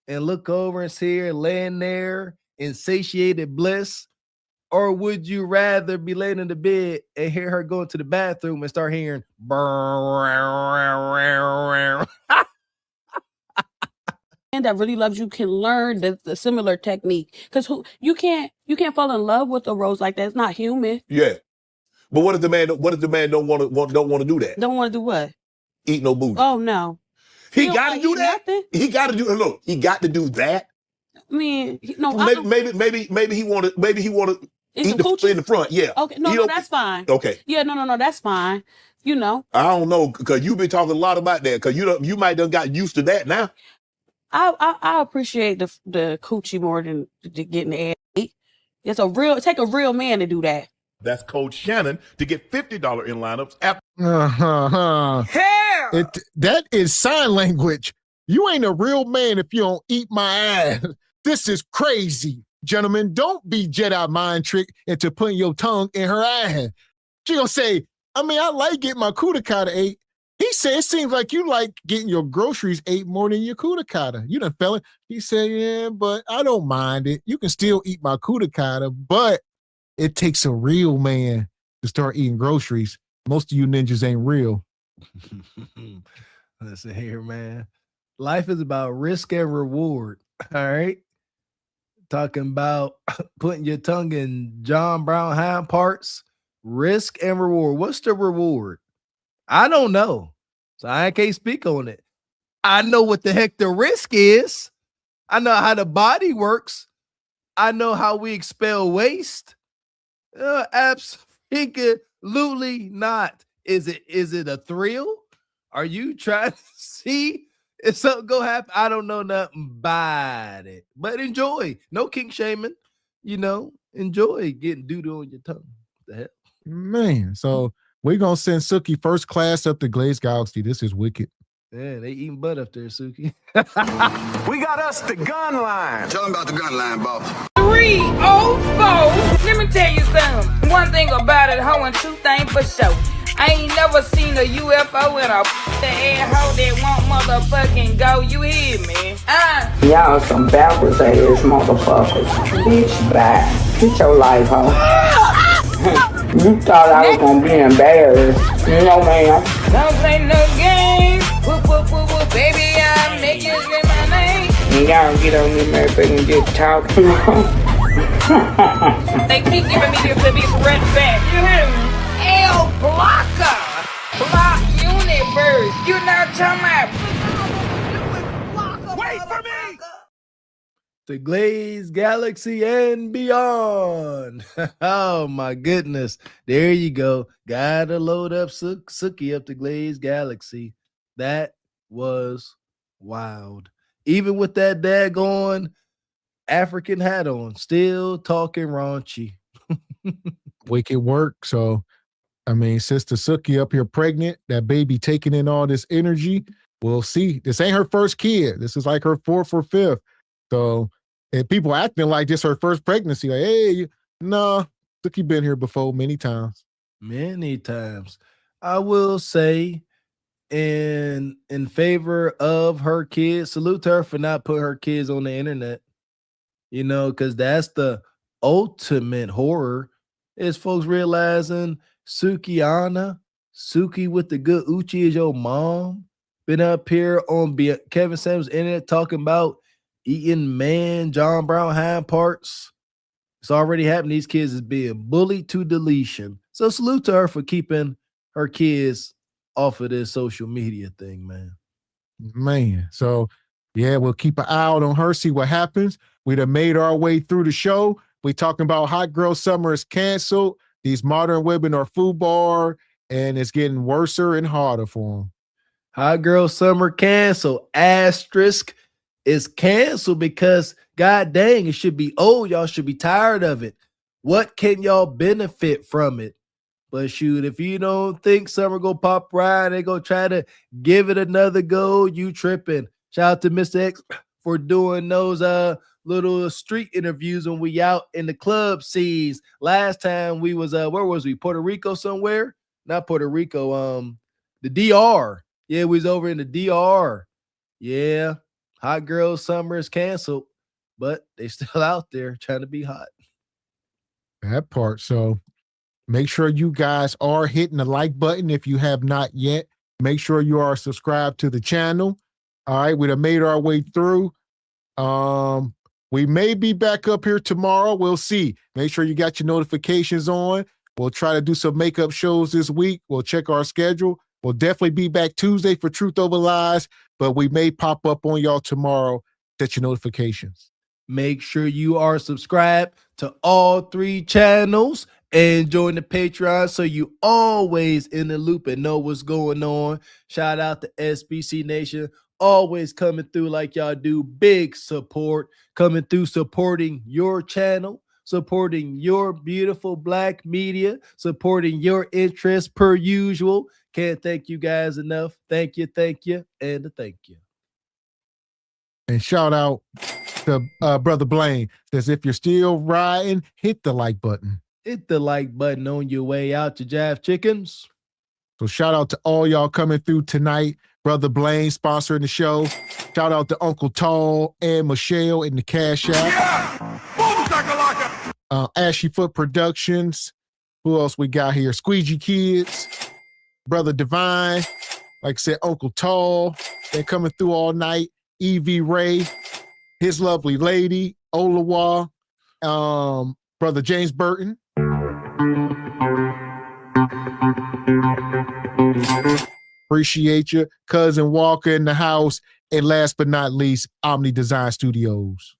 and look over and see her laying there in satiated bliss? Or would you rather be laying in the bed and hear her go into the bathroom and start hearing And that really loves you can learn the similar technique. Because you can't fall in love with a rose like that. It's not human. Yeah. But what if the man don't want to do that? Don't want to do what? Eat no booty. Oh no. He got to do that. Nothing? He got to do. Look, he got to do that. I mean, no. Maybe he wanted. Maybe he wanted eat in the front. Yeah. Okay. No, that's fine. Okay. Yeah. No, that's fine. I don't know because you've been talking a lot about that because you might have got used to that now. I appreciate the coochie more than getting the ass. It take a real man to do that. That's Coach Shannon to get $50 in lineups. Hell! That is sign language. You ain't a real man if you don't eat my ass. This is crazy. Gentlemen, don't be Jedi mind tricked into putting your tongue in her ass. She gonna say, I mean, I like getting my kudakata ate. He said, it seems like you like getting your groceries ate more than your kudakata. You done fell in. He said, yeah, but I don't mind it. You can still eat my kudakata, but it takes a real man to start eating groceries. Most of you ninjas ain't real. Listen here, man. Life is about risk and reward. All right. Talking about putting your tongue in John Brown hind parts. Risk and reward. What's the reward? I don't know. So I can't speak on it. I know what the heck the risk is. I know how the body works. I know how we expel waste. Absolutely not. Is it a thrill? Are you trying to see if something go happen? I don't know nothing about it, but enjoy. No kink shaming. Enjoy getting doo-doo on your tongue. What the hell? Man, so we're going to send Suki first class up to Glazed Galaxy. This is wicked. Yeah, they eating butt up there, Suki. We got us the gun line. Tell them about the gun line, boss. 304. Let me tell you something. One thing about it, hoe, and two things for sure. I ain't never seen a UFO and a ass hoe that won't motherfucking go. You hear me? Y'all some backwards ass motherfuckers. Bitch, bye. Get your life, hoe. You thought I was gonna be embarrassed. No, ma'am. Don't play no games. Whoop, whoop, whoop, whoop. Baby, I make you say my name. And y'all get on this motherfucker and just talk. They keep giving me this red back. You hear me? L blocker. Block universe. You know what I'm talking about? Wait for me. The Glazed Galaxy and beyond. Oh my goodness. There you go. Gotta load up Suki up to Glazed Galaxy. That was wild. Even with that daggone African hat on, still talking raunchy. Wicked work. So, I mean, Sister Suki up here pregnant, that baby taking in all this energy. We'll see. This ain't her first kid. This is like her fourth or fifth. So, and people acting like this her first pregnancy. Like, hey, nah, Suki been here before many times. Many times. I will say in favor of her kids, salute to her for not putting her kids on the internet. Because that's the ultimate horror is folks realizing Suki with the good Uchi is your mom. Been up here on Kevin Samuels' internet talking about eating John Brown hind parts. It's already happened. These kids is being bullied to deletion. So salute to her for keeping her kids off of this social media thing, man. Man, so yeah, we'll keep an eye out on her, see what happens. We'd have made our way through the show. We talking about Hot Girl Summer is canceled. These modern women are FUBAR, and it's getting worse and harder for them. Hot Girl Summer canceled. Asterisk is canceled because, god dang, it should be old. Y'all should be tired of it. What can y'all benefit from it? But shoot, if you don't think summer go pop right, they go try to give it another go, you tripping. Shout out to Mr. X for doing those little street interviews when we out in the club scenes. Last time we was where was we? Puerto Rico somewhere? Not Puerto Rico, the DR. Yeah, we was over in the DR. Yeah, Hot Girl Summer is canceled, but they still out there trying to be hot. That part. So make sure you guys are hitting the like button if you have not yet. Make sure you are subscribed to the channel. All right, we done made our way through. We may be back up here tomorrow. We'll see. Make sure you got your notifications on. We'll try to do some makeup shows this week. We'll check our schedule. We'll definitely be back Tuesday for Truth Over Lies, but we may pop up on y'all tomorrow. Set your notifications. Make sure you are subscribed to all 3 channels and join the Patreon so you always in the loop and know what's going on. Shout out to SBC Nation. Always coming through like y'all do. Big support coming through, supporting your channel, supporting your beautiful black media, supporting your interests per usual. Can't thank you guys enough. Thank you, and thank you. And shout out to Brother Blaine. Says, if you're still riding, hit the like button. Hit the like button on your way out to Jav Chickens. So shout out to all y'all coming through tonight. Brother Blaine sponsoring the show. Shout out to Uncle Tall and Michelle in the Cash App. Ashy Foot Productions. Who else we got here? Squeegee Kids. Brother Divine. Like I said, Uncle Tall. Been coming through all night. Evie Ray. His lovely lady. Olawa. Brother James Burton. Appreciate you. Cousin Walker in the house. And last but not least, Omni Design Studios.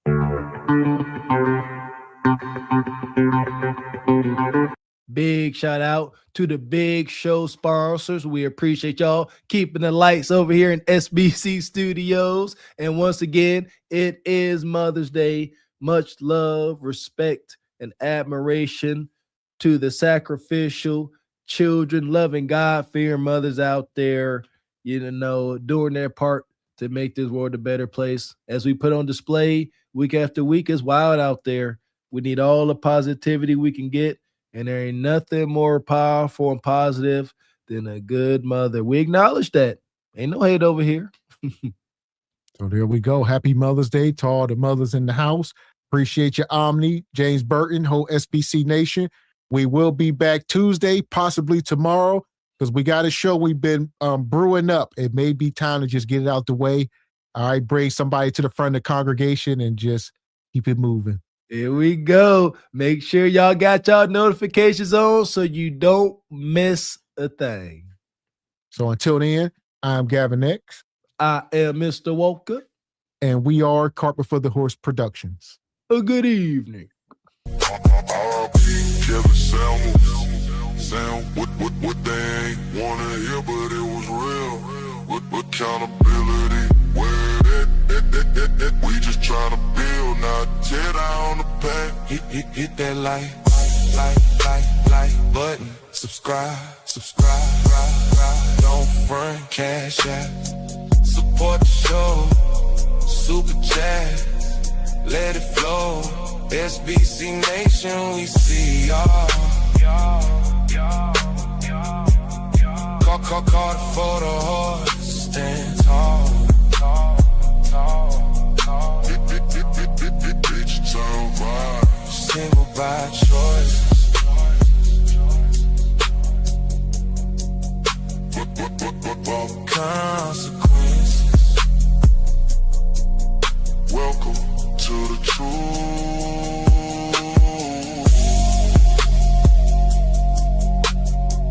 Big shout out to the big show sponsors. We appreciate y'all keeping the lights over here in SBC Studios. And once again, it is Mother's Day. Much love, respect, and admiration to the sacrificial children, loving, God-fearing mothers out there, doing their part to make this world a better place. As we put on display week after week, it's wild out there. We need all the positivity we can get, and there ain't nothing more powerful and positive than a good mother. We acknowledge that. Ain't no hate over here. So there we go. Happy Mother's Day to all the mothers in the house. Appreciate you, Omni, James Burton, whole SBC Nation. We will be back Tuesday, possibly tomorrow, because we got a show we've been brewing up. It may be time to just get it out the way. All right, bring somebody to the front of the congregation and just keep it moving. Here we go. Make sure y'all got y'all notifications on so you don't miss a thing. So until then, I'm Gavin X. I am Mr. Walker. And we are Carpet for the Horse Productions. A good evening. Sound what they ain't wanna hear, but it was real. What accountability? Where that we just tryna build, not tear down the pack. Hit that like button. Subscribe. Don't front, cash out. Support the show. Super chat. Let it flow. SBC Nation, we see y'all. Call for the horse, stand tall.